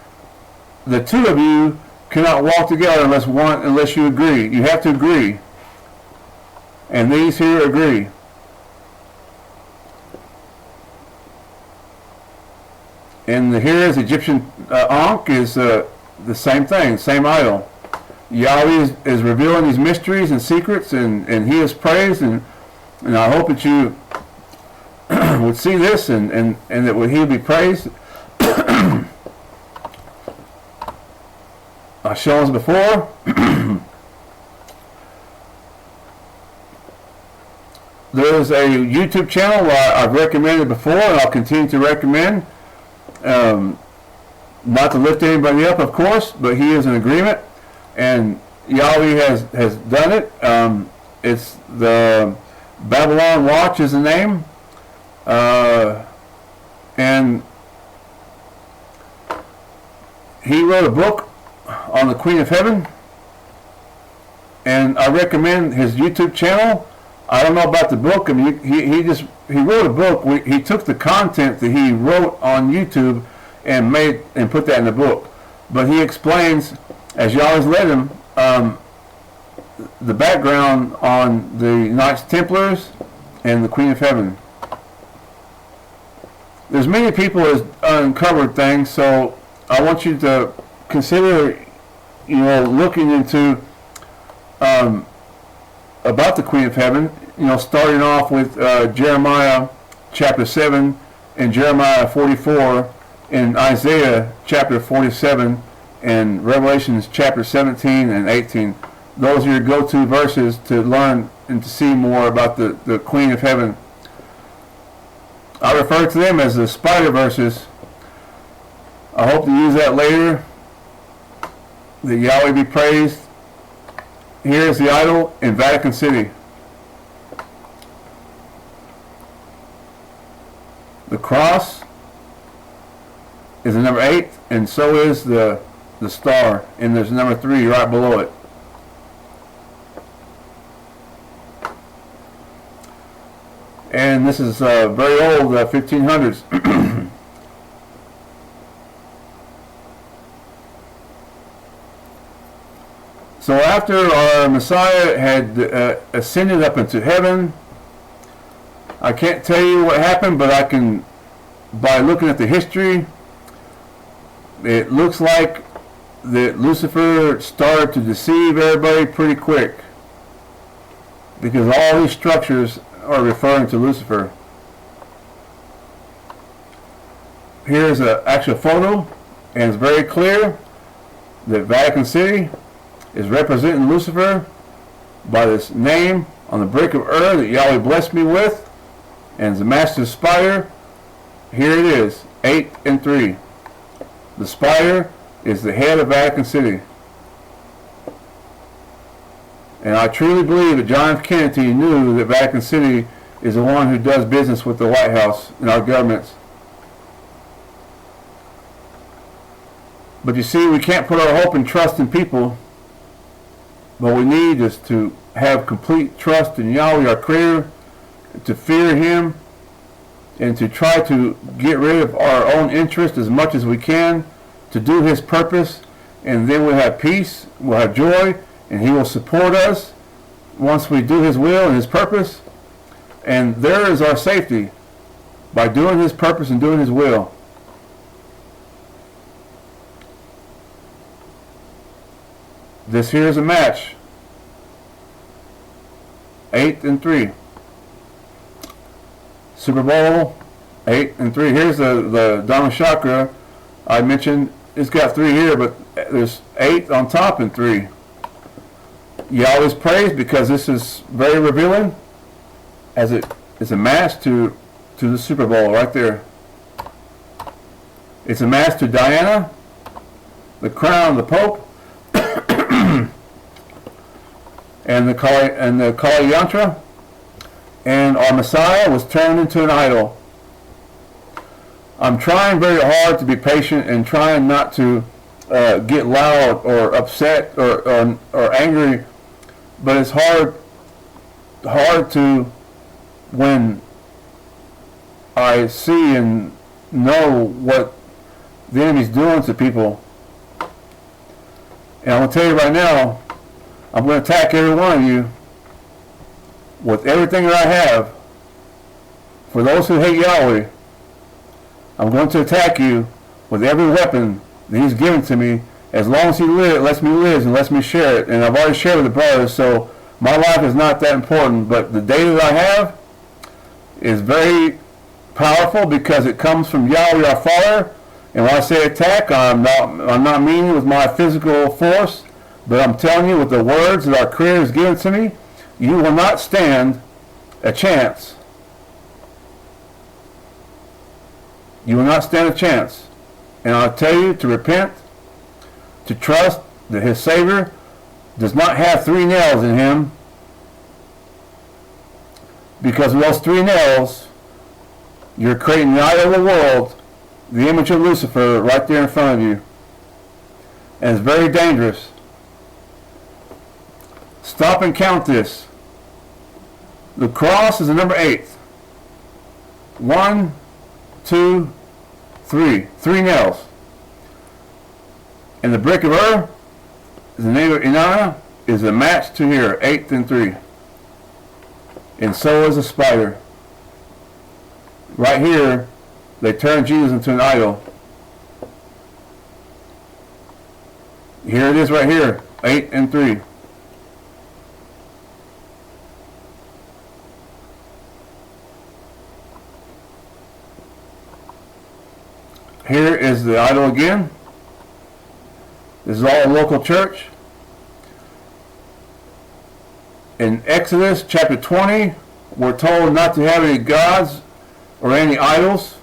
The two of you cannot walk together unless you agree. You have to agree. And these here agree. And here is Egyptian Ankh is the same thing, same idol. Yahweh is revealing these mysteries and secrets, and He is praised, and I hope that you would see this and that He would be praised. I've shown us before. There's a YouTube channel I've recommended before, and I'll continue to recommend. Not to lift anybody up, of course, but He is in agreement, and Yahweh has done it. It's the Babylon Watch is the name, and he wrote a book on the Queen of Heaven, and I recommend his YouTube channel. I don't know about the book. I mean, he wrote a book. He took the content that he wrote on YouTube and put that in the book. But he explains, as Yahweh's led him, the background on the Knights Templars and the Queen of Heaven. There's many people that uncovered things, so I want you to consider, looking into about the Queen of Heaven, starting off with Jeremiah chapter 7 and Jeremiah 44 and Isaiah chapter 47 and Revelations chapter 17 and 18. Those are your go-to verses to learn and to see more about the Queen of Heaven. I refer to them as the spider verses. I hope to use that later. That Yahweh be praised. Here is the idol in Vatican City. The cross is the number 8, and so is the star, and there's number 3 right below it. And this is very old, 1500s. So after our Messiah had ascended up into heaven, I can't tell you what happened, but I can, by looking at the history, it looks like that Lucifer started to deceive everybody pretty quick, because all these structures are referring to Lucifer. Here's an actual photo, and it's very clear that Vatican City is representing Lucifer by this name on the brick of earth that Yahweh blessed me with, and the master spider. Here it is, 8 and 3. The spider is the head of Vatican City, And I truly believe that John F. Kennedy knew that Vatican City is the one who does business with the White House and our governments. But you see, we can't put our hope and trust in people. What we need is to have complete trust in Yahweh, our Creator, to fear Him, and to try to get rid of our own interest as much as we can, to do His purpose, and then we'll have peace, we'll have joy, and He will support us once we do His will and His purpose. And there is our safety, by doing His purpose and doing His will. This here is a match. 8-3. Super Bowl 8-3. Here's the Dharma Chakra I mentioned. It's got 3 here, but there's 8 on top and 3. Yahweh's praise, because this is very revealing, as it is a match to the Super Bowl right there. It's a match to Diana, the crown of the Pope, and the Kali Yantra, and our Messiah was turned into an idol. I'm trying very hard to be patient and trying not to get loud or upset or angry, but it's hard to, when I see and know what the enemy's doing to people. And I'm going to tell you right now, I'm going to attack every one of you with everything that I have. For those who hate Yahweh, I'm going to attack you with every weapon that He's given to me, as long as He lets me live and lets me share it. And I've already shared with the brothers, so my life is not that important. But the data that I have is very powerful, because it comes from Yahweh our Father. And when I say attack, I'm not meaning with my physical force, but I'm telling you with the words that our Creator has given to me, you will not stand a chance. You will not stand a chance. And I'll tell you to repent, to trust that His Savior does not have 3 nails in Him, because with those 3 nails, you're creating the idol of the world, the image of Lucifer right there in front of you. And it's very dangerous. Stop and count this. The cross is the number 8. 1, 2, 3. 3 nails. And the brick of Ur, the name of Inanna, is a match to here, 8-3. And so is a spider. Right here, they turned Jesus into an idol. Here it is right here, 8-3. Here is the idol again. This is all a local church. In Exodus chapter 20, we're told not to have any gods or any idols.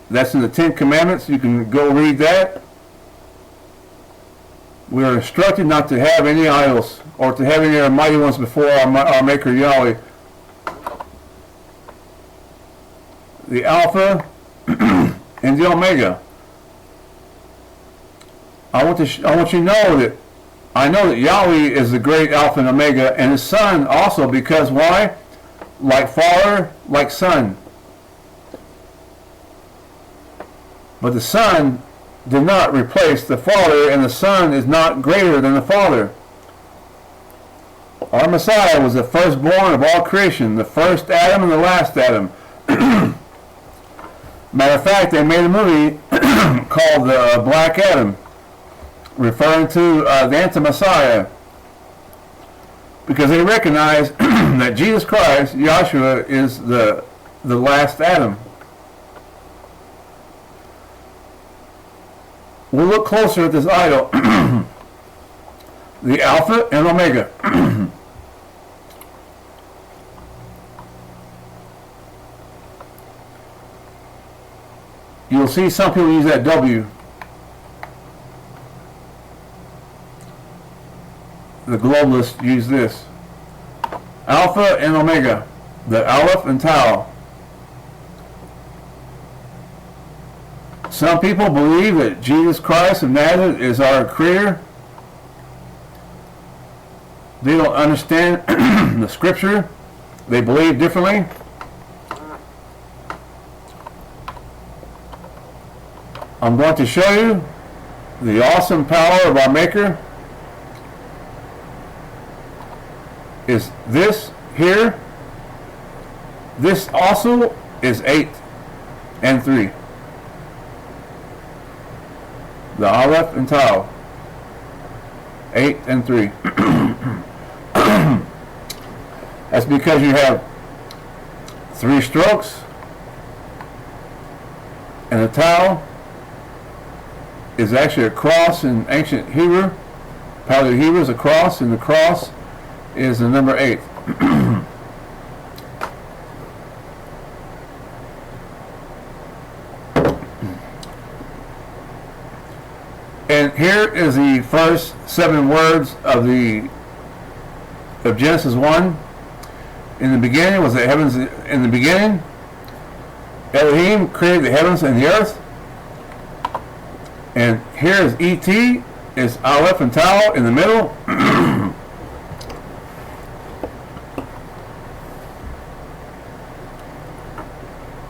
That's in the 10 Commandments. You can go read that. We are instructed not to have any idols or to have any mighty ones before our Maker Yahweh. The Alpha and the Omega. I want you to know that I know that Yahweh is the great Alpha and Omega, and His Son also, because why? Like Father, like Son. But the Son did not replace the Father, and the Son is not greater than the Father. Our Messiah was the firstborn of all creation, the first Adam and the last Adam. Matter of fact, they made a movie called Black Adam, referring to the anti-Messiah, because they recognize that Jesus Christ, Yahshua, is the last Adam. We'll look closer at this idol, the Alpha and Omega. You'll see some people use that W. The the globalists use this. Alpha and Omega, the Aleph and Tau. Some people believe that Jesus Christ of Nazareth is our creator. They don't understand the scripture. They believe differently. I'm going to show you the awesome power of our Maker is this here. This also is 8 and 3. The Aleph and Tau. 8 and 3. That's because you have 3 strokes, and the Tau is actually a cross in ancient Hebrew. Paleo Hebrew is a cross, and the cross is the number 8. And here is the first 7 words of Genesis 1. In the beginning was the heavens. In the beginning, Elohim created the heavens and the earth. And here is E.T. is Aleph and Tau in the middle.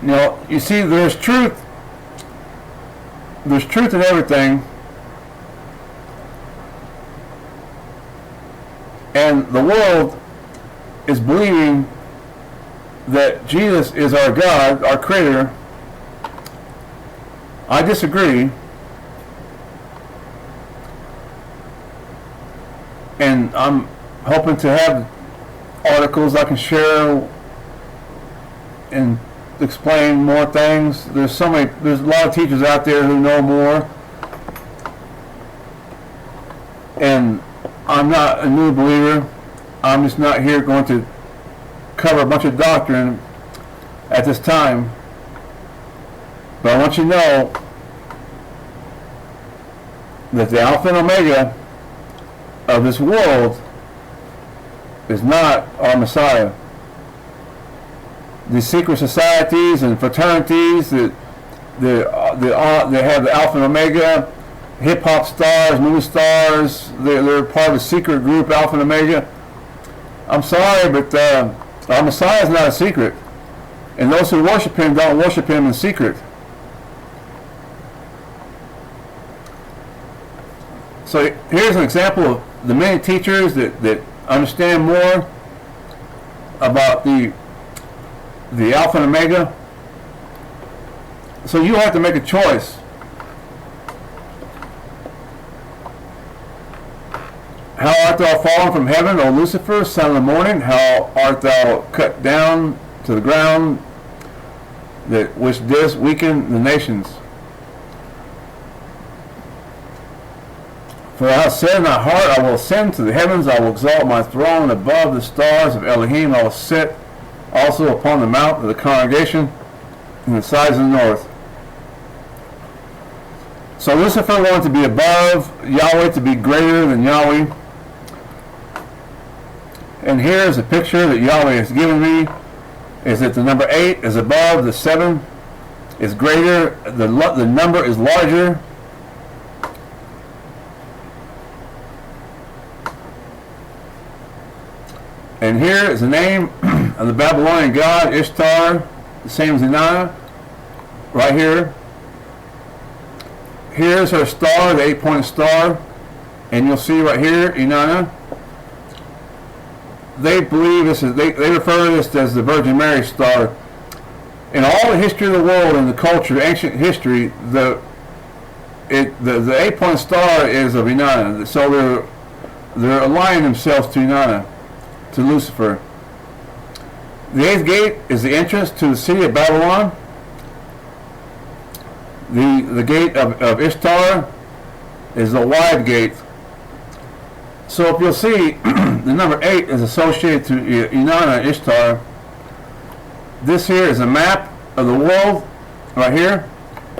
You know, you see, there's truth. There's truth in everything. And the world is believing that Jesus is our God, our Creator. I disagree. And I'm hoping to have articles I can share and explain more things. There's a lot of teachers out there who know more. And I'm not a new believer. I'm just not here going to cover a bunch of doctrine at this time. But I want you to know that the Alpha and Omega of this world is not our Messiah. The secret societies and fraternities that they have the Alpha and Omega, hip-hop stars, movie stars, they're part of the secret group Alpha and Omega. I'm sorry, but our Messiah is not a secret. And those who worship him don't worship him in secret. So here's an example of the many teachers that understand more about the Alpha and Omega. So you have to make a choice. How art thou fallen from heaven, O Lucifer, son of the morning? How art thou cut down to the ground, which didst weaken the nations? For thou hast said in thy heart, I will ascend to the heavens, I will exalt my throne above the stars of Elohim, I will sit also upon the mount of the congregation in the sides of the north. So Lucifer wanted to be above Yahweh, to be greater than Yahweh. And here is a picture that Yahweh has given me, is that the number 8 is above, the 7 is greater, the number is larger. And here is the name of the Babylonian god, Ishtar, the same as Inanna, right here. Here's her star, the 8-pointed star, and you'll see right here, Inanna. They believe this is, they refer to this as the Virgin Mary star. In all the history of the world and the culture, ancient history, the 8-point star is of Inanna. So they're aligning themselves to Inanna, to Lucifer. The 8th gate is the entrance to the city of Babylon. The gate of Ishtar is the wide gate. So if you'll see, the number 8 is associated to Inanna, Ishtar. This here is a map of the world, right here.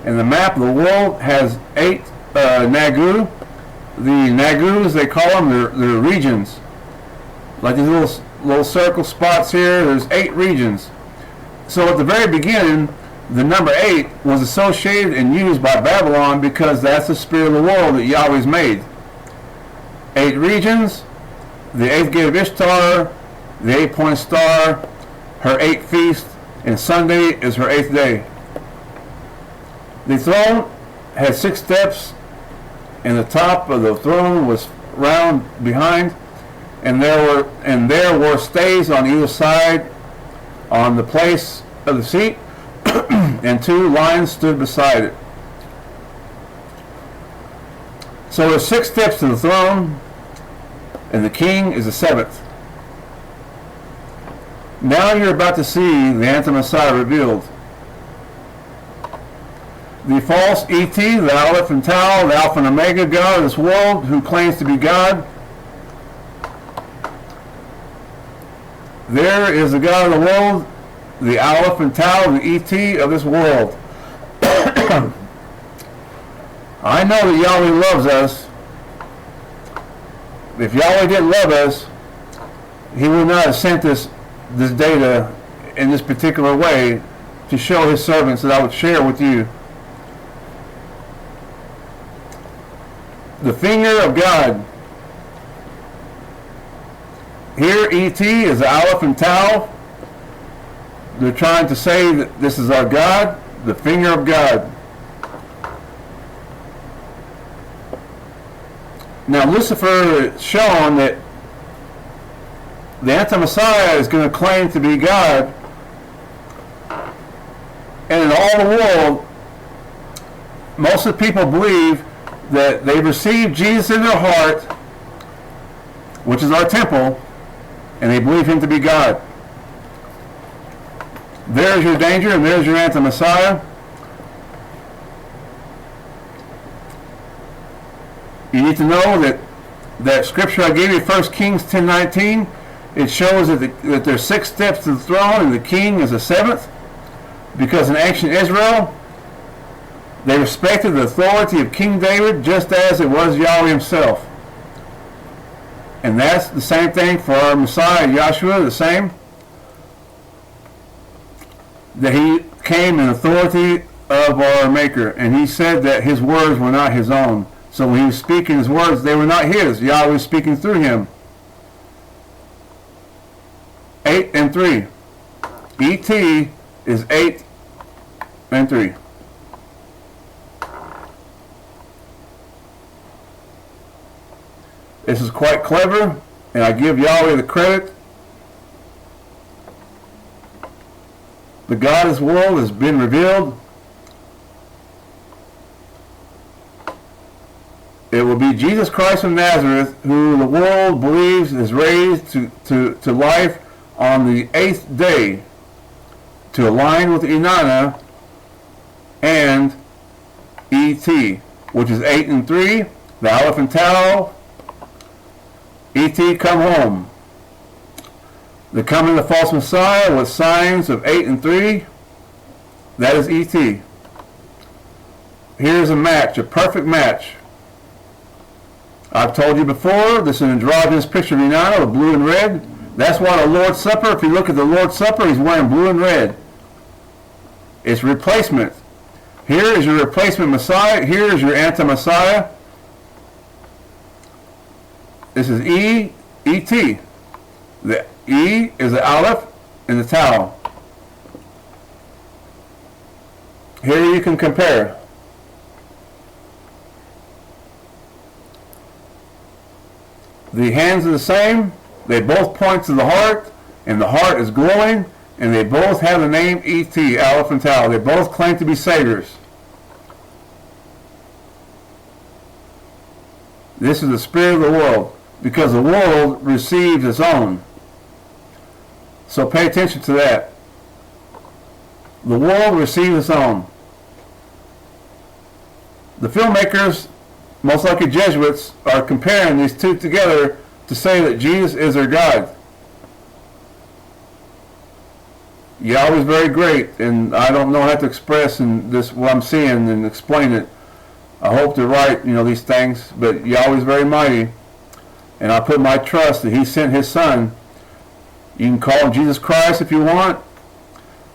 And the map of the world has 8 Nagu. the Nagus, they call them, they're regions. Like these little circle spots here, there's 8 regions. So at the very beginning, the number 8 was associated and used by Babylon because that's the spirit of the world that Yahweh's made. 8 regions, the 8th gate of Ishtar, the 8-point star, her 8th feast, and Sunday is her 8th day. The throne had 6 steps, and the top of the throne was round behind, and there were stays on either side on the place of the seat, and 2 lions stood beside it. So there's 6 steps to the throne, and the king is the 7th. Now you're about to see the Anti-Messiah revealed. The false ET, the Aleph and Tau, the Alpha and Omega God of this world, who claims to be God. There is the God of the world, the Aleph and Tau, the ET of this world. I know that Yahweh loves us. If Yahweh didn't love us, He would not have sent this data in this particular way to show His servants that I would share with you. The finger of God. Here, ET is the Aleph and Tau. They're trying to say that this is our God, the finger of God. Now, Lucifer has shown that the Anti-Messiah is going to claim to be God, and in all the world, most of the people believe that they received Jesus in their heart, which is our temple, and they believe Him to be God. There's your danger, and there's your Anti-Messiah. You need to know that scripture I gave you, 1 Kings 10:19, it shows that there's 6 steps to the throne, and the king is the 7th, because in ancient Israel, they respected the authority of King David just as it was Yahweh Himself. And that's the same thing for our Messiah, Yahshua, the same. That He came in authority of our Maker, and He said that His words were not His own. So when He was speaking His words, they were not His. Yahweh was speaking through Him. 8 and 3. ET is 8 and 3. This is quite clever, and I give Yahweh the credit. The God of this world has been revealed. It will be Jesus Christ of Nazareth, who the world believes is raised to life on the 8th day, to align with Inanna and ET, which is 8 and 3, the Aleph and Tau. ET, come home. The coming of the false Messiah with signs of 8 and 3, that is ET. Here's a match, a perfect match. I've told you before, this is an androgynous picture of Inanna with blue and red. That's why the Lord's Supper, if you look at the Lord's Supper, He's wearing blue and red. It's replacement. Here is your replacement Messiah. Here is your anti-Messiah. This is E-E-T. The E is the Aleph and the Tau. Here you can compare. The hands are the same. They both point to the heart, and the heart is glowing, and they both have the name E.T., Aleph and Tau. They both claim to be saviors. This is the spirit of the world, because the world receives its own. So pay attention to that. The world receives its own. The filmmakers, most likely Jesuits, are comparing these two together to say that Jesus is their God. Yahweh is very great, and I don't know how to express in this what I'm seeing and explain it. I hope to write, these things, but Yahweh is very mighty, and I put my trust that He sent His Son. You can call Him Jesus Christ if you want,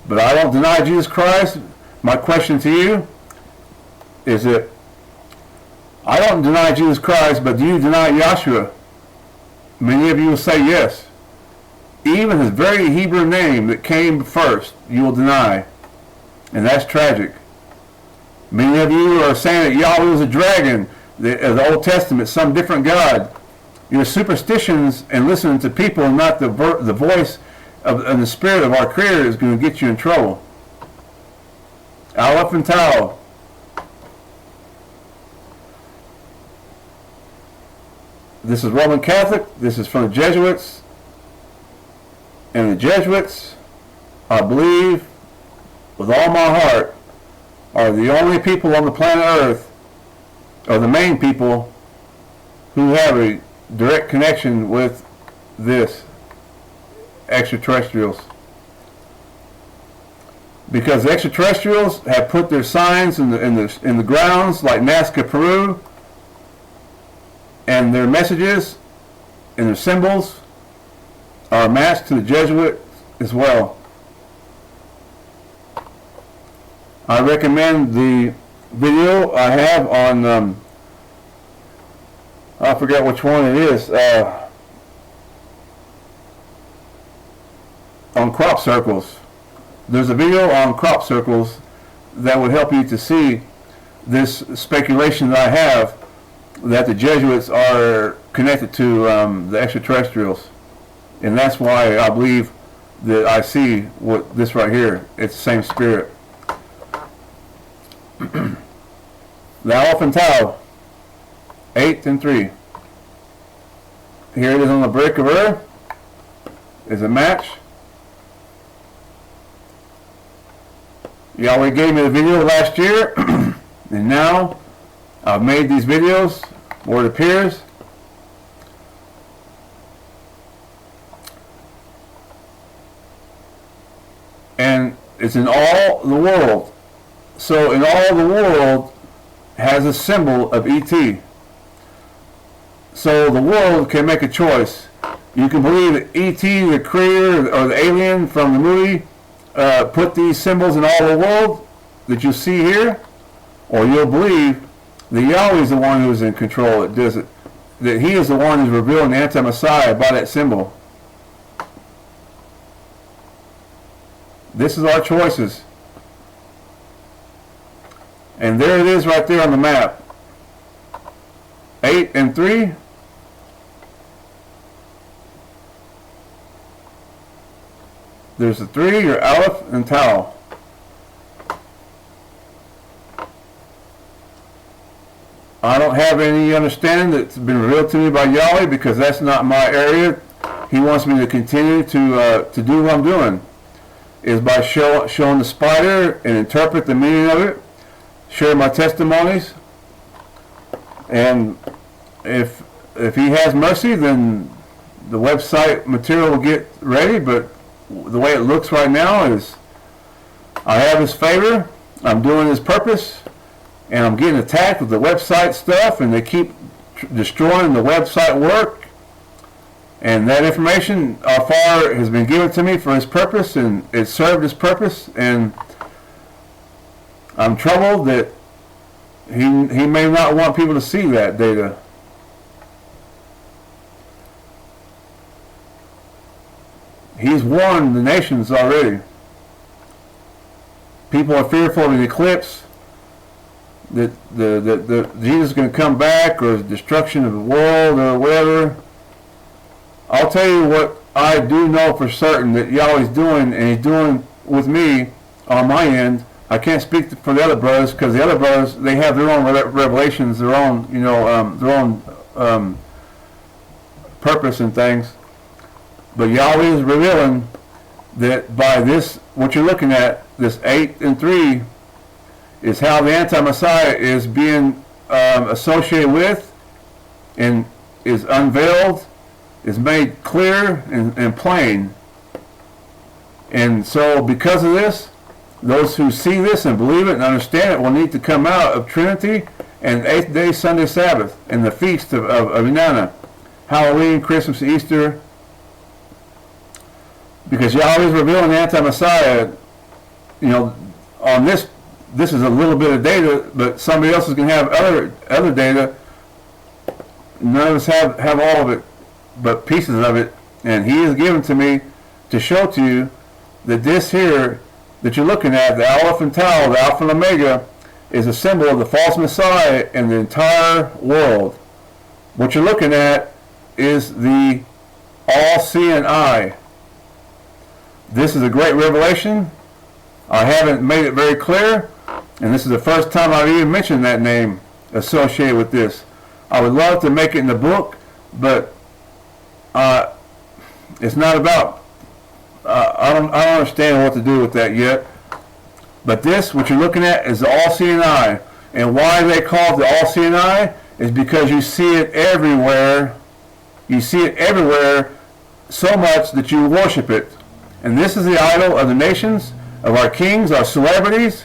but I don't deny Jesus Christ. My question to you is that I don't deny Jesus Christ, but do you deny Yahshua? Many of you will say yes. Even His very Hebrew name that came first, you will deny. And that's tragic. Many of you are saying that Yahweh was a dragon, the Old Testament, some different God. Your superstitions and listening to people and not the voice and the Spirit of our Creator is going to get you in trouble. Aleph and Tau. This is Roman Catholic. This is from the Jesuits. And the Jesuits, I believe, with all my heart, are the only people on the planet Earth, or the main people, who have a direct connection with this extraterrestrials. Because the extraterrestrials have put their signs in the grounds like Nazca, Peru, and their messages and their symbols are matched to the Jesuit as well. I recommend the video I have on, I forget which one it is, on crop circles. There's a video on crop circles that would help you to see this speculation that I have that the Jesuits are connected to the extraterrestrials. And that's why I believe that I see what this right here. It's the same spirit. The Aleph and Tau, 8 and 3. Here it is on the brick of earth. Is a match. Yahweh gave me the video last year, and now I've made these videos where it appears. And it's in all the world. So in all the world has a symbol of ET. So the world can make a choice. You can believe that ET, the creator or the alien from the movie, put these symbols in all the world that you see here, or you'll believe that Yahweh is the one who's in control that does it, that He is the one who's revealing the anti-Messiah by that symbol. This is our choices. And there it is right there on the map. 8 and 3. There's the 3, your Aleph and Tau. I don't have any understanding that's been revealed to me by Yahweh because that's not my area. He wants me to continue to do what I'm doing. Is by showing the spider and interpret the meaning of it, share my testimonies, and if He has mercy, then the website material will get ready. But the way it looks right now is I have His favor, I'm doing His purpose, and I'm getting attacked with the website stuff, and they keep destroying the website work. And that information, far has been given to me for His purpose, and it served His purpose. And I'm troubled that He may not want people to see that data. He's warned the nations already. People are fearful of an eclipse, that Jesus is going to come back, or the destruction of the world, or whatever. I'll tell you what I do know for certain that Yahweh's doing, and He's doing with me on my end. I can't speak for the other brothers, because the other brothers, they have their own revelations, their own, their own purpose and things. But Yahweh is revealing that by this, what you're looking at, this 8 and 3, is how the anti-Messiah is being associated with, and is unveiled, is made clear and plain. And so because of this, those who see this and believe it and understand it will need to come out of Trinity and the 8th day Sunday Sabbath, and the feast of Inanna, Halloween, Christmas, Easter. Because Yahweh is revealing the anti-Messiah, on this is a little bit of data, but somebody else is going to have other data. None of us have all of it, but pieces of it, and he is given to me to show to you that this here that you're looking at, the Aleph and Tau, the Alpha and Omega, is a symbol of the false Messiah in the entire world. What you're looking at is the all-seeing eye. This is a great revelation. I haven't made it very clear, and this is the first time I've even mentioned that name associated with this. I would love to make it in the book, but it's not about, I don't understand what to do with that yet. But this, what you're looking at, is the all-seeing eye. And why they call it the all-seeing eye is because you see it everywhere. You see it everywhere so much that you worship it. And this is the idol of the nations, of our kings, our celebrities.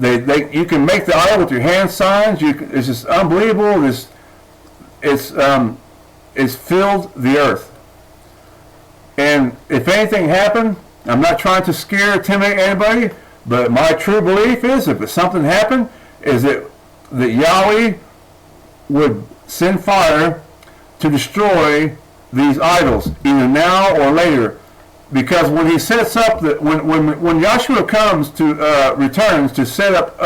You can make the idol with your hand signs. It's just unbelievable. It's filled the earth. And if anything happened, I'm not trying to scare or intimidate anybody, but my true belief is, if something happened, is that Yahweh would send fire to destroy these idols, either now or later. Because when he sets up, when Yahshua comes to returns to set up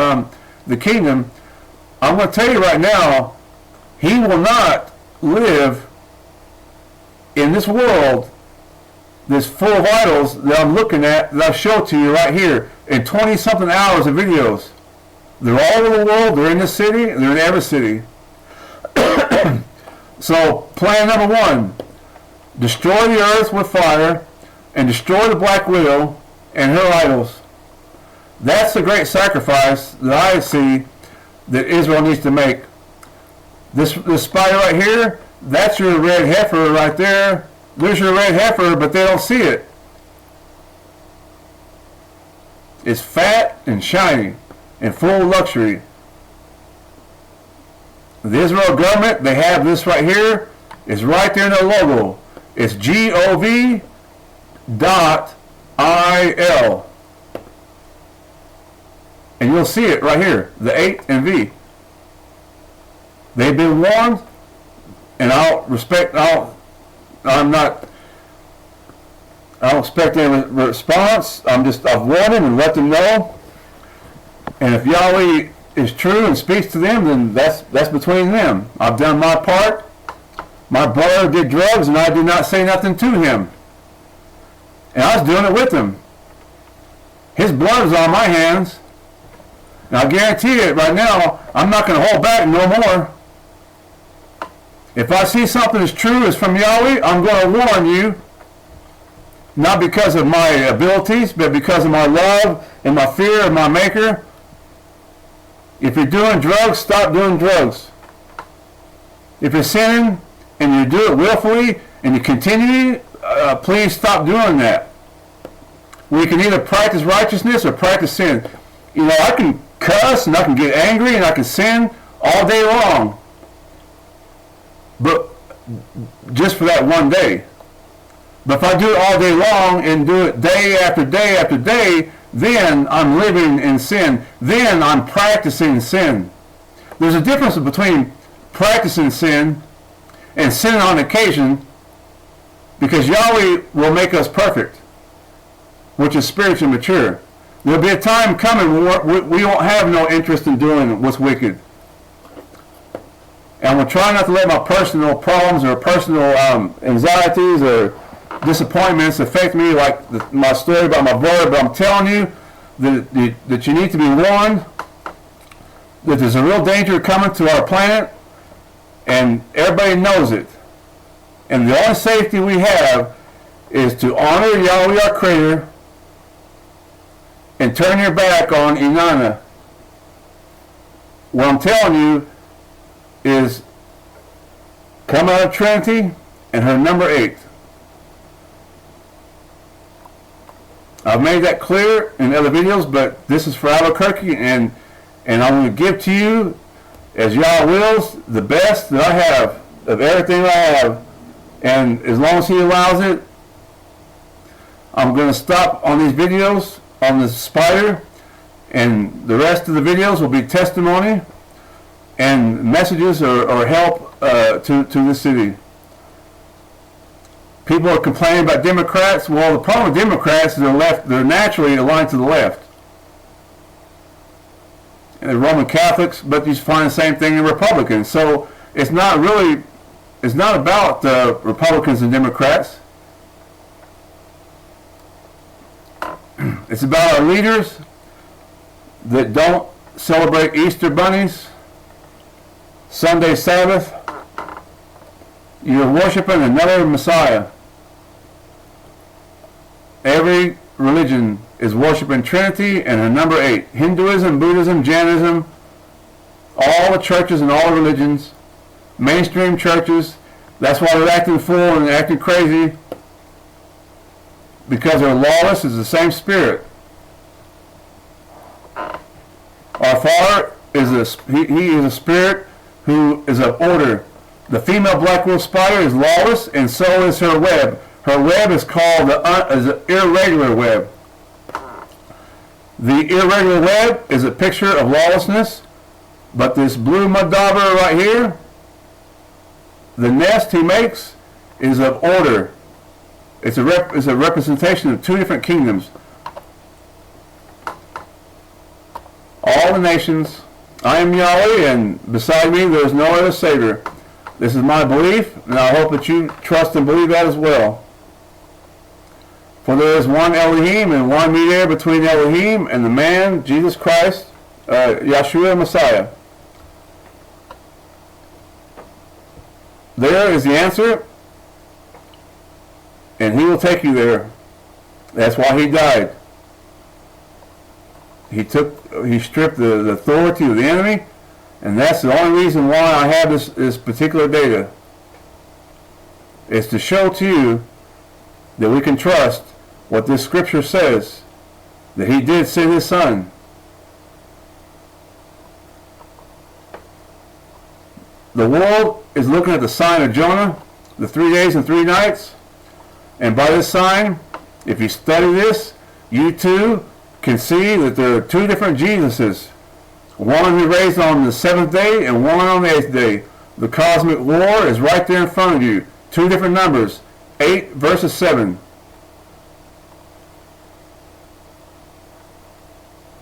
the kingdom, I'm going to tell you right now, he will not live in this world that's full of idols that I'm looking at, that I've showed to you right here in 20-something hours of videos. They're all over the world. They're in the city. They're in every city. So plan number 1, destroy the earth with fire and destroy the Black Widow and her idols. That's the great sacrifice that I see that Israel needs to make. This spider right here, that's your red heifer right there. There's your red heifer, but they don't see it. It's fat and shiny and full of luxury. The Israel government, they have this right here. It's right there in their logo. It's gov.il. And you'll see it right here, the 8 and V. They've been warned, and I don't expect any response. I've warned them and let them know. And if Yahweh is true and speaks to them, then that's between them. I've done my part. My brother did drugs, and I did not say nothing to him. And I was doing it with him. His blood is on my hands. And I guarantee it right now, I'm not going to hold back no more. If I see something that's true, is from Yahweh, I'm going to warn you. Not because of my abilities, but because of my love and my fear of my Maker. If you're doing drugs, stop doing drugs. If you're sinning and you do it willfully and you continue, please stop doing that. We can either practice righteousness or practice sin. I can cuss and I can get angry and I can sin all day long. But just for that one day. But if I do it all day long and do it day after day after day, then I'm living in sin. Then I'm practicing sin. There's a difference between practicing sin and sinning on occasion, because Yahweh will make us perfect, which is spiritually mature. There'll be a time coming where we won't have no interest in doing what's wicked. And we'll try not to let my personal problems or personal anxieties or disappointments affect me, like my story about my brother. But I'm telling you that you need to be warned that there's a real danger coming to our planet, and everybody knows it. And the only safety we have is to honor Yahweh our Creator and turn your back on Inanna. What I'm telling you is come out of Trinity and her number 8. I've made that clear in other videos, but this is for Albuquerque, and I'm going to give to you as Yah wills, the best that I have, of everything I have, and as long as He allows it, I'm going to stop on these videos on the spider, and the rest of the videos will be testimony and messages or help to the city. People are complaining about Democrats. Well, the problem with Democrats is they're naturally aligned to the left. And the Roman Catholics, but you find the same thing in Republicans. So it's not about Republicans and Democrats. It's about our leaders that don't celebrate Easter bunnies, Sunday Sabbath. You're worshiping another Messiah. Every religion is worshiping Trinity and a number 8. Hinduism, Buddhism, Jainism, all the churches and all the religions, mainstream churches. That's why they're acting fool and they're acting crazy, because they're lawless. Is the same spirit. Our Father is he is a spirit who is of order. The female black wolf spider is lawless, and so is her web. Her web is called the irregular web. The irregular web is a picture of lawlessness, but this blue mud dauber right here, the nest he makes, is of order. It's a representation of 2 different kingdoms. All the nations, I am Yahweh, and beside me there is no other Savior. This is my belief, and I hope that you trust and believe that as well. For there is one Elohim and one mediator between Elohim and the man, Jesus Christ, Yeshua Messiah. There is the answer, and He will take you there. That's why He died. He stripped the authority of the enemy, and that's the only reason why I have this particular data. Is to show to you that we can trust what this scripture says, that He did send His Son. The world is looking at the sign of Jonah, the 3 days and 3 nights, and by this sign, if you study this, you too can see that there are 2 different Jesuses. One who raised on the 7th day and one on the 8th day. The cosmic war is right there in front of you. 2 different numbers, 8 versus 7.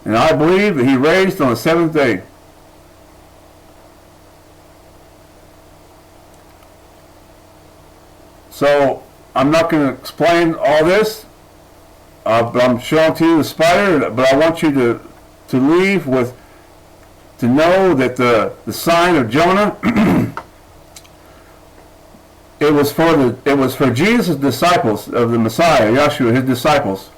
And I believe that He raised on the 7th day. So I'm not going to explain all this, but I'm showing to you the spider. But I want you to leave with, to know that the sign of Jonah, it was for Jesus' disciples of the Messiah, Yeshua, His disciples.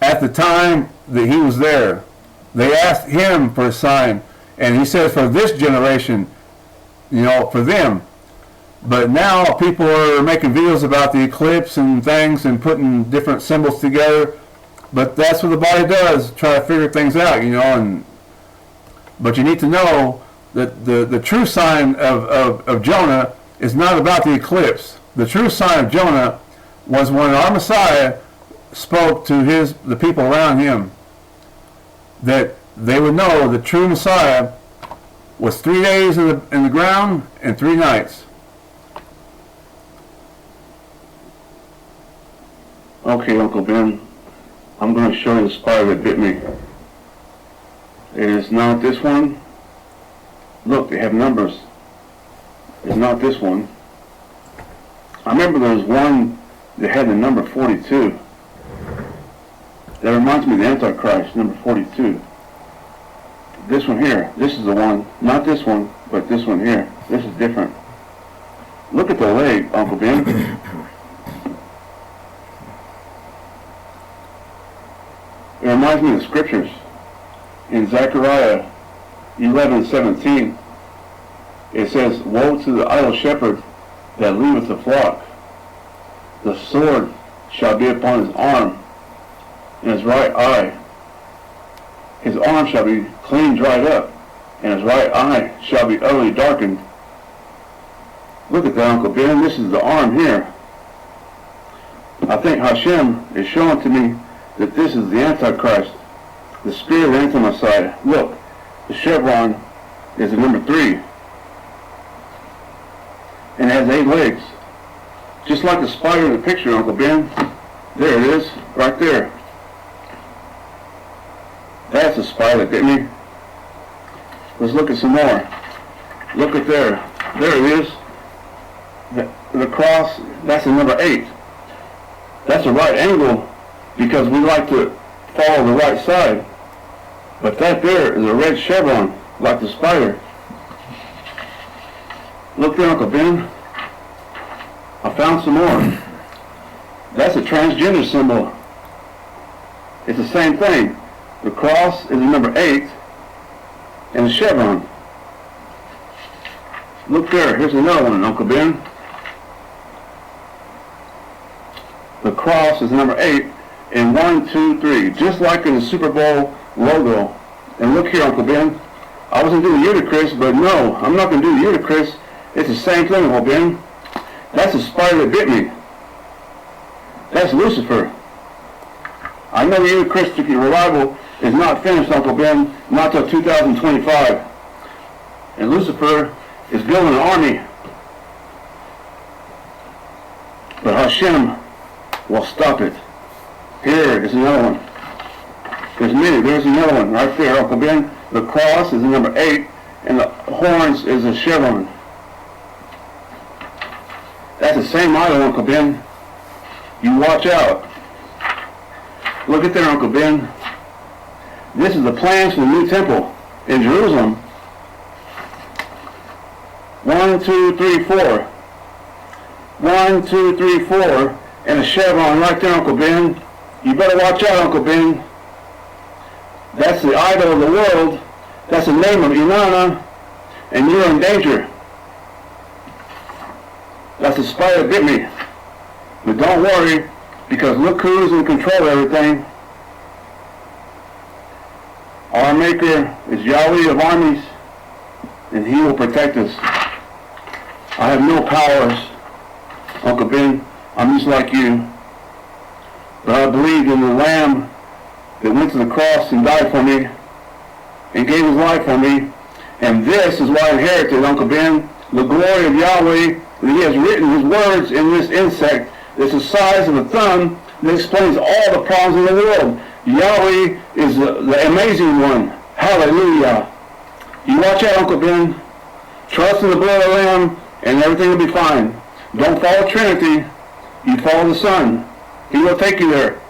At the time that He was there, they asked Him for a sign, and He said, for this generation, for them. But now people are making videos about the eclipse and things and putting different symbols together. But that's what the body does, try to figure things out, but you need to know that the true sign of Jonah is not about the eclipse. The true sign of Jonah was when our Messiah spoke to the people around Him, that they would know the true Messiah was 3 days in the ground and 3 nights. Okay, Uncle Ben, I'm going to show you the spider that bit me. It is not this one. Look, they have numbers. It's not this one. I remember there was one that had the number 42. That reminds me of the Antichrist, number 42. This one here, this is the one, not this one, but this one here. This is different. Look at the leg, Uncle Ben. It reminds me of the scriptures. In Zechariah 11:17, it says, woe to the idle shepherd that leaveth the flock. The sword shall be upon his arm, and his right eye. His arm shall be clean dried up, and his right eye shall be utterly darkened. Look at that, Uncle Ben. This is the arm here. I think Hashem is showing to me that this is the Antichrist, the spirit of the Anti-Messiah. Look, the chevron is the number 3. And it has 8 legs. Just like the spider in the picture, Uncle Ben. There it is, right there. That's the spider that bit me. Let's look at some more. Look at there. There it is. The cross, that's the number 8. That's a right angle because we like to follow the right side. But that there is a red chevron, like the spider. Look there, Uncle Ben. I found some more. That's a transgender symbol. It's the same thing. The cross is the number 8 and the chevron. Look there. Here's another one, Uncle Ben. The cross is number 8 and 1, 2, 3. Just like in the Super Bowl logo. And look here, Uncle Ben. I wasn't doing Eutychus, but no, I'm not going to do the Eutychus. It's the same thing, Uncle Ben. That's the spider that bit me. That's Lucifer. I know the Eucharistic revival is not finished, Uncle Ben, not till 2025. And Lucifer is building an army. But Hashem will stop it. Here is another one. There's many. There's another one right there, Uncle Ben. The cross is the number 8, and the horns is a chevron. That's the same idol, Uncle Ben. You watch out. Look at there, Uncle Ben. This is the plans for the new temple in Jerusalem. 1, 2, 3, 4. 1, 2, 3, 4. And a chevron right there, Uncle Ben. You better watch out, Uncle Ben. That's the idol of the world. That's the name of Inanna. And you're in danger. That's the spider that bit me. But don't worry, because look who's in control of everything. Our Maker is Yahweh of armies, and He will protect us. I have no powers, Uncle Ben. I'm just like you. But I believe in the Lamb that went to the cross and died for me and gave His life for me. And this is why I inherited, Uncle Ben, the glory of Yahweh, that He has written His words in this insect that's the size of a thumb that explains all the problems in the world. Yahweh is the amazing one. Hallelujah. You watch out, Uncle Ben. Trust in the blood of the Lamb and everything will be fine. Don't follow Trinity. You follow the Son. He will take you there.